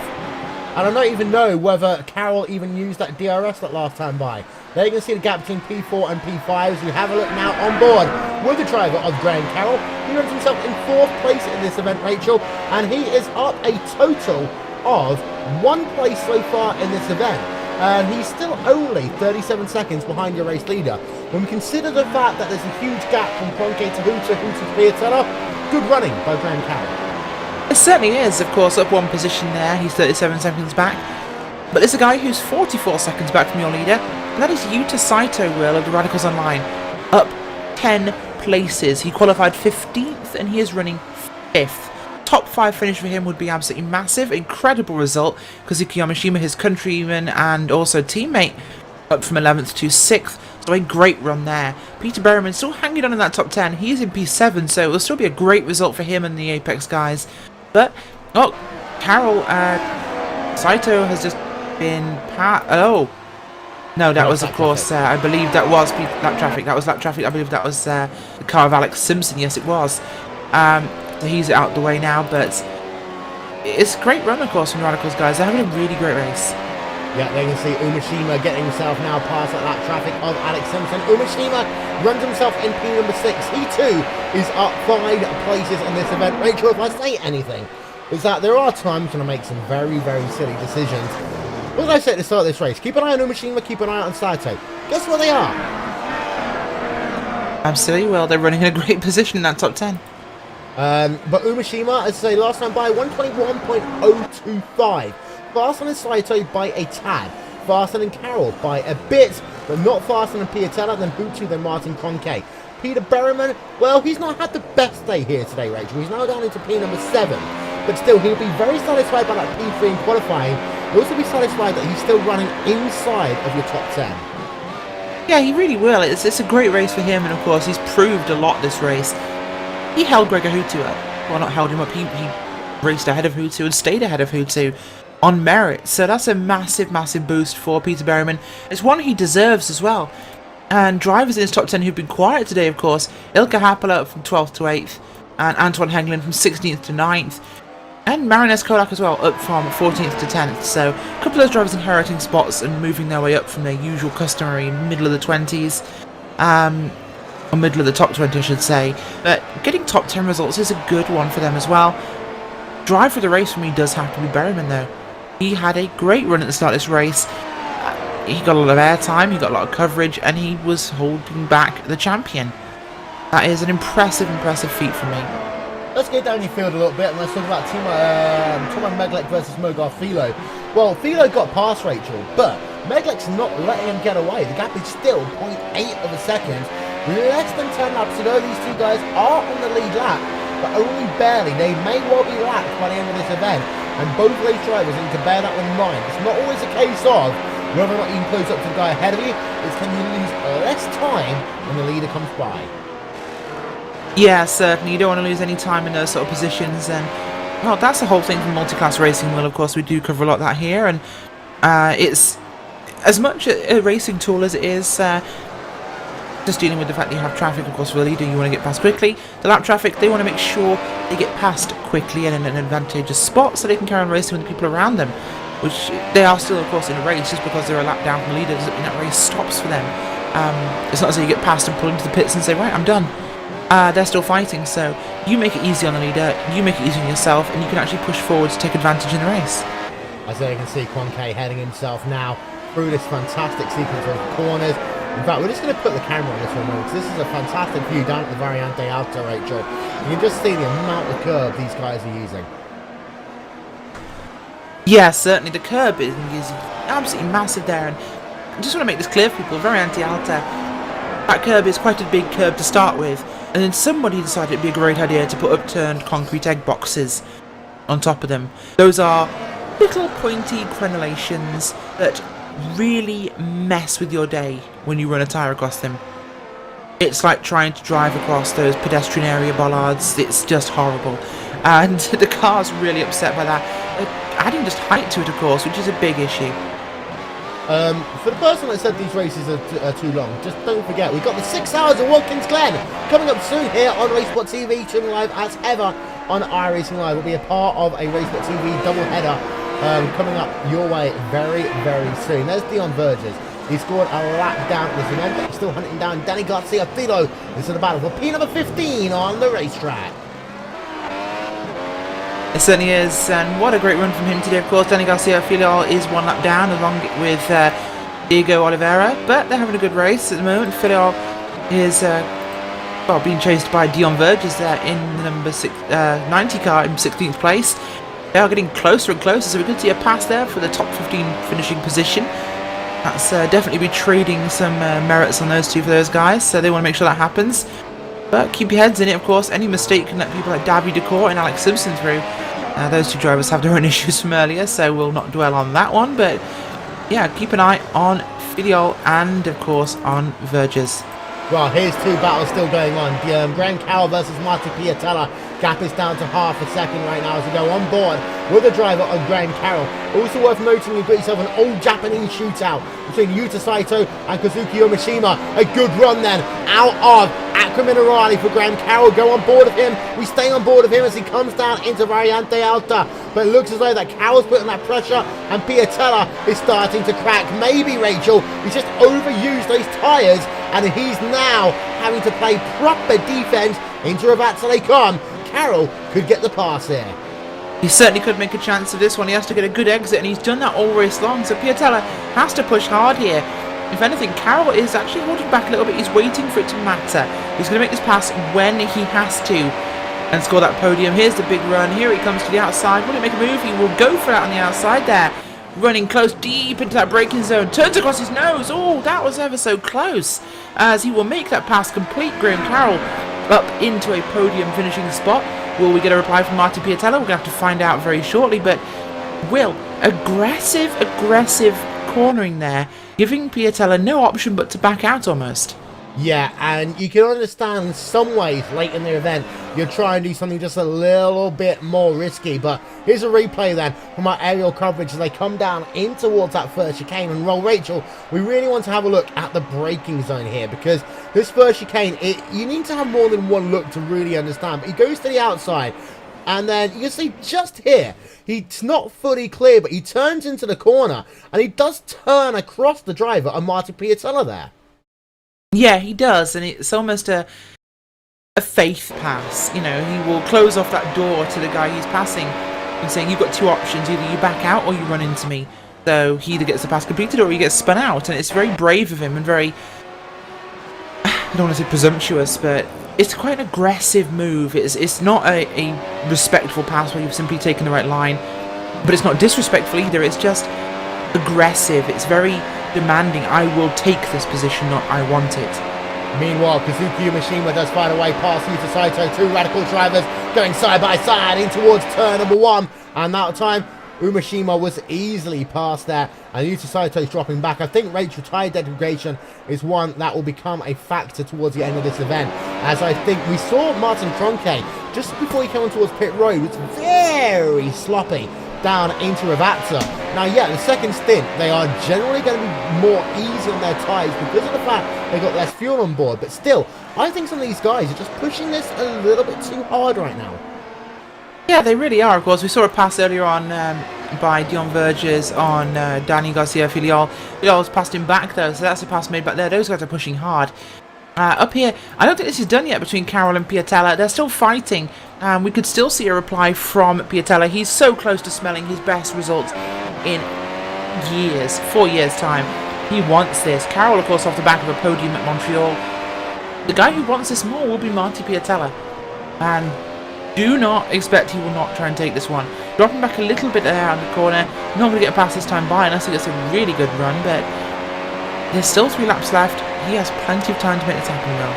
And I don't even know whether Carroll even used that DRS that last time by. There you can see the gap between P4 and P5 as we have a look now on board with the driver of Graham Carroll. He runs himself in 4th place in this event, Rachel, and he is up a total of 1 place so far in this event. And he's still only 37 seconds behind your race leader. When we consider the fact that there's a huge gap from Conke to Hooter, Hooter to Piatella, good running by Graham Carroll. It certainly is, of course, up 1 position there. He's 37 seconds back. But there's a guy who's 44 seconds back from your leader. And that is Yuta Saito, Will, of the Radicals Online. Up 10 places. He qualified 15th and he is running 5th. Top 5 finish for him would be absolutely massive. Incredible result. Kazuki Yamashima, his countryman and also teammate, up from 11th to 6th. So a great run there. Peter Berriman still hanging on in that top 10. He's in P7, so it will still be a great result for him and the Apex guys. But, oh, Carroll, Saito has just been oh. No, that was, of course, I believe that was lap traffic. That was lap traffic. I believe that was the car of Alex Simpson. Yes, it was. So he's out the way now, but it's a great run, of course, from the Radicals guys. They're having a really great race. Yeah, there you can see Umashima getting himself now past that lap traffic of Alex Simpson. Umashima runs himself in P number 6. He too is up 5 places in this event. Rachel, if I say anything, is that there are times when I make some very, very silly decisions. What did I say at the start of this race? Keep an eye on Umashima, keep an eye on Saito. Guess what they are? Absolutely, well, they're running in a great position in that top 10. But Umashima, as I say, last time by 121.025. Faster than Saito by a tad. Faster than Carroll by a bit, but not faster than Piatella, than Hutu, than Martin Conke. Peter Berriman, well, he's not had the best day here today, Rachel. He's now down into P number 7. But still, he'll be very satisfied by that P3 in qualifying. He'll also be satisfied that he's still running inside of your top 10. Yeah, he really will. It's a great race for him, and of course, he's proved a lot this race. He held Gregor Hutu up. Well, not held him up, he raced ahead of Hutu and stayed ahead of Hutu on merit. So that's a massive, massive boost for Peter Berriman. It's one he deserves as well. And drivers in his top 10 who've been quiet today, of course, Ilka Happala up from 12th to 8th, and Antoine Henglin from 16th to 9th. And Marinez Kolak as well, up from 14th to 10th. So a couple of those drivers inheriting spots and moving their way up from their usual customary middle of the 20s. Or middle of the top 20, I should say. But getting top 10 results is a good one for them as well. Drive for the race for me does have to be Berriman, though. He had a great run at the start of this race. He got a lot of airtime, he got a lot of coverage, and he was holding back the champion. That is an impressive, impressive feat for me. Let's get down your field a little bit and let's talk about Tomo Meglec versus Mogar Philo. Well, Philo got past Rachel, but Meglec's not letting him get away. The gap is still 0.8 of a second. Less than 10 laps to go. These two guys are on the lead lap, but only barely. They may well be lapped by the end of this event, and both race drivers need to bear that in mind. It's not always a case of whether or not you can close up to the guy ahead of you. It's can you lose less time when the leader comes by. Yeah, certainly. You don't want to lose any time in those sort of positions. And, well, that's the whole thing from multi-class racing. Well, of course, we do cover a lot of that here. And it's as much a racing tool as it is just dealing with the fact that you have traffic. Of course, for the leader, you want to get past quickly. The lap traffic, they want to make sure they get past quickly and in an advantageous spot so they can carry on racing with the people around them. Which they are still, of course, in a race. Just because they're a lap down from the leader doesn't mean that race stops for them. It's not as though you get past and pull into the pits and say, right, I'm done. They're still fighting, so you make it easy on the leader, you make it easy on yourself, and you can actually push forward to take advantage in the race. As you can see, Conke heading himself now through this fantastic sequence of corners. In fact, we're just going to put the camera on this one moment, because this is a fantastic view down at the Variante Alto, Rachel. You can just see the amount of curve these guys are using. Yeah, certainly. The curb is absolutely massive there, and I just want to make this clear for people, very anti-alta. That curb is quite a big curb to start with, and then somebody decided it'd be a great idea to put upturned concrete egg boxes on top of them. Those are little pointy crenellations that really mess with your day when you run a tyre across them. It's like trying to drive across those pedestrian area bollards. It's just horrible. And the car's really upset by that. Adding just height to it, of course, which is a big issue. For the person that said these races are too long, just don't forget, we've got the 6 hours of Watkins Glen coming up soon here on RaceSpotTV, tuning live as ever on iRacingLive. Will be a part of a RaceSpotTV doubleheader coming up your way very, very soon. There's Dion Verges. He scored a lap down at this event, but he's still hunting down Danny Garcia-Filo. This is the battle for P number 15 on the racetrack. It certainly is, and what a great run from him today. Of course, Danny Garcia-Filo is 1 lap down along with Diego Oliveira, but they're having a good race at the moment. Filo is being chased by Dion Verges there in the number 90 car in 16th place. They are getting closer and closer, so we could see a pass there for the top 15 finishing position. That's definitely be trading some merits on those two for those guys, so they want to make sure that happens. But keep your heads in it, of course. Any mistake can let people like Davy Decour and Alex Simpson through. Those two drivers have their own issues from earlier, so we'll not dwell on that one. But yeah, keep an eye on Filiol and, of course, on Verges. Well, here's 2 battles still going on. Graham Carroll versus Marty Piatella. Gap is down to half a second right now as we go on board with the driver of Graham Carroll. Also worth noting, you've got yourself an old Japanese shootout between Yuta Saito and Kazuki Omishima. A good run then out of Akra Minerali for Graham Carroll. Go on board of him. We stay on board of him as he comes down into Variante Alta. But it looks as though that Carroll's putting that pressure and Piatella is starting to crack. Maybe, Rachel, he's just overused those tyres and he's now having to play proper defence into Ravazza they come. Carroll could get the pass here. He certainly could make a chance of this one. He has to get a good exit, and he's done that all race long, so Piatella has to push hard here. If anything, Carroll is actually holding back a little bit. He's waiting for it to matter. He's going to make this pass when he has to and score that podium. Here's the big run. Here he comes to the outside. Will he make a move? He will go for that on the outside there. Running close deep into that braking zone. Turns across his nose. Oh, that was ever so close. As he will make that pass complete, Graham Carroll up into a podium finishing spot. Will we get a reply from Martin Piatella? We're going to have to find out very shortly. But Will, aggressive cornering there, giving Piatella no option but to back out almost. Yeah, and you can understand in some ways late in the event you're trying to do something just a little bit more risky. But here's a replay then from our aerial coverage as they come down in towards that first chicane. And roll, Rachel, we really want to have a look at the braking zone here, because this first chicane, you need to have more than one look to really understand. But he goes to the outside, and then you can see just here, he's not fully clear, but he turns into the corner, and he does turn across the driver and Martin Piatella there. Yeah, he does, and it's almost a faith pass. You know, he will close off that door to the guy he's passing and saying, you've got 2 options, either you back out or you run into me. So he either gets the pass completed or he gets spun out, and it's very brave of him and very, I don't want to say presumptuous, but it's quite an aggressive move. It's not a respectful pass where you've simply taken the right line, but it's not disrespectful either. It's just aggressive. It's very demanding. I will take this position, not I want it. Meanwhile, Kazuki Umeshima does find a way past Yuta Saito. 2 radical drivers going side by side in towards turn number 1. And that time, Umeshima was easily past there. And Yuta Saito's dropping back. I think Rachel, tyre degradation is one that will become a factor towards the end of this event. As I think we saw Martin Tronke, just before he came on towards pit road, was very sloppy down into Ravazza. Now, yeah, the second stint, they are generally going to be more easy on their tyres because of the fact they got less fuel on board. But still, I think some of these guys are just pushing this a little bit too hard right now. Yeah, they really are, of course. We saw a pass earlier on by Dion Verges on Danny Garcia-Filiol. Filiol's passed him back, though, so that's a pass made back there. Those guys are pushing hard. Up here, I don't think this is done yet between Carroll and Piatella. They're still fighting. We could still see a reply from Piatella. He's so close to smelling his best results in years, 4 years' time. He wants this. Carroll, of course, off the back of a podium at Montreal. The guy who wants this more will be Marty Piatella. And do not expect he will not try and take this one. Dropping back a little bit there on the corner. Not going to get past this time by unless he gets a really good run, but there's still 3 laps left. He has plenty of time to make this happen though.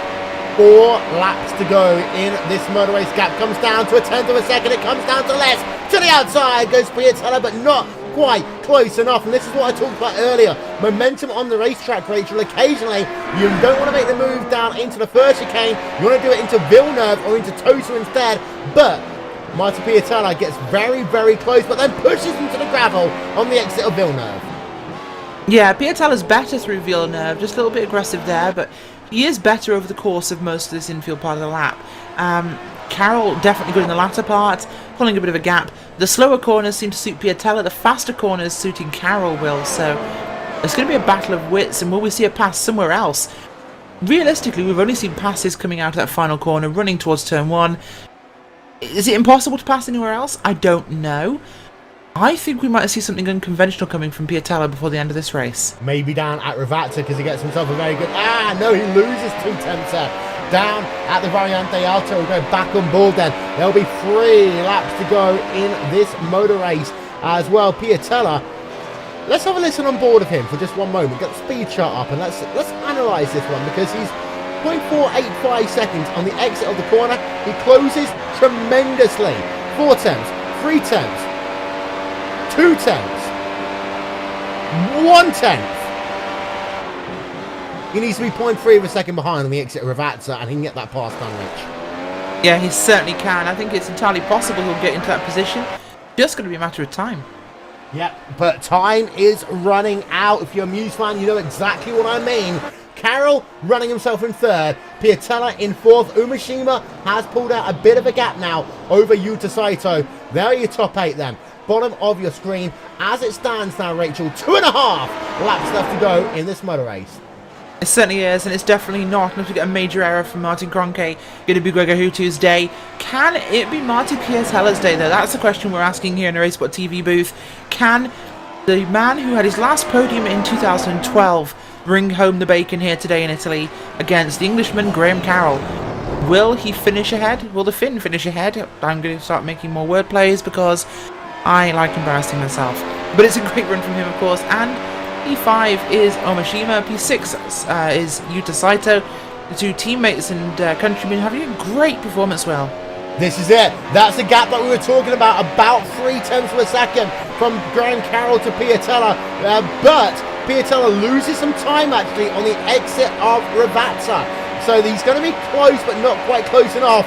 4 laps to go in this motor race. Gap comes down to a tenth of a second. It comes down to less. To the outside goes Piatella, but not quite close enough. And this is what I talked about earlier. Momentum on the racetrack, Rachel. Occasionally, you don't want to make the move down into the first chicane. You want to do it into Villeneuve or into Tosa instead. But Martin Piatella gets very, very close, but then pushes into the gravel on the exit of Villeneuve. Yeah, Piatella's better through Villeneuve. Just a little bit aggressive there, but he is better over the course of most of this infield part of the lap. Carroll definitely good in the latter part, pulling a bit of a gap. The slower corners seem to suit Piatella, the faster corners suiting Carroll will, so it's going to be a battle of wits, and will we see a pass somewhere else? Realistically, we've only seen passes coming out of that final corner, running towards turn 1. Is it impossible to pass anywhere else? I don't know. I think we might see something unconventional coming from Piatella before the end of this race. Maybe down at Ravazza because he gets himself a very good... no, he loses 2 tenths there. Down at the Variante Alto, we'll go back on board then. There'll be 3 laps to go in this motor race as well. Piatella, let's have a listen on board of him for just one moment. Get the speed chart up and let's analyse this one because he's 0.485 seconds on the exit of the corner. He closes tremendously. 4 tenths, 3 tenths, 2 tenths, 1 tenth. He needs to be 0.3 of a second behind on the exit of Ravazza, and he can get that pass done, Rich. Yeah, he certainly can. I think it's entirely possible he'll get into that position. Just going to be a matter of time. Yep, but time is running out. If you're a Muse fan, you know exactly what I mean. Carroll running himself in 3rd, Piatella in 4th. Umeshima has pulled out a bit of a gap now over Yuta Saito. There are your top 8 then. Bottom of your screen. As it stands now, Rachel, 2.5 laps left to go in this motor race. It certainly is, and it's definitely not enough to get a major error from Martin Kroenke. Going to be Gregor Hutu's day. Can it be Martin Piatella's day, though? That's the question we're asking here in the RaceSpotTV booth. Can the man who had his last podium in 2012 bring home the bacon here today in Italy against the Englishman Graham Carroll? Will he finish ahead? Will the Finn finish ahead? I'm going to start making more word plays because I like embarrassing myself. But it's a great run from him, of course, and P5 is Omashima, P6 is Yuta Saito. The 2 teammates and countrymen having a great performance well. This is it. That's the gap that we were talking about 3 tenths of a second from Graham Carroll to Piatella. But Piatella loses some time actually on the exit of Ravazza. So he's going to be close, but not quite close enough.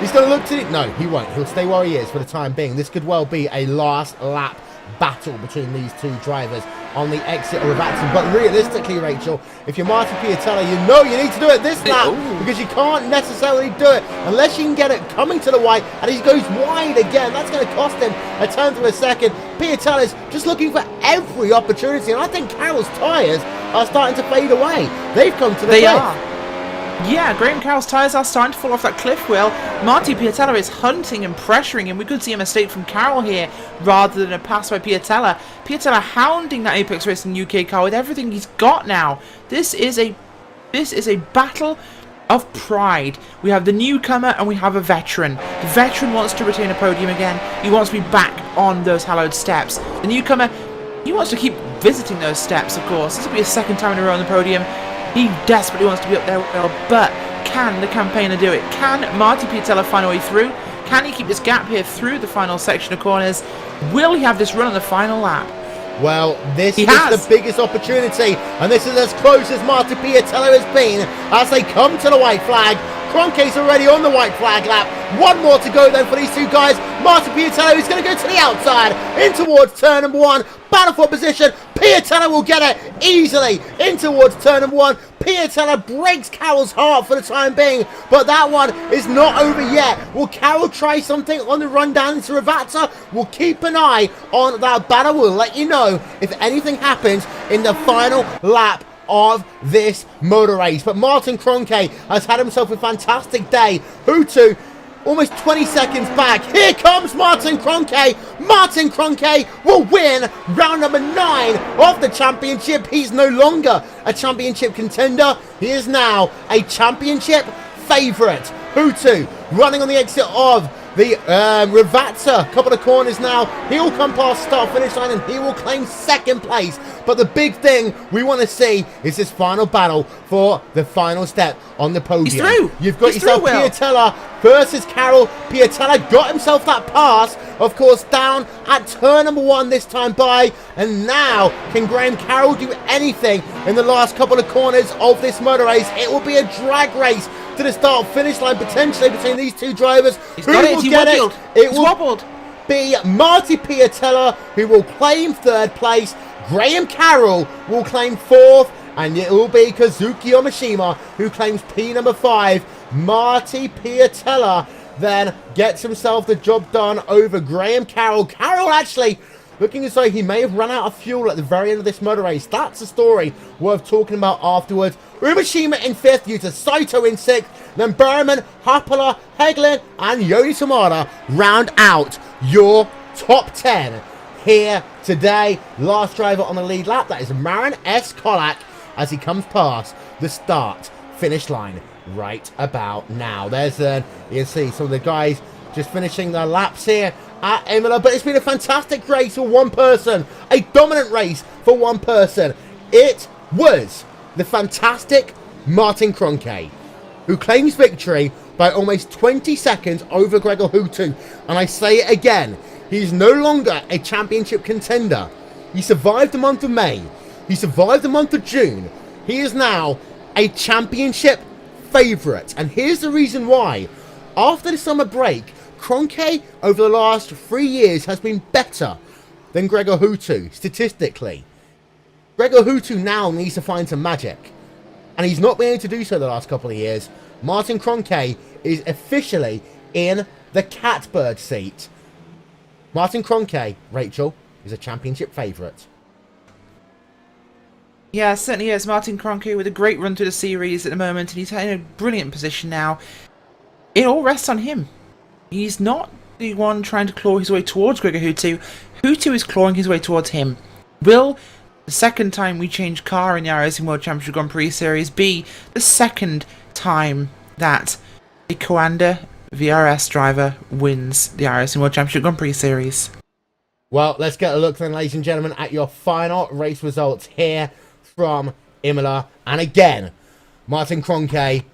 He's going to look to it. No, he won't. He'll stay where he is for the time being. This could well be a last lap battle between these 2 drivers on the exit of Ravazza. But realistically, Rachel, if you're Martin Piatella, you know you need to do it this lap because you can't necessarily do it unless you can get it coming to the white, and he goes wide again. That's going to cost him a tenth of a second. Piatella's just looking for every opportunity, and I think Carroll's tyres are starting to fade away. They've come to the cliff. They are. Yeah, Graham Carroll's tyres are starting to fall off that cliff wheel. Martin Piatella is hunting and pressuring him. We could see a mistake from Carroll here rather than a pass by Piatella. Piatella hounding that Apex Racing UK car with everything he's got now. This is a battle of pride. We have the newcomer and we have a veteran. The veteran wants to retain a podium again. He wants to be back on those hallowed steps. The newcomer, he wants to keep visiting those steps, of course. This will be his 2nd time in a row on the podium. He desperately wants to be up there, but can the campaigner do it? Can Marty Piatella find a way through? Can he keep this gap here through the final section of corners? Will he have this run on the final lap? Well, this is the biggest opportunity, and this is as close as Martin Piatella has been as they come to the white flag. Kroenke's already on the white flag lap. 1 more to go then for these 2 guys. Martin Piatella is going to go to the outside in towards turn number 1. Battle for position. Piatella will get it easily in towards turn number 1. Piatella breaks Carroll's heart for the time being, but that one is not over yet. Will Carroll try something on the run down into Ravazza? We'll keep an eye on that battle. We'll let you know if anything happens in the final lap of this motor race. But Martin Kroenke has had himself a fantastic day. Hutu almost 20 seconds back. Here comes Martin Kroenke. Martin Kroenke will win round number 9 of the championship. He's no longer a championship contender. He is now a championship favourite. Hutu running on the exit of the Ravazza. Couple of corners now. He will come past start finish line and he will claim second place. But the big thing we want to see is this final battle for the final step on the podium. He's through. You've got He's yourself through, Will. Piatella versus Carroll. Piatella got himself that pass, of course, down at turn number 1 this time by. And now, can Graham Carroll do anything in the last couple of corners of this motor race? It will be a drag race to the start finish line potentially between these two drivers. He's Who got it. will He get wobbled. it? He's wobbled. Be Marty Piatella, who will claim third place. Graham Carroll will claim fourth, and it will be Kazuki Omishima who claims P number 5. Marty Piatella then gets himself the job done over Graham Carroll. Carroll actually looking as though he may have run out of fuel at the very end of this motor race. That's a story worth talking about afterwards. Umishima in 5th, Yuta Saito in 6th, then Berman, Happala, Heglin, and Yoni Tamada round out your top 10 here today. Last driver on the lead lap, that is Marin S. Kolak as he comes past the start finish line right about now. There's you can see some of the guys just finishing their laps here at Imola, but it's been a fantastic race for one person, a dominant race for one person. It was the fantastic Martin Kroenke, who claims victory by almost 20 seconds over Gregor Hutu. And I say it again, he's no longer a championship contender. He survived the month of May. He survived the month of June. He is now a championship favourite. And here's the reason why. After the summer break, Kroenke over the last 3 years has been better than Gregor Hutu statistically. Gregor Hutu now needs to find some magic, and he's not been able to do so the last couple of years. Martin Kroenke is officially in the catbird seat. Martin Kroenke, Rachel, is a championship favourite. Yeah, certainly is. Martin Kroenke with a great run through the series at the moment, and he's in a brilliant position now. It all rests on him. He's not the one trying to claw his way towards Gregor Hutu. Hutu is clawing his way towards him. Will the second time we change car in the iRacing World Championship Grand Prix Series be the second time that a Coanda VRS driver wins the iRacing World Championship Grand Prix Series? Well, let's get a look then, ladies and gentlemen, at your final race results here from Imola. And again, Martin Kroenke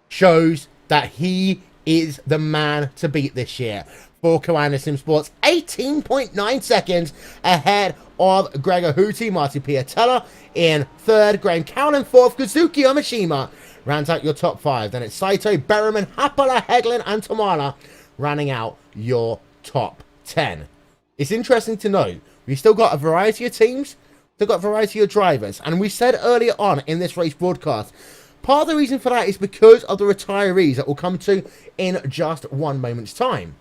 shows that he is the man to beat this year for Coanda Sim Sports. 18.9 seconds ahead of Gregor Hutu. Marty Piatella in 3rd, Graham Carroll in 4th, Kazuki Omishima rounds out your top 5. Then it's Saito, Berriman, Happala, Heglin, and Tomala rounding out your top 10. It's interesting to note, we've still got a variety of teams, still got a variety of drivers, and we said earlier on in this race broadcast, part of the reason for that is because of the retirees that we'll come to in just one moment's time.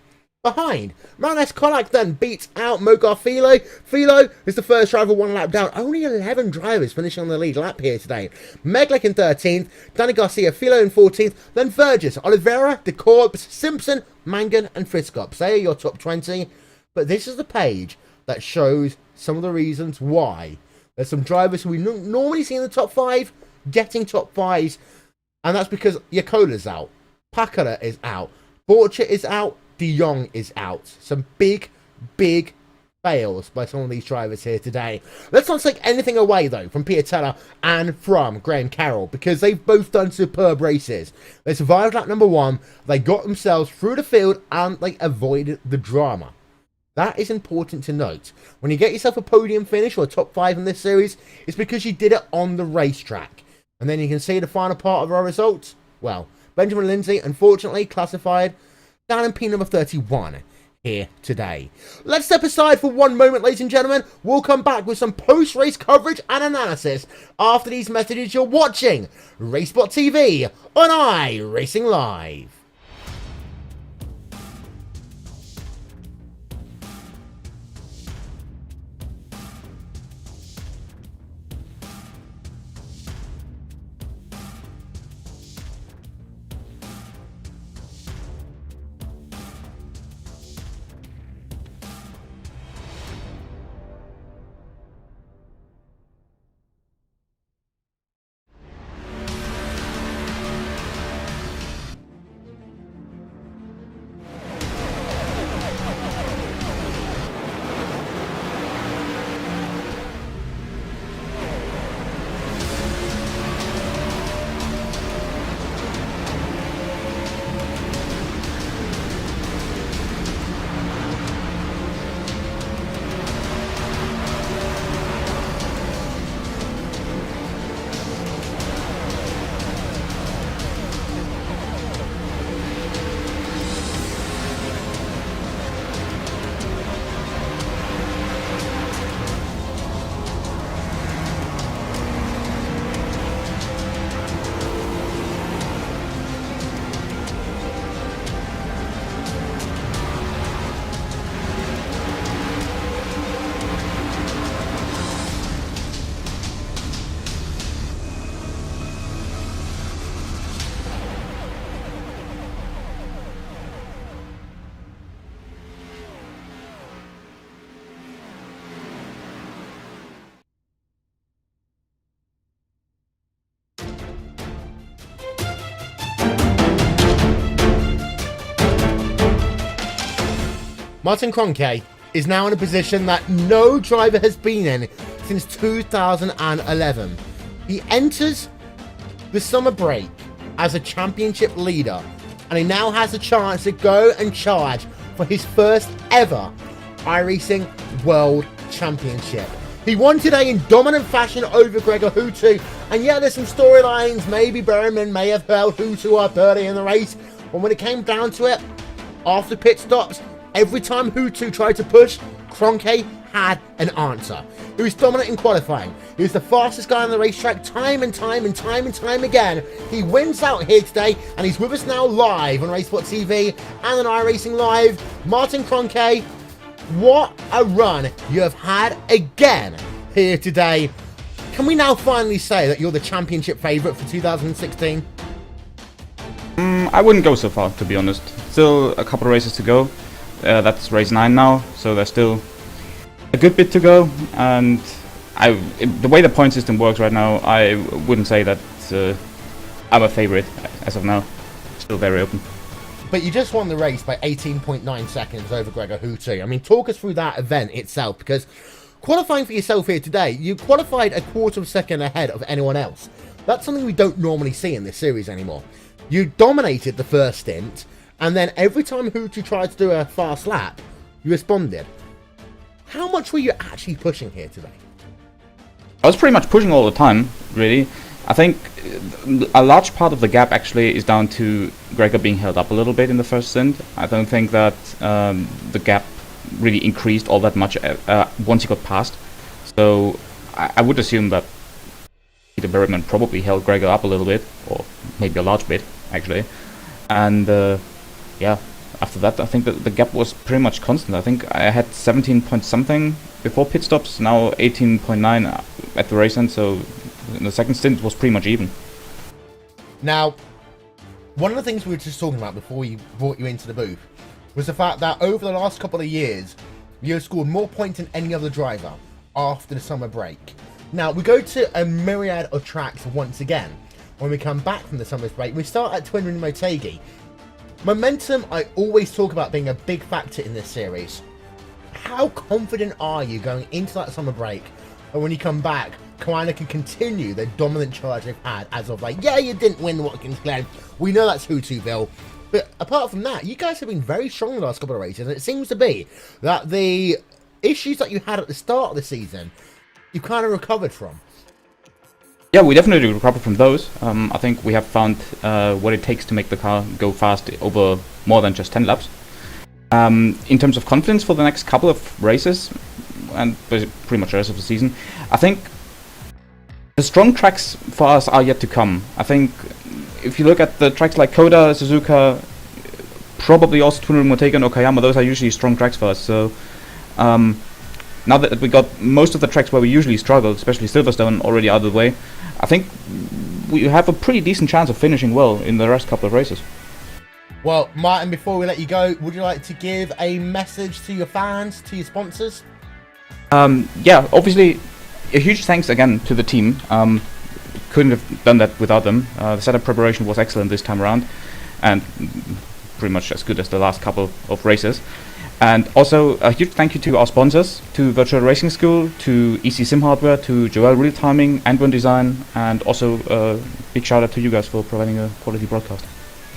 Behind, Manes Kolak then beats out Mogar Philo. Philo is the first driver one lap down. Only 11 drivers finishing on the lead lap here today. Meglick in 13th, Danny Garcia, Philo in 14th, then Vergis, Oliveira, DeCorbs, Simpson, Mangan, and Friskops. They are your top 20. But this is the page that shows some of the reasons why there's some drivers who we normally see in the top 5 getting top 5s, and that's because Yakola's out, Pakala is out, Borcher is out, De Jong is out. Some big fails by some of these drivers here today. Let's not take anything away, though, from Piatella and from Graham Carroll, because they've both done superb races. They survived lap number 1, they got themselves through the field, and they avoided the drama. That is important to note. When you get yourself a podium finish or a top 5 in this series, it's because you did it on the racetrack. And then you can see the final part of our results. Well, Benjamin Lindsay, unfortunately, classified down in P number 31 here today. Let's step aside for one moment, ladies and gentlemen. We'll come back with some post-race coverage and analysis after these messages. You're watching RaceSpotTV on iRacingLive. Martin Kroenke is now in a position that no driver has been in since 2011. He enters the summer break as a championship leader, and he now has a chance to go and charge for his first ever iRacing World Championship. He won today in dominant fashion over Gregor Hutu, and yeah, there's some storylines. Maybe Berman may have held Hutu up early in the race, but when it came down to it, after pit stops, every time Hutu tried to push, Kroenke had an answer. He was dominant in qualifying. He was the fastest guy on the racetrack time and time again. He wins out here today, and he's with us now live on RaceSpotTV and on iRacingLive. Martin Kroenke, what a run you have had again here today. Can we now finally say that you're the championship favourite for 2016? I wouldn't go so far, to be honest. Still a couple of races to go. That's race 9 now, so there's still a good bit to go. And the way the point system works right now, I wouldn't say that I'm a favourite as of now. Still very open. But you just won the race by 18.9 seconds over Gregor Hutu. I mean, talk us through that event itself, because qualifying for yourself here today, you qualified a quarter of a second ahead of anyone else. That's something we don't normally see in this series anymore. You dominated the first stint, and then every time Hutu tried to do a fast lap, you responded. How much were you actually pushing here today? I was pretty much pushing all the time, really. I think a large part of the gap actually is down to Gregor being held up a little bit in the first stint. I don't think that the gap really increased all that much once he got past. So I would assume that Peter Berryman probably held Gregor up a little bit, or maybe a large bit, actually. And yeah, after that, I think that the gap was pretty much constant. I think I had 17 point something before pit stops, now 18.9 at the race end, so in the second stint it was pretty much even. Now, one of the things we were just talking about before we brought you into the booth was the fact that over the last couple of years, you have scored more points than any other driver after the summer break. Now, we go to a myriad of tracks once again. When we come back from the summer break, we start at Twin Ring Motegi. Momentum, I always talk about being a big factor in this series. How confident are you going into that summer break, and when you come back, Koana can continue the dominant charge they've had as of like, yeah, you didn't win Watkins Glen. We know that's Hutuville. But apart from that, you guys have been very strong in the last couple of races, and it seems to be that the issues that you had at the start of the season, you kind of recovered from. Yeah, we definitely recovered from those. I think we have found what it takes to make the car go fast over more than just 10 laps. In terms of confidence for the next couple of races, and pretty much the rest of the season, I think the strong tracks for us are yet to come. I think if you look at the tracks like Koda, Suzuka, probably also Twin Ring Motegi and Okayama, those are usually strong tracks for us. So now that we got most of the tracks where we usually struggle, especially Silverstone, already out of the way, I think we have a pretty decent chance of finishing well in the rest couple of races. Well, Martin, before we let you go, would you like to give a message to your fans, to your sponsors? Yeah, obviously, a huge thanks again to the team. Couldn't have done that without them. The setup preparation was excellent this time around, and pretty much as good as the last couple of races. And also a huge thank you to our sponsors, to Virtual Racing School, to EC Sim Hardware, to Joel Real Timing, Andron Design, and also a big shout out to you guys for providing a quality broadcast.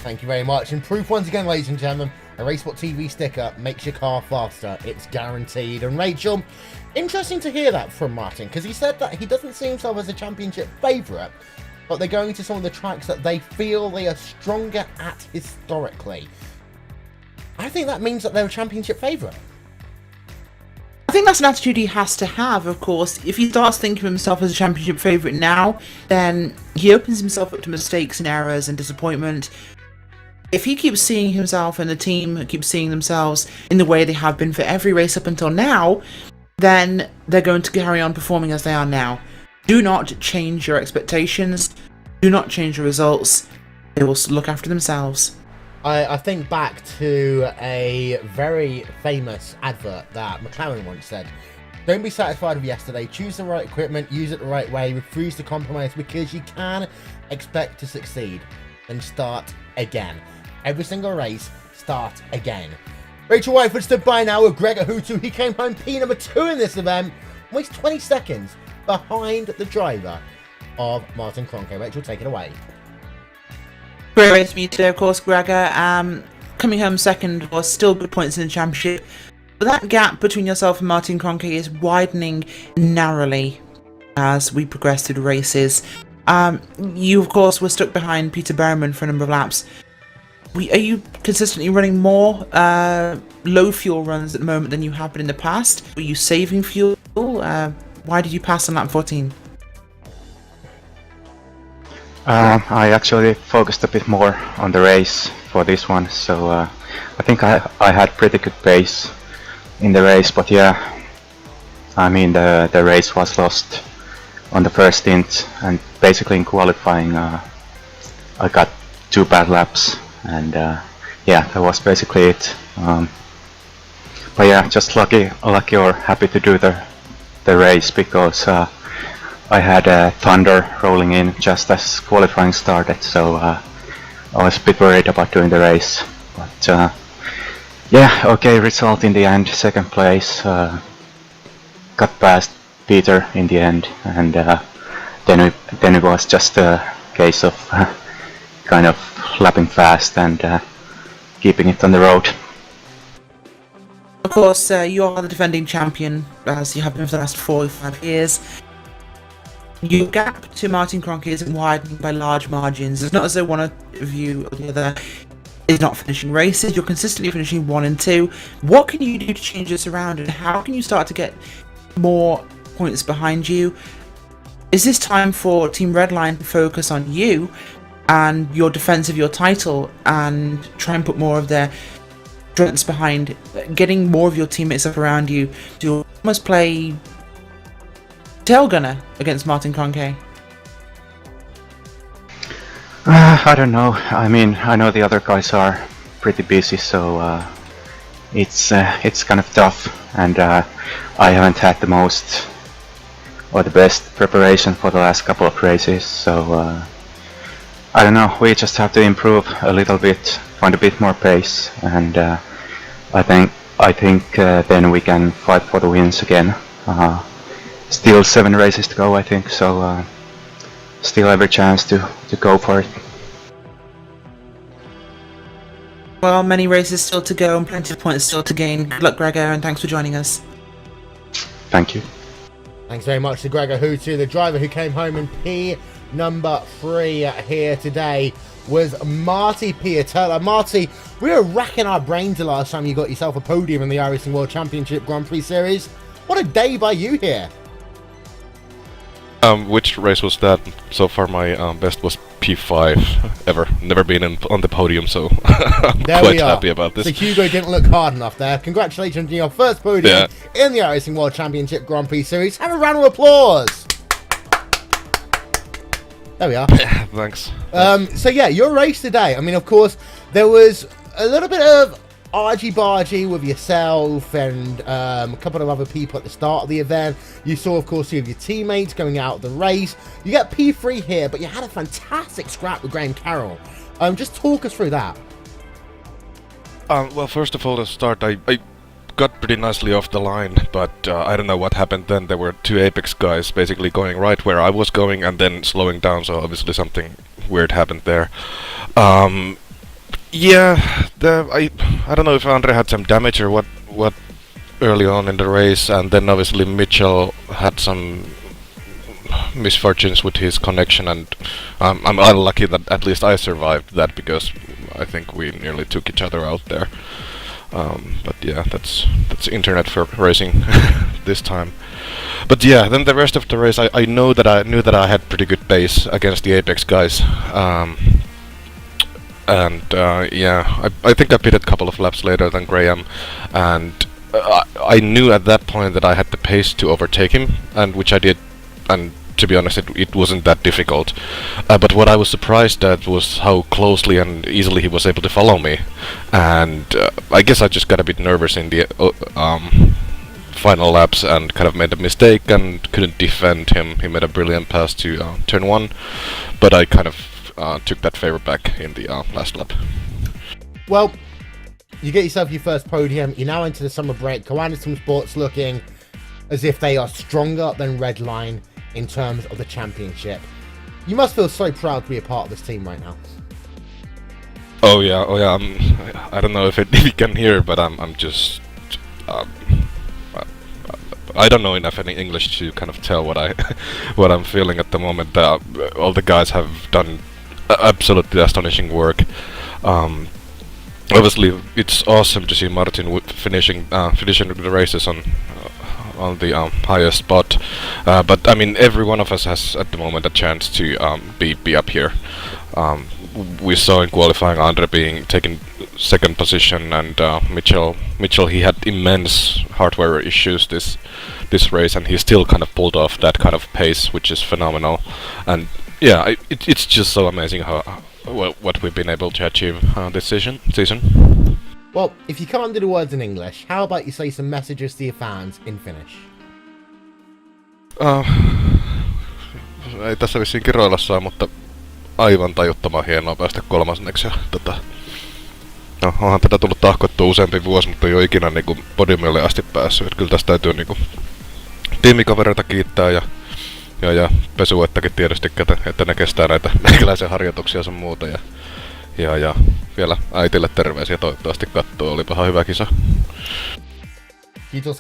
Thank you very much. And proof once again, ladies and gentlemen, a RaceSpotTV sticker makes your car faster. It's guaranteed. And Rachel, interesting to hear that from Martin, because he said that he doesn't see himself as a championship favourite, but they're going to some of the tracks that they feel they are stronger at historically. I think that means that they're a championship favourite. I think that's an attitude he has to have, of course. If he starts thinking of himself as a championship favourite now, then he opens himself up to mistakes and errors and disappointment. If he keeps seeing himself and the team keeps seeing themselves in the way they have been for every race up until now, then they're going to carry on performing as they are now. Do not change your expectations. Do not change your results. They will look after themselves. I think back to a very famous advert that McLaren once said, don't be satisfied with yesterday, choose the right equipment, use it the right way, refuse to compromise, because you can expect to succeed and start again. Every single race, start again. Rachel Whitefoot stood by now with Gregor Hutu. He came home P number 2 in this event, almost 20 seconds behind the driver of Martin Kroenke. Rachel, take it away. Great race for you today, of course, Gregor. Coming home second was still good points in the championship. But that gap between yourself and Martin Kroenke is widening narrowly as we progress through the races. You, of course, were stuck behind Peter Berriman for a number of laps. Are you consistently running more low fuel runs at the moment than you have been in the past? Were you saving fuel? Why did you pass on lap 14? I actually focused a bit more on the race for this one, so I think I had pretty good pace in the race, but yeah, I mean the race was lost on the first stint, and basically in qualifying I got 2 bad laps, and yeah, that was basically it. But yeah, just lucky or happy to do the race, because I had thunder rolling in just as qualifying started, so I was a bit worried about doing the race. But yeah, okay result in the end, second place. Got past Peter in the end, and then it was just a case of kind of lapping fast and keeping it on the road. Of course, you are the defending champion, as you have been for the last 4 or 5 years. Your gap to Martin Kroenke isn't widening by large margins. It's not as though one of you or the other is not finishing races. You're consistently finishing 1 and 2. What can you do to change this around, and how can you start to get more points behind you? Is this time for Team Redline to focus on you and your defense of your title and try and put more of their strengths behind getting more of your teammates up around you to almost play tail gunner against Martin Kroenke? I don't know. I mean, I know the other guys are pretty busy, so it's kind of tough, and I haven't had the most or the best preparation for the last couple of races, so I don't know. We just have to improve a little bit, find a bit more pace, and I think then we can fight for the wins again. Still 7 races to go, I think, so still every chance to go for it. Well, many races still to go and plenty of points still to gain. Good luck, Gregor, and thanks for joining us. Thank you. Thanks very much to Gregor Hutu, the driver who came home in P number 3 here today was Marty Piatella. Marty, we were racking our brains the last time you got yourself a podium in the iRacing World Championship Grand Prix Series. What a day by you here. Which race was that? So far my best was P5 ever. Never been on the podium, so I'm quite happy about this. So Hugo didn't look hard enough there. Congratulations on your first podium in the iRacing World Championship Grand Prix Series. Have a round of applause. There we are. Thanks. So yeah, your race today. I mean, of course, there was a little bit of argy-bargy with yourself and a couple of other people at the start of the event. You saw, of course, 2 of your teammates going out of the race. You get P3 here, but you had a fantastic scrap with Graham Carroll. Just talk us through that. Well, first of all, to start, I got pretty nicely off the line, but I don't know what happened then. There were 2 Apex guys basically going right where I was going and then slowing down, so obviously something weird happened there. Yeah, I don't know if Andre had some damage or what early on in the race, and then obviously Mitchell had some misfortunes with his connection, and I'm unlucky that at least I survived that, because I think we nearly took each other out there. But yeah, that's internet for racing this time. But yeah, then the rest of the race, I knew that I had pretty good pace against the Apex guys. And yeah, I think I pitted a couple of laps later than Graham, and I knew at that point that I had the pace to overtake him, and which I did, and to be honest, it wasn't that difficult. But what I was surprised at was how closely and easily he was able to follow me, and I guess I just got a bit nervous in the final laps and kind of made a mistake and couldn't defend him. He made a brilliant pass to turn 1, but I kind of took that favor back in the last lap. Well, you get yourself your first podium. You're now into the summer break. Koanda Team Sports looking as if they are stronger than Redline in terms of the championship. You must feel so proud to be a part of this team right now. Oh yeah. I don't know if you can hear, but I'm just. I don't know enough in English to kind of tell what I'm feeling at the moment. All the guys have done absolutely astonishing work. Obviously, it's awesome to see Martin finishing the races on the highest spot. But I mean, every one of us has at the moment a chance to be up here. We saw in qualifying Andre being taken second position, and Mitchell he had immense hardware issues this race, and he still kind of pulled off that kind of pace, which is phenomenal. And yeah, it's just so amazing what we've been able to achieve this season. Well, if you can't do the words in English, how about you say some messages to your fans in Finnish? Ei tässä vissiin kiroilla saa, mutta aivan tajuttoman hienoa päästä kolmanneksi. No, onhan tätä tullut tahkottua useampi vuosi, mutta ei ole ikinä niinku podiumille asti päässyt. Et kyllä tästä täytyy niinku tiimikavereita kiittää ja pesuettakin tietysti, että ne kestää näitä meikäläisen harjoituksia sun muuta. Ja vielä äitille terveisiä, toivottavasti kattoo, olipahan hyvä kisa.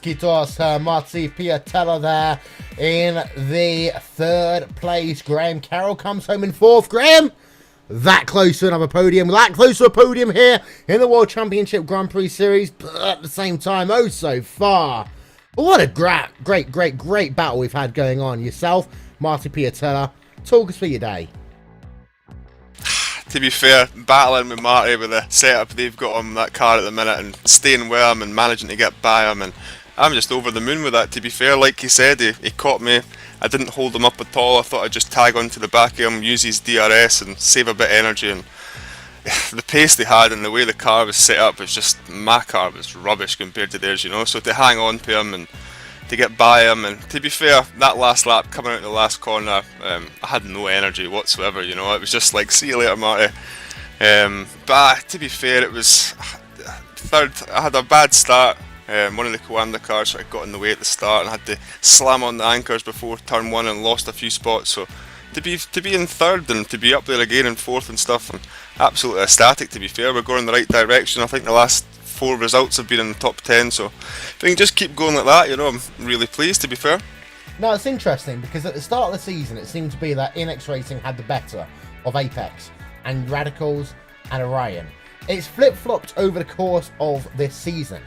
Kiitos, Martti Piatella there in the third place. Graham Carroll comes home in fourth. Graham, that close to another podium, that close to a podium here in the World Championship Grand Prix Series, but at the same time, oh so far. But what a great battle we've had going on. Yourself, Martti Piatella, talk us through your day. To be fair, battling with Marty with the setup they've got on that car at the minute and staying with him and managing to get by him, and I'm just over the moon with that, to be fair. Like he said, he caught me. I didn't hold him up at all. I thought I'd just tag onto the back of him, use his DRS and save a bit of energy, and the pace they had and the way the car was set up was just, my car was rubbish compared to theirs, you know. So to hang on to him and to get by him, and to be fair, that last lap coming out the last corner, I had no energy whatsoever, you know. It was just like, see you later, Marty. But to be fair, it was third. I had a bad start. One of the Koanda cars sort of got in the way at the start and had to slam on the anchors before turn one and lost a few spots. So to be in third and to be up there again in fourth and stuff, I'm absolutely ecstatic. To be fair, we're going in the right direction. I think the last 4 results have been in the top 10, so if we can just keep going like that, you know, I'm really pleased, to be fair. Now, it's interesting because at the start of the season, it seemed to be that Inex Racing had the better of Apex and Radicals and Orion. It's flip-flopped over the course of this season.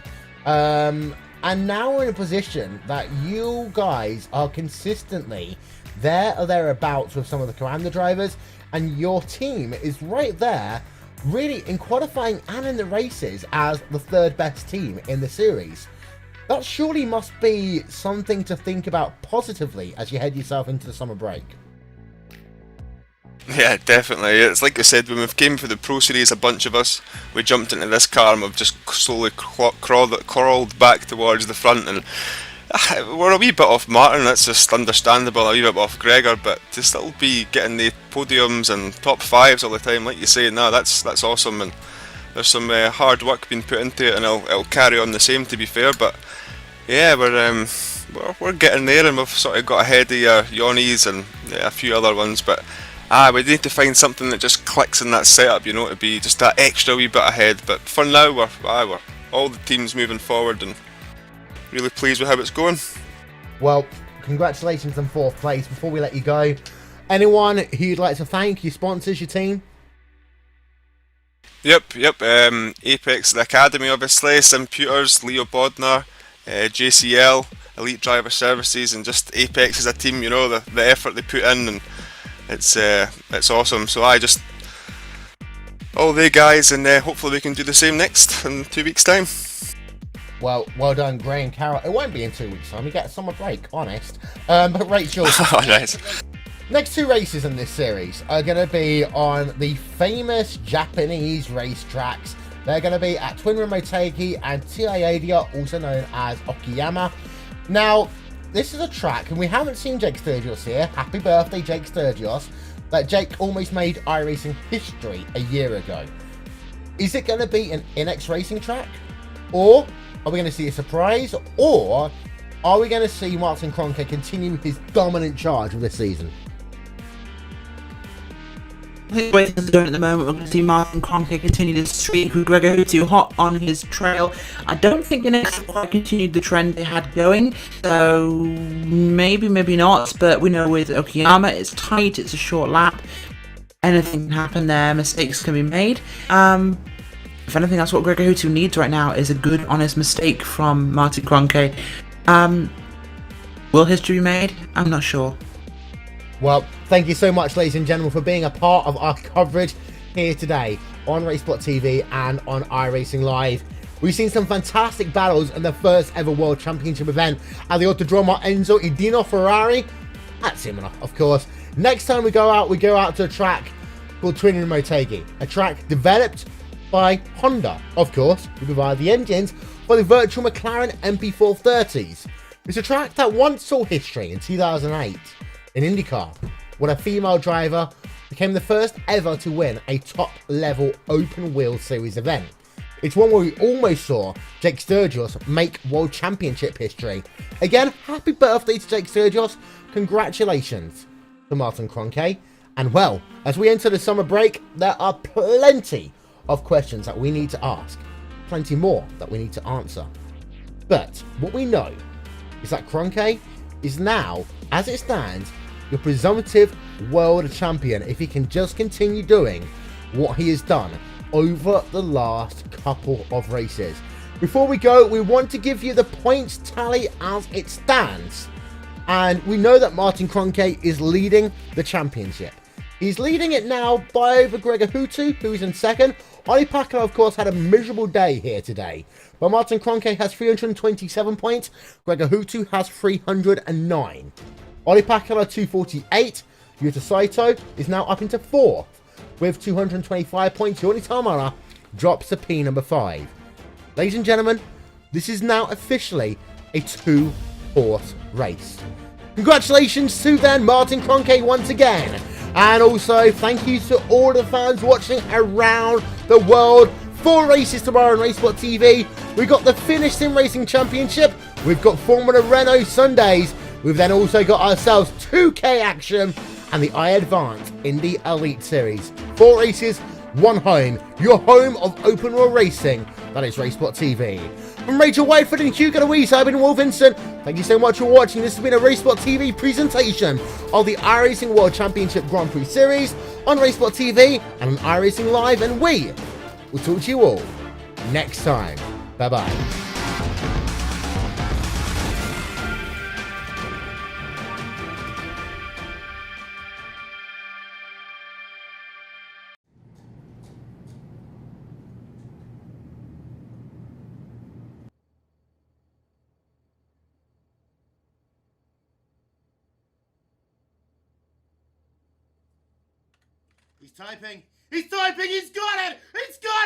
And now we're in a position that you guys are consistently there or thereabouts with some of the Koanda drivers, and your team is right there, really in qualifying and in the races, as the third best team in the series. That surely must be something to think about positively as you head yourself into the summer break. Yeah, definitely. It's like I said, when we came for the Pro Series, a bunch of us, we jumped into this car and we've just slowly crawled back towards the front, and we're a wee bit off Martin, that's just understandable, a wee bit off Gregor, but to still be getting the podiums and top 5s all the time, like you say, no, that's awesome, and there's some hard work being put into it, and it'll carry on the same, to be fair. But yeah, we're getting there, and we've sort of got ahead of Yoni's and a few other ones, but we need to find something that just clicks in that setup, you know, to be just that extra wee bit ahead. But for now, we're all the teams moving forward, and really pleased with how it's going. Well, congratulations on 4th place. Before we let you go, anyone who you'd like to thank, your sponsors, your team? Yep. Apex, the Academy, obviously, Simputers, Leo Bodnar, JCL, Elite Driver Services, and just Apex as a team, you know, the effort they put in, and it's awesome. So all the guys, and hopefully we can do the same next in 2 weeks' time. Well done, Graham Carroll. It won't be in 2 weeks' time. You get a summer break, honest. But Rachel, oh, nice. Next 2 races in this series are going to be on the famous Japanese racetracks. They're going to be at Twinrin Motegi and Taiadia, also known as Okayama. Now, this is a track, and we haven't seen Jake Sturgios here. Happy birthday, Jake Sturgios. That Jake almost made iRacing history a year ago. Is it going to be an NX racing track? Or are we going to see a surprise? Or are we going to see Martin Kroenke continue with his dominant charge of this season? I think the way things are going at the moment, we're going to see Martin Kroenke continue this streak with Gregor Huttu hot on his trail. I don't think NX quite continued the trend they had going, so maybe not, but we know with Okayama it's tight, it's a short lap, anything can happen there, mistakes can be made. If anything, that's what Gregor Huttu needs right now, is a good, honest mistake from Martin Kroenke. Will history be made? I'm not sure. Well, thank you so much, ladies and gentlemen, for being a part of our coverage here today on RaceSpotTV and on iRacingLive. We've seen some fantastic battles in the first ever World Championship event at the Autodromo Enzo Edino Ferrari at Imola, of course. Next time we go out to a track called Twin Motegi, a track developed by Honda, of course, who provide the engines for the virtual McLaren MP430s. It's a track that once saw history in 2008 in IndyCar, when a female driver became the first ever to win a top-level open-wheel series event. It's one where we almost saw Jake Sturgis make World Championship history. Again, happy birthday to Jake Sturgis. Congratulations to Martin Kroenke. And well, as we enter the summer break, there are plenty of questions that we need to ask. Plenty more that we need to answer. But what we know is that Kroenke is now, as it stands, your presumptive world champion if he can just continue doing what he has done over the last couple of races. Before we go, we want to give you the points tally as it stands. And we know that Martin Kroenke is leading the championship. He's leading it now by over Gregor Huttu, who is in second. Ollie Packer, of course, had a miserable day here today. But Martin Kroenke has 327 points. Gregor Huttu has 309. Ollie Packer 248. Yuta Saito is now up into 4th with 225 points. Yoni Tamara drops to P number 5. Ladies and gentlemen, this is now officially a 2-horse race. Congratulations to then Martin Kroenke once again. And also thank you to all the fans watching around the world. 4 races tomorrow on RaceSpotTV. We've got the Finnish Sim Racing Championship. We've got Formula Renault Sundays. We've then also got ourselves 2K action and the iAdvance Indy Elite Series. 4 races, 1 home. Your home of open wheel racing. That is RaceSpotTV. From Rachel Whiteford and Hugo Louise, I've been Will Vincent. Thank you so much for watching. This has been a RaceSpotTV presentation of the iRacing World Championship Grand Prix Series on RaceSpotTV and on iRacingLive. And we will talk to you all next time. Bye-bye. He's typing! He's typing! He's got it! He's got